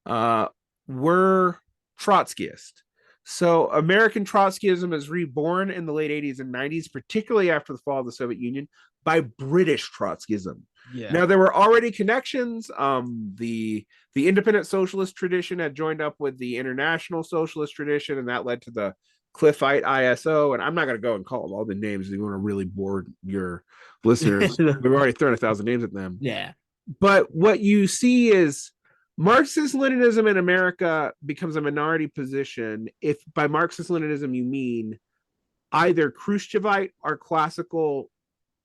uh, were Trotskyist. So American Trotskyism is reborn in the late 80s and 90s, particularly after the fall of the Soviet Union, by British Trotskyism. Yeah. Now there were already connections. The independent socialist tradition had joined up with the international socialist tradition, and that led to the Cliffite ISO. And I'm not going to go and call all the names. You want to really bore your listeners. We've already thrown 1,000 names at them. Yeah. But what you see is Marxist Leninism in America becomes a minority position if by Marxist Leninism you mean either Khrushchevite or classical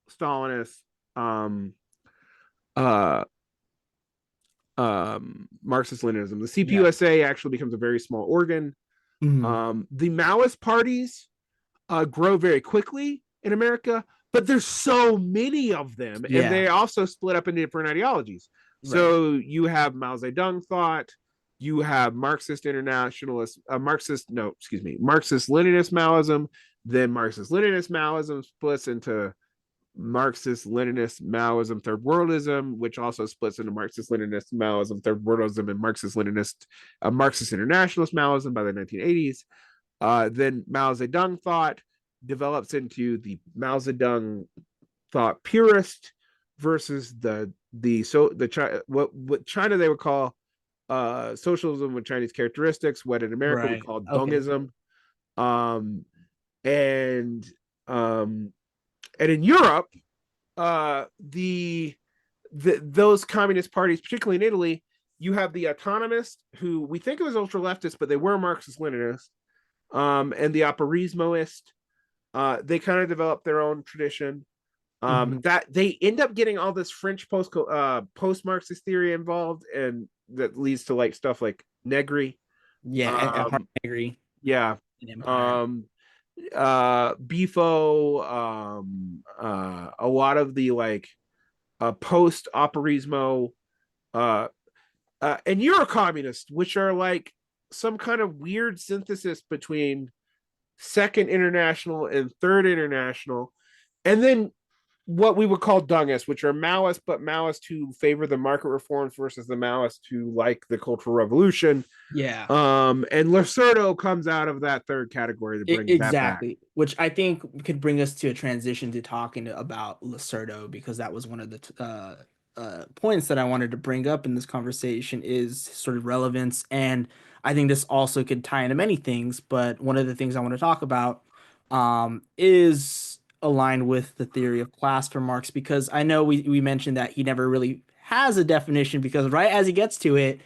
Stalinist uh, Marxist Leninism. The Yeah. CPUSA actually becomes a very small organ. Mm. The Maoist parties grow very quickly in America, but there's so many of them, and Yeah. they also split up into different ideologies. Right. So you have Mao Zedong thought, you have Marxist internationalist, Marxist Leninist Maoism. Then Marxist Leninist Maoism splits into Marxist Leninist Maoism Third Worldism, which also splits into Marxist Leninist Maoism Third Worldism and Marxist Leninist Marxist Internationalist Maoism by the 1980s. Then Mao Zedong thought develops into the Mao Zedong thought purist versus what China they would call socialism with Chinese characteristics, what in America we Right. call Okay. Dongism. Um, and and in Europe, those communist parties, particularly in Italy, you have the autonomists who we think of as ultra leftists, but they were Marxist Leninists, and the Apparismoist. They kind of developed their own tradition. Hmm. That they end up getting all this French post Marxist theory involved, and that leads to like stuff like Negri. Yeah, and hard Um, agree yeah. in Empire. Um, Bifo, a lot of the like post Operaismo, uh, and Eurocommunist, which are like some kind of weird synthesis between Second International and Third International, and then what we would call Dungists, which are Maoists, but Maoists who favor the market reforms versus the Maoists who like the Cultural Revolution. Yeah. And Losurdo comes out of that third category to bring that back. Exactly, which I think could bring us to a transition to talking about Lacerdo, because that was one of the points that I wanted to bring up in this conversation is sort of relevance. And I think this also could tie into many things, but one of the things I want to talk about is aligned with the theory of class for Marx, because I know we mentioned that he never really has a definition because right as he gets to it,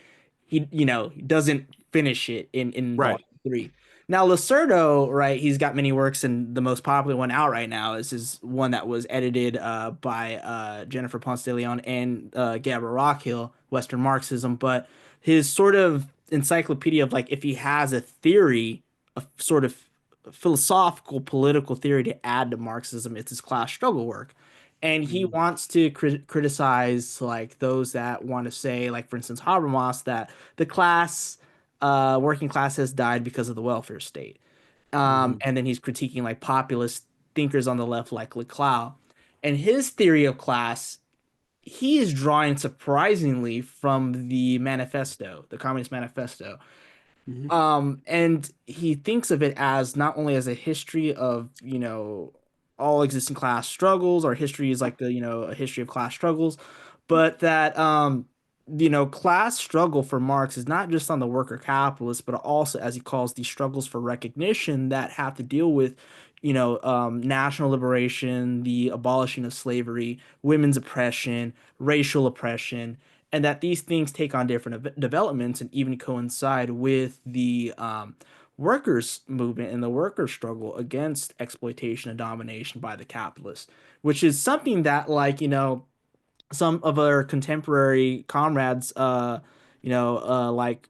he doesn't finish it in Right. volume three. Now, Lacerdo, right, he's got many works, and the most popular one out right now is his one that was edited by Jennifer Ponce de Leon and Gabriel Rockhill, Western Marxism. But his sort of encyclopedia of like if he has a theory, a sort of philosophical, political theory to add to Marxism, it's his class struggle work. And he Mhm. wants to criticize like those that want to say, like for instance, Habermas, that the working class has died because of the welfare state. Mhm. And then he's critiquing like populist thinkers on the left, like Leclau. And his theory of class, he is drawing surprisingly from the manifesto, the Communist Manifesto. Mhm. And he thinks of it as not only as a history of, all existing class struggles, or history is like a history of class struggles, but that, class struggle for Marx is not just on the worker capitalist, but also, as he calls, these struggles for recognition that have to deal with, national liberation, the abolishing of slavery, women's oppression, racial oppression, and that these things take on different developments and even coincide with the workers' movement and the workers' struggle against exploitation and domination by the capitalists, which is something that, like, some of our contemporary comrades, like,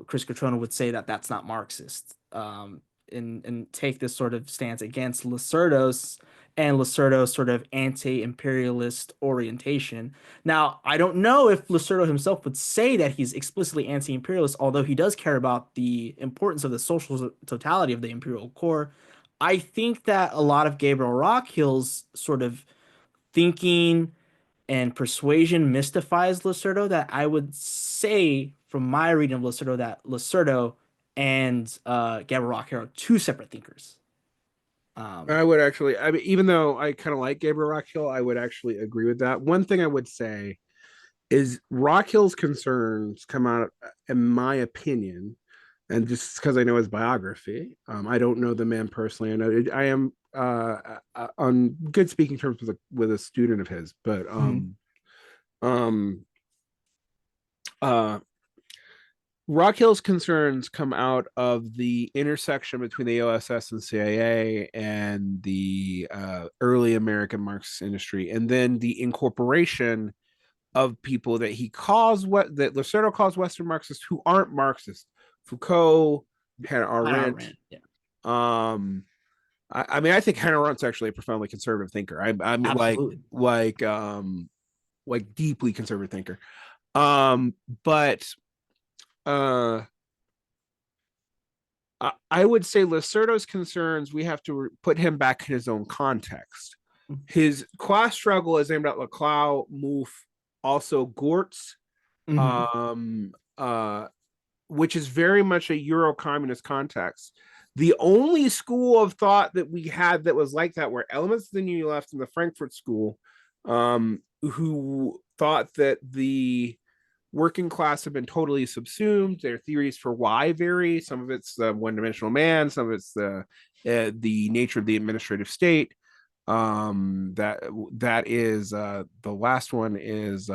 Chris Catrona would say that that's not Marxist, and take this sort of stance against Lacerdo's sort of anti-imperialist orientation. Now, I don't know if Lacerdo himself would say that he's explicitly anti-imperialist, although he does care about the importance of the social totality of the imperial core. I think that a lot of Gabriel Rockhill's sort of thinking and persuasion mystifies Lacerdo, that I would say from my reading of Lacerdo that Lacerdo and Gabriel Rockhill are two separate thinkers. Um, I would actually, I mean, even though I kind of like Gabriel Rockhill, I would actually agree with that. One thing I would say is Rockhill's concerns come out, in my opinion, and just because I know his biography, I don't know the man personally. I know I am on good speaking terms with a student of his, but mhm, um, uh, Rockhill's concerns come out of the intersection between the OSS and CIA and the early American Marxist industry, and then the incorporation of people that he calls what that Lacerdo calls Western Marxists who aren't Marxist. Foucault, Hannah Hannah Arendt. Arendt, yeah, Um, I mean, I think Hannah Arendt's actually a profoundly conservative thinker. I mean, absolutely. like deeply conservative thinker. Um, but uh, I would say Lacerdo's concerns, we have to put him back in his own context. His class struggle is aimed at Leclau, Mouffe, also Gortz, Hmm. um, uh, which is very much a Euro communist context. The only school of thought that we had that was like that were elements of the New Left and the Frankfurt School, who thought that the working class have been totally subsumed. Their theories for why vary. Some of it's the one-dimensional man. Some of it's the nature of the administrative state. That is the last one is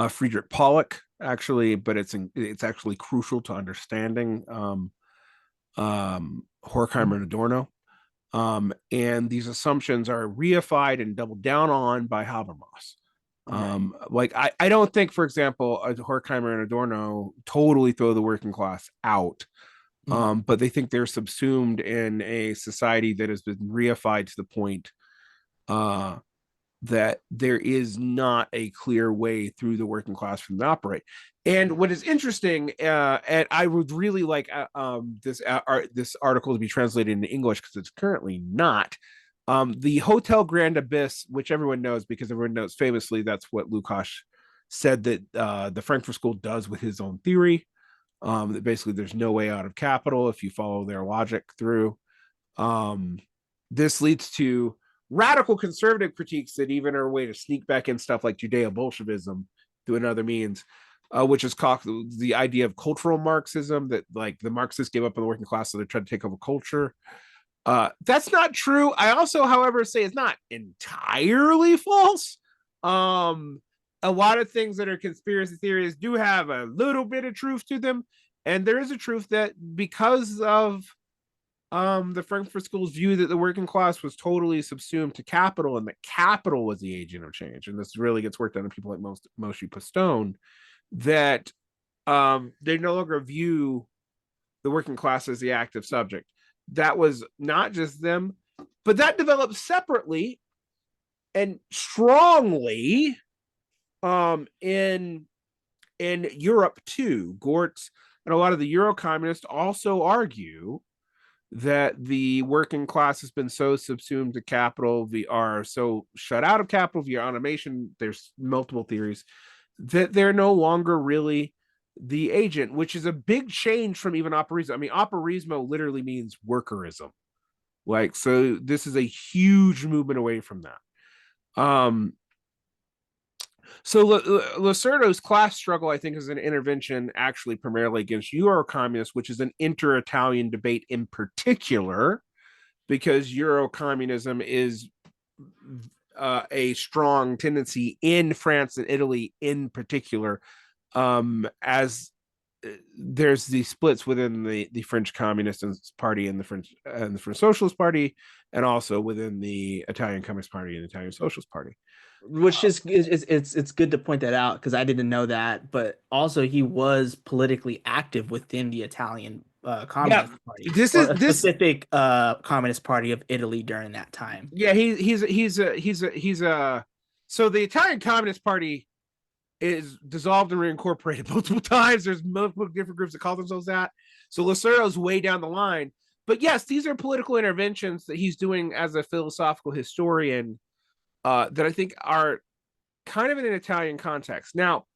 Friedrich Pollock actually, but it's actually crucial to understanding Horkheimer and Adorno. And these assumptions are reified and doubled down on by Habermas. Right. Like I don't think, for example, Horkheimer and Adorno totally throw the working class out, Mhm. but they think they're subsumed in a society that has been reified to the point uh, that there is not a clear way through the working class for them to operate. And what is interesting, and I would really like this article to be translated into English because it's currently not. The Hotel Grand Abyss, which everyone knows because everyone knows famously that's what Lukács said that the Frankfurt School does with his own theory. That basically there's no way out of capital if you follow their logic through. Um, this leads to radical conservative critiques that even are a way to sneak back in stuff like Judeo-Bolshevism through another means, which is called the idea of cultural Marxism, that like the Marxists gave up on the working class, so they're trying to take over culture. That's not true. I also, however, say it's not entirely false. Um, a lot of things that are conspiracy theories do have a little bit of truth to them, and there is a truth that because of the Frankfurt School's view that the working class was totally subsumed to capital and that capital was the agent of change, and this really gets worked on in people like Moshe Postone, that they no longer view the working class as the active subject. That was not just them, but that developed separately and strongly in Europe too. Gortz and a lot of the Euro communists also argue that the working class has been so subsumed to capital, we are so shut out of capital via automation. There's multiple theories that they're no longer really the agent, which is a big change from even operaismo. I mean, operaismo literally means workerism. Like, so this is a huge movement away from that. So Losurdo's class struggle, I think, is an intervention actually primarily against Euro communists, which is an inter-Italian debate in particular, because Euro communism is a strong tendency in France and Italy in particular, as there's the splits within the French Communist Party and the French Socialist Party, and also within the Italian Communist Party and the Italian Socialist Party. Which is it's good to point that out because I didn't know that, but also he was politically active within the Italian Yeah, Communist Party this or is a this. specific Communist Party of Italy during that time. Yeah, he's a. So the Italian Communist Party is dissolved and reincorporated multiple times. There's multiple different groups that call themselves that. So Losurdo's way down the line. But yes, these are political interventions that he's doing as a philosophical historian that I think are kind of in an Italian context. Now,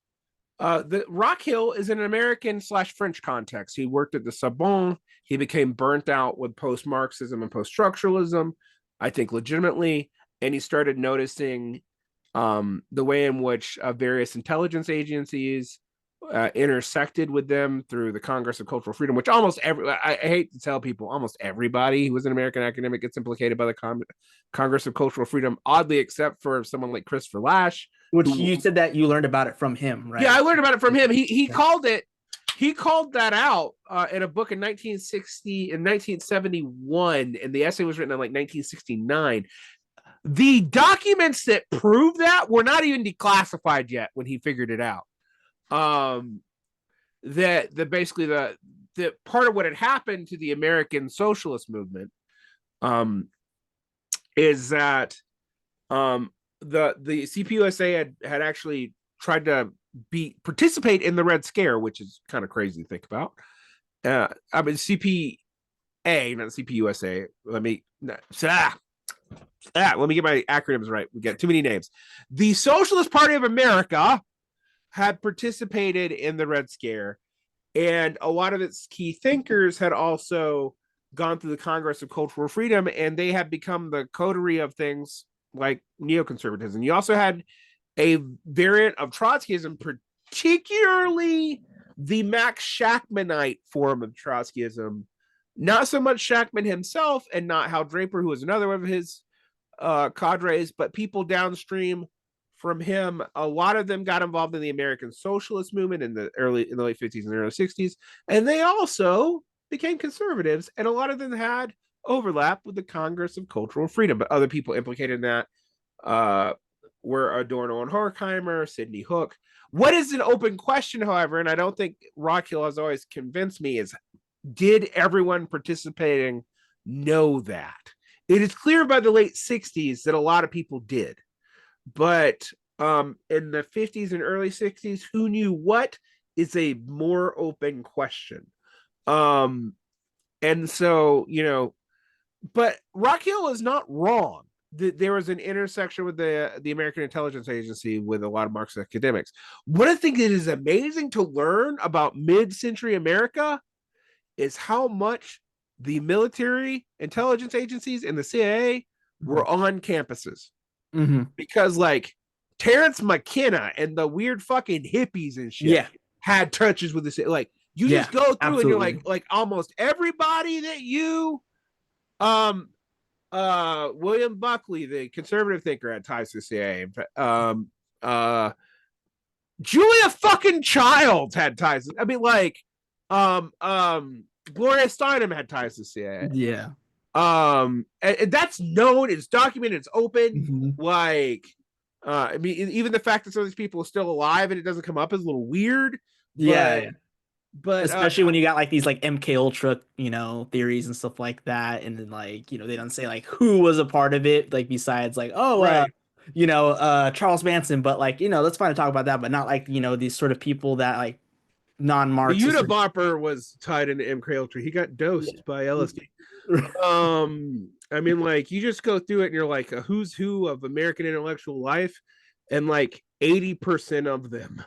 the Rockhill is in an American/French context. He worked at the Sorbonne. He became burnt out with post-Marxism and post-structuralism, I think legitimately, and he started noticing the way in which various intelligence agencies intersected with them through the Congress of Cultural Freedom, which almost I hate to tell people, almost everybody who was an American academic gets implicated by the Congress of Cultural Freedom, oddly, except for someone like Christopher Lasch. Which Who, you said that you learned about it from him, yeah, right? I learned about it from him. He Yeah. called it. He called that out in a book in 1960 and 1971, and the essay was written in like 1969. The documents that prove that were not even declassified yet when he figured it out. That the basically the part of what had happened to the American socialist movement is that the CPUSA had actually tried to participate in the Red Scare, which is kind of crazy to think about. I mean CPA, not CPUSA. Let me let me get my acronyms right. We got too many names. The Socialist Party of America had participated in the Red Scare, and a lot of its key thinkers had also gone through the Congress of Cultural Freedom, and they had become the coterie of things like neoconservatism. You also had a variant of Trotskyism, particularly the Max Shachtmanite form of Trotskyism. Not so much Shachtman himself, and not Hal Draper, who was another one of his cadres, but people downstream from him. A lot of them got involved in the American Socialist movement in the late 50s and early 60s, and they also became conservatives, and a lot of them had overlap with the Congress of Cultural Freedom, but other people implicated in that uh, were Adorno and Horkheimer, Sidney Hook. What is an open question, however, and I don't think Rockhill has always convinced me, is did everyone participating know that? It is clear by the late 60s that a lot of people did. But in the 50s and early 60s, who knew what is a more open question. And so, but Rockhill is not wrong. There was an intersection with the American Intelligence Agency with a lot of Marxist academics. What I think it is amazing to learn about mid-century America is how much the military intelligence agencies and the CIA were on campuses. Mm-hmm. Because like Terrence McKenna and the weird fucking hippies and shit had touches with the like you just go through absolutely. and you're like almost everybody that you William Buckley, the conservative thinker, had ties to the CIA. Julia fucking Childs had ties. I mean, like, Gloria Steinem had ties to the CIA. Yeah. And that's known, it's documented, it's open. Mm-hmm. Like, I mean, even the fact that some of these people are still alive and it doesn't come up is a little weird. Yeah. But especially when you got like these like MK Ultra, theories and stuff like that, and then like they don't say like who was a part of it, like besides like right. Charles Manson, but like that's fine to talk about that, but not like these sort of people that like The non-Marxist. Unabomber was tied into MK Ultra. He got dosed by LSD. I mean, like you just go through it and you're like a who's who of American intellectual life, and like 80% of them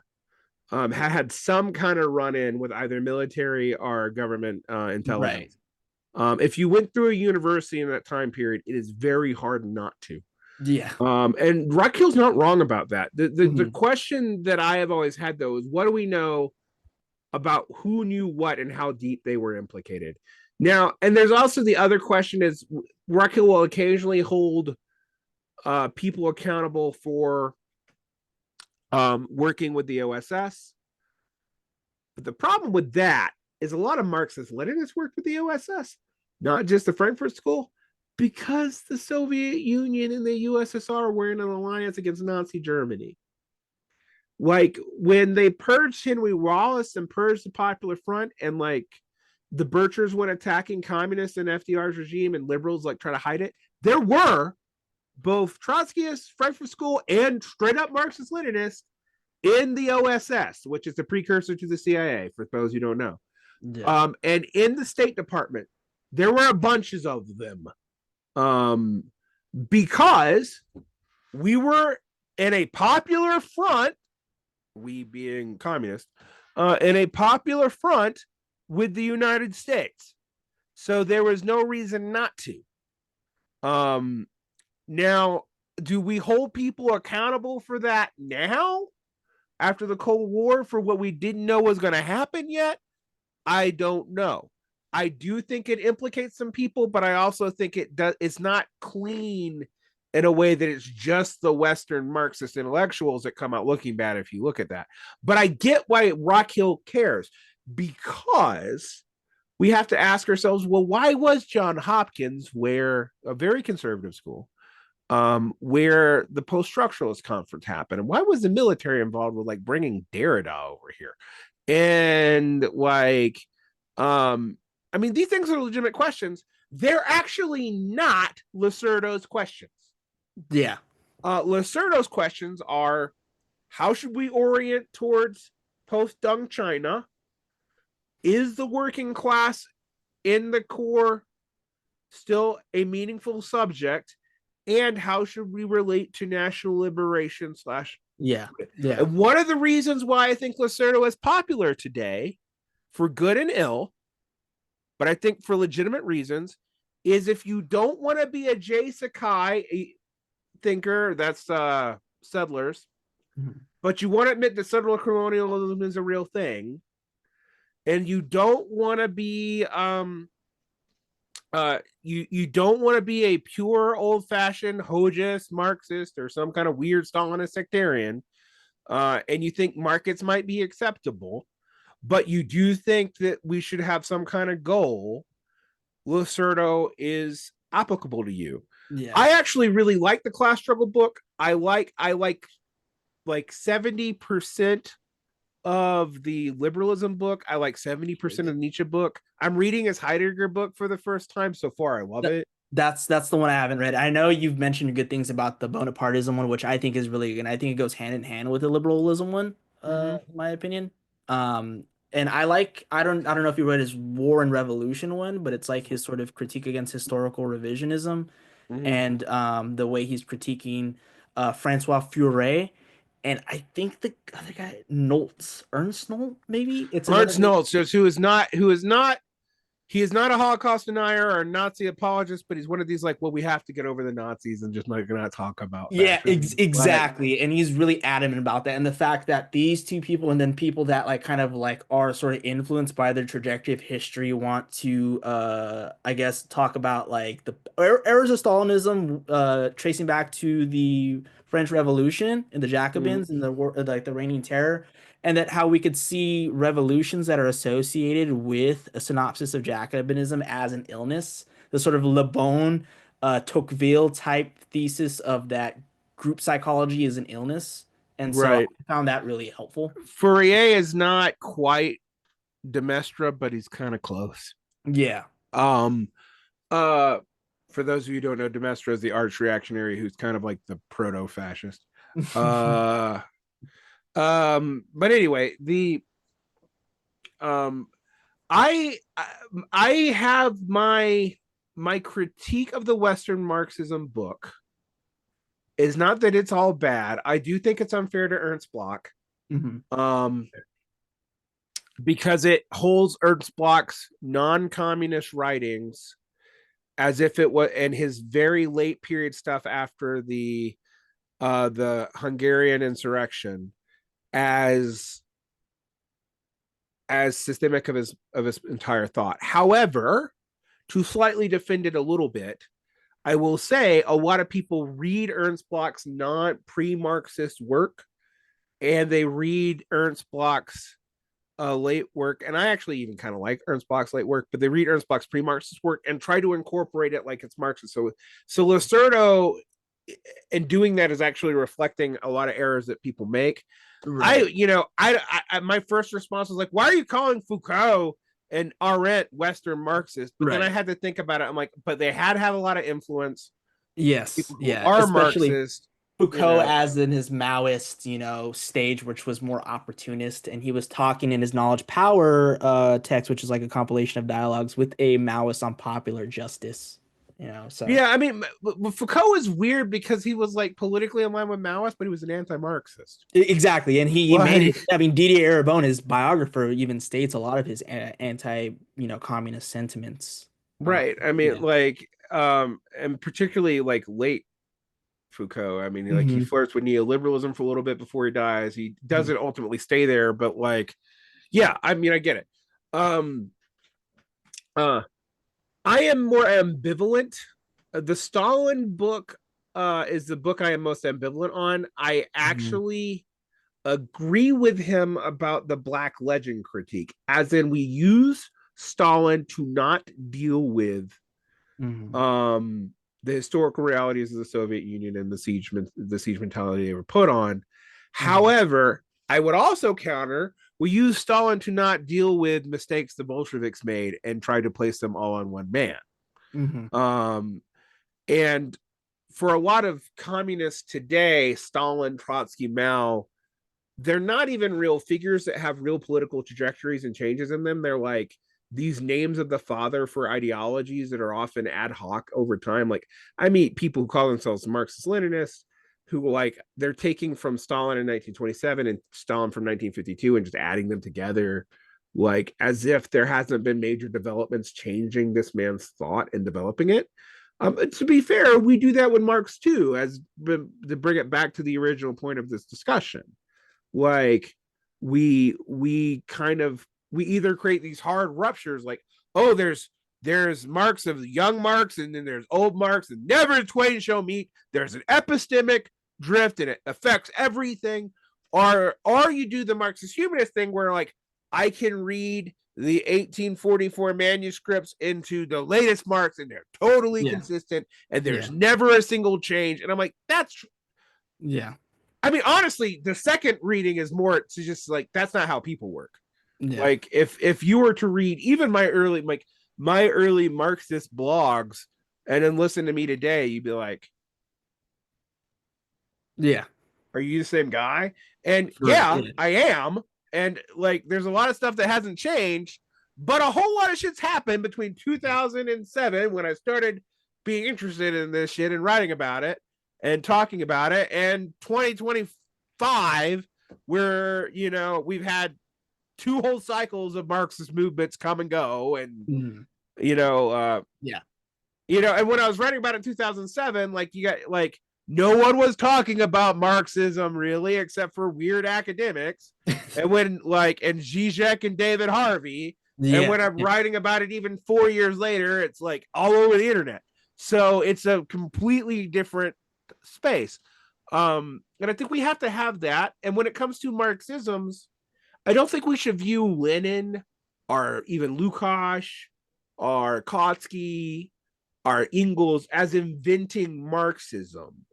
had some kind of run-in with either military or government intelligence. Right. If you went through a university in that time period, it is very hard not to. Yeah. And Rockhill's not wrong about that. The question that I have always had though is what do we know about who knew what and how deep they were implicated? Now, and there's also the other question is Rockhill will occasionally hold people accountable for working with the OSS. But the problem with that is a lot of Marxist Leninists worked with the OSS, not just the Frankfurt School, because the Soviet Union and the USSR were in an alliance against Nazi Germany. Like when they purged Henry Wallace and purged the Popular Front, and like the Birchers went attacking communists in FDR's regime and liberals like try to hide it, there were both Trotskyists, Frankfurt School, and straight up Marxist Leninists in the OSS, which is the precursor to the CIA, for those who don't know. Yeah. And in the State Department, there were a bunches of them. Because we were in a popular front, we being communist, in a popular front with the United States. So there was no reason not to. Now, do we hold people accountable for that now? After the Cold War, for what we didn't know was going to happen yet? I don't know. I do think it implicates some people, but I also think it's not clean in a way that it's just the Western Marxist intellectuals that come out looking bad if you look at that. But I get why Rockhill cares, because we have to ask ourselves, well, why was Johns Hopkins, where a very conservative school, where the post-structuralist conference happened, and why was the military involved with like bringing Derrida over here? And like, I mean, these things are legitimate questions. They're actually not Losurdo's questions. Yeah. Losurdo's questions are, how should we orient towards post-Deng China? Is the working class in the core still a meaningful subject? And how should we relate to national liberation / yeah. And one of the reasons why I think Losurdo is popular today, for good and ill, but I think for legitimate reasons, is if you don't want to be a Jay Sakai thinker, that's settlers, but you want to admit that settler colonialism is a real thing, and you don't want to be you don't want to be a pure old-fashioned Hojist Marxist or some kind of weird Stalinist sectarian, and you think markets might be acceptable, but you do think that we should have some kind of goal, Losurdo is applicable to you. Yeah. I actually really like the class struggle book. I like 70% of the liberalism book. I like 70% of the Nietzsche book. I'm reading his Heidegger book for the first time. So far, I love That, it. that's the one I haven't read. I know you've mentioned good things about the Bonapartism one, which I think is really good. And I think it goes hand in hand with the liberalism one, Mm-hmm. in my opinion. Um, and I don't know if you read his War and Revolution one, but it's like his sort of critique against historical revisionism Mm-hmm. and the way he's critiquing Francois Furet. And I think the other guy, Noltz, Ernst Nolt, maybe it's another. Ernst Noltz, who is not he is not a Holocaust denier or a Nazi apologist, but he's one of these like, well, we have to get over the Nazis and just not talk about Yeah, fascism. Like, exactly. And he's really adamant about that. And the fact that these two people and then people that like kind of like are sort of influenced by the trajectory of history want to I guess talk about like the errors of Stalinism tracing back to the French Revolution and the mm, Jacobins and the war like the reigning terror and that how we could see revolutions that are associated with a synopsis of Jacobinism as an illness, the sort of Le Bon Tocqueville type thesis of that group psychology is an illness. And so right. I found that really helpful. Fourier is not quite Demestra, but he's kind of close. Yeah. Um, uh, for those of you who don't know, Demestra is the arch reactionary who's kind of like the proto-fascist. Uh, but anyway, the um, I have my critique of the Western Marxism book is not that it's all bad. I do think it's unfair to Ernst Bloch. Mhm. Um, because it holds Ernst Bloch's non-communist writings as if it was and his very late period stuff after the Hungarian insurrection as systemic of his entire thought. However, to slightly defend it a little bit, I will say a lot of people read Ernst Bloch's non pre-Marxist work and they read Ernst Bloch's late work, and I actually even kind of like Ernst Bloch's late work, but they read Ernst Bloch's pre-Marxist work and try to incorporate it like it's Marxist. So Losurdo, in doing that, is actually reflecting a lot of errors that people make. Right. My first response was like, why are you calling Foucault and Arendt Western Marxist? But then I Right. had to think about it. I'm like, but they had to have a lot of influence. Yes. People who Yeah. are Especially Marxist, you Foucault know, as in his Maoist, stage, which was more opportunist, and he was talking in his Knowledge Power text, which is like a compilation of dialogues with a Maoist on popular justice, so yeah, I mean, Foucault is weird because he was like politically aligned with Maoist, but he was an anti-Marxist. Exactly. And he made it, Like, I mean, Didier Eribon, his biographer, even states a lot of his anti, communist sentiments. right. I mean, Yeah. like, and particularly like late Foucault. I mean, like he Hmm. flirts with neoliberalism for a little bit before he dies. He doesn't ultimately stay there, but like, yeah, I mean, I get it. Um, uh, I am more ambivalent. The Stalin book is the book I am most ambivalent on. I Hmm. actually agree with him about the Black Legend critique, as in we use Stalin to not deal with Hmm. um, the historical realities of the Soviet Union and the siege mentality they were put on. Hmm. However, I would also counter we use Stalin to not deal with mistakes the Bolsheviks made and try to place them all on one man. Hmm. Um, and for a lot of communists today, Stalin, Trotsky, Mao, they're not even real figures that have real political trajectories and changes in them. They're like these names of the father for ideologies that are often ad hoc over time. Like I meet people who call themselves Marxist Leninists who like they're taking from Stalin in 1927 and Stalin from 1952 and just adding them together like as if there hasn't been major developments changing this man's thought and developing it. To be fair, we do that with Marx too, as to bring it back to the original point of this discussion. Like we either create these hard ruptures like, oh, there's Marx of young Marx and then there's old Marx and never the twain shall meet. There's an epistemic drift and it affects everything. Or you do the Marxist humanist thing where like I can read the 1844 manuscripts into the latest Marx, and they're totally Yeah. consistent, and there's Yeah. never a single change. And I'm like, that's, Yeah. I mean, honestly, the second reading is more to just like, that's not how people work. Yeah. Like if you were to read even my early Marxist blogs and then listen to me today, you'd be like, Yeah. are you the same guy? And For yeah, yeah. I am. And like, there's a lot of stuff that hasn't changed, but a whole lot of shit's happened between 2007 when I started being interested in this shit and writing about it and talking about it, and 2025, where, you know, we've had two whole cycles of Marxist movements come and go. And, Mm. you know, Yeah. and when I was writing about it in 2007, like, you got like, no one was talking about Marxism really, except for weird academics. And when like, and Zizek and David Harvey. And Yeah. when I'm Yeah. writing about it even 4 years later, it's like all over the internet. So it's a completely different space. And I think we have to have that. And when it comes to Marxisms, I don't think we should view Lenin or even Lukács or Kautsky or Engels as inventing Marxism.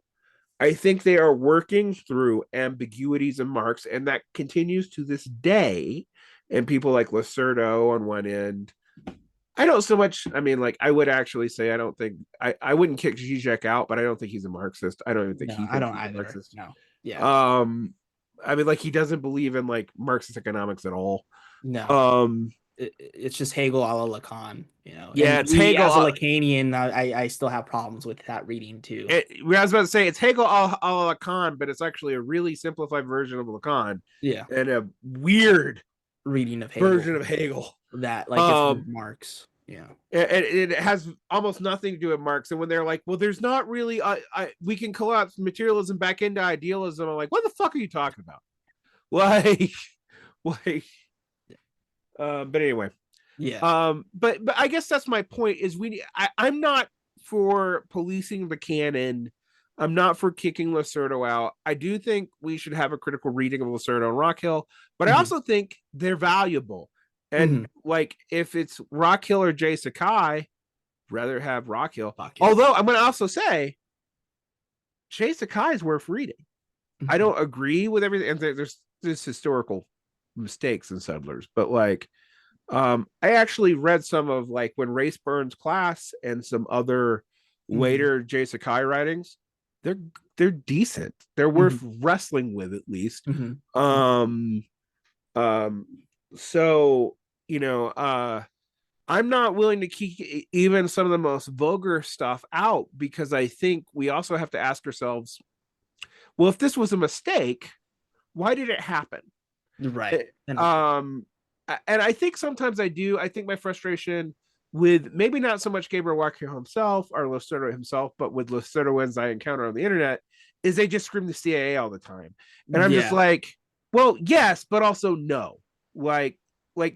I think they are working through ambiguities in Marx, and that continues to this day. And people like Losurdo on one end. I don't so much, I mean, like, I would actually say, I don't think, I wouldn't kick Zizek out, but I don't think he's a Marxist. I don't even think No, he I thinks don't he's a either. Marxist. No. Yeah. Um, I mean, like, he doesn't believe in like Marxist economics at all. No. Um, It's just Hegel a la Lacan, you know. yeah, And it's me Hegel. as a Lacanian, I still have problems with that reading too. I was about to say it's Hegel a la Lacan, but it's actually a really simplified version of Lacan Yeah. and a weird Reading of Hegel version of Hegel. that like it's Um, Marx. Yeah. it has almost nothing to do with Marx. And when they're like, "Well, there's not really, we can collapse materialism back into idealism," I'm like, "What the fuck are you talking about?" Like, like, but anyway, Yeah. but I guess that's my point. Is I'm not for policing the canon. I'm not for kicking Losurdo out. I do think we should have a critical reading of Losurdo and Rockhill, but I Hmm. also think they're valuable. And Hmm. like, if it's Rockhill or Jay Sakai, rather have Rockhill. Fuck yeah. Although I'm going to also say Jay Sakai is worth reading. I Mhm. don't agree with everything, and there's historical mistakes in Settlers, but like, I actually read some of like when Race Burns Class and some other Mhm. later Jay Sakai writings. They're they're decent. They're worth Mhm. wrestling with at least. Mhm. Um, um, so, you know, I'm not willing to keep even some of the most vulgar stuff out, because I think we also have to ask ourselves, well, if this was a mistake, why did it happen? Right. It- And um, and I think sometimes I do. I think my frustration with maybe not so much Gabriel Walker himself or Losurdo himself, but with Losurdoans I encounter on the internet, is they just scream the CIA all the time, and I'm just yeah. like, well, yes, but also no. Like,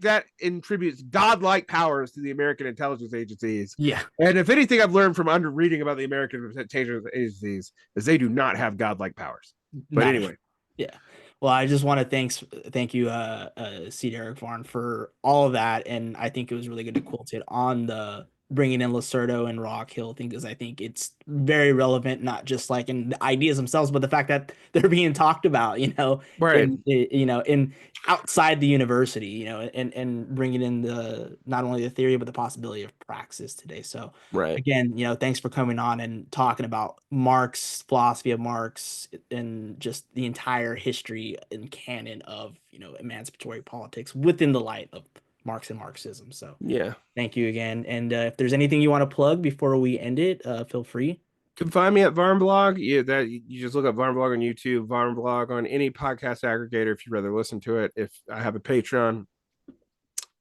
that attributes godlike powers to the American intelligence agencies. Yeah. And if anything, I've learned from under reading about the American intelligence agencies is they do not have godlike powers. But Not anyway, yeah. Well, I just want to thank you, C. Derick Varn, for all of that, and I think it was really good to quote it on the bringing in Lacerdo and Rockhill thing, because I think it's very relevant, not just like in the ideas themselves, but the fact that they're being talked about, you know, right, in outside the university, you know, and bringing in the not only the theory but the possibility of praxis today. So right. again, you know, thanks for coming on and talking about Marx, philosophy of Marx, and just the entire history and canon of, you know, emancipatory politics within the light of Marx and Marxism. So Yeah. thank you again. And if there's anything you want to plug before we end it, feel free. You can find me at VarnVlog. You just look up VarnVlog on YouTube, VarnVlog on any podcast aggregator if you'd rather listen to it. If I have a Patreon,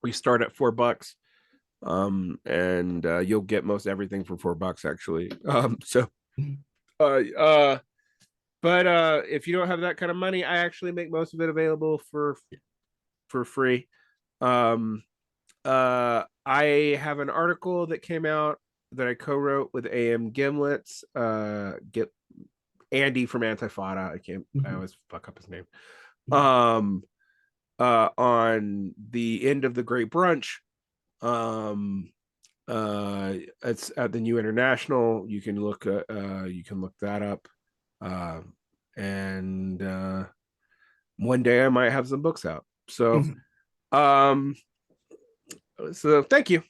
we start at $4. And you'll get most everything for $4 actually. Uh uh but if you don't have that kind of money, I actually make most of it available for free. Um I have an article that came out that I co-wrote with AM Gimlet's get Andy from Antifada. I Mhm. always fuck up his name. Mhm. Um on the end of the Great Brunch. Um, it's at the New International. You can look that up. Uh, and one day I might have some books out. Um, so thank you.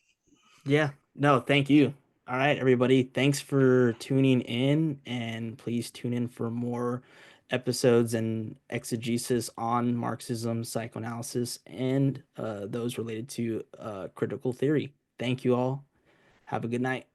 Yeah, no, thank you. All right, everybody. Thanks for tuning in, and please tune in for more episodes and exegesis on Marxism, psychoanalysis, and those related to critical theory. Thank you all. Have a good night.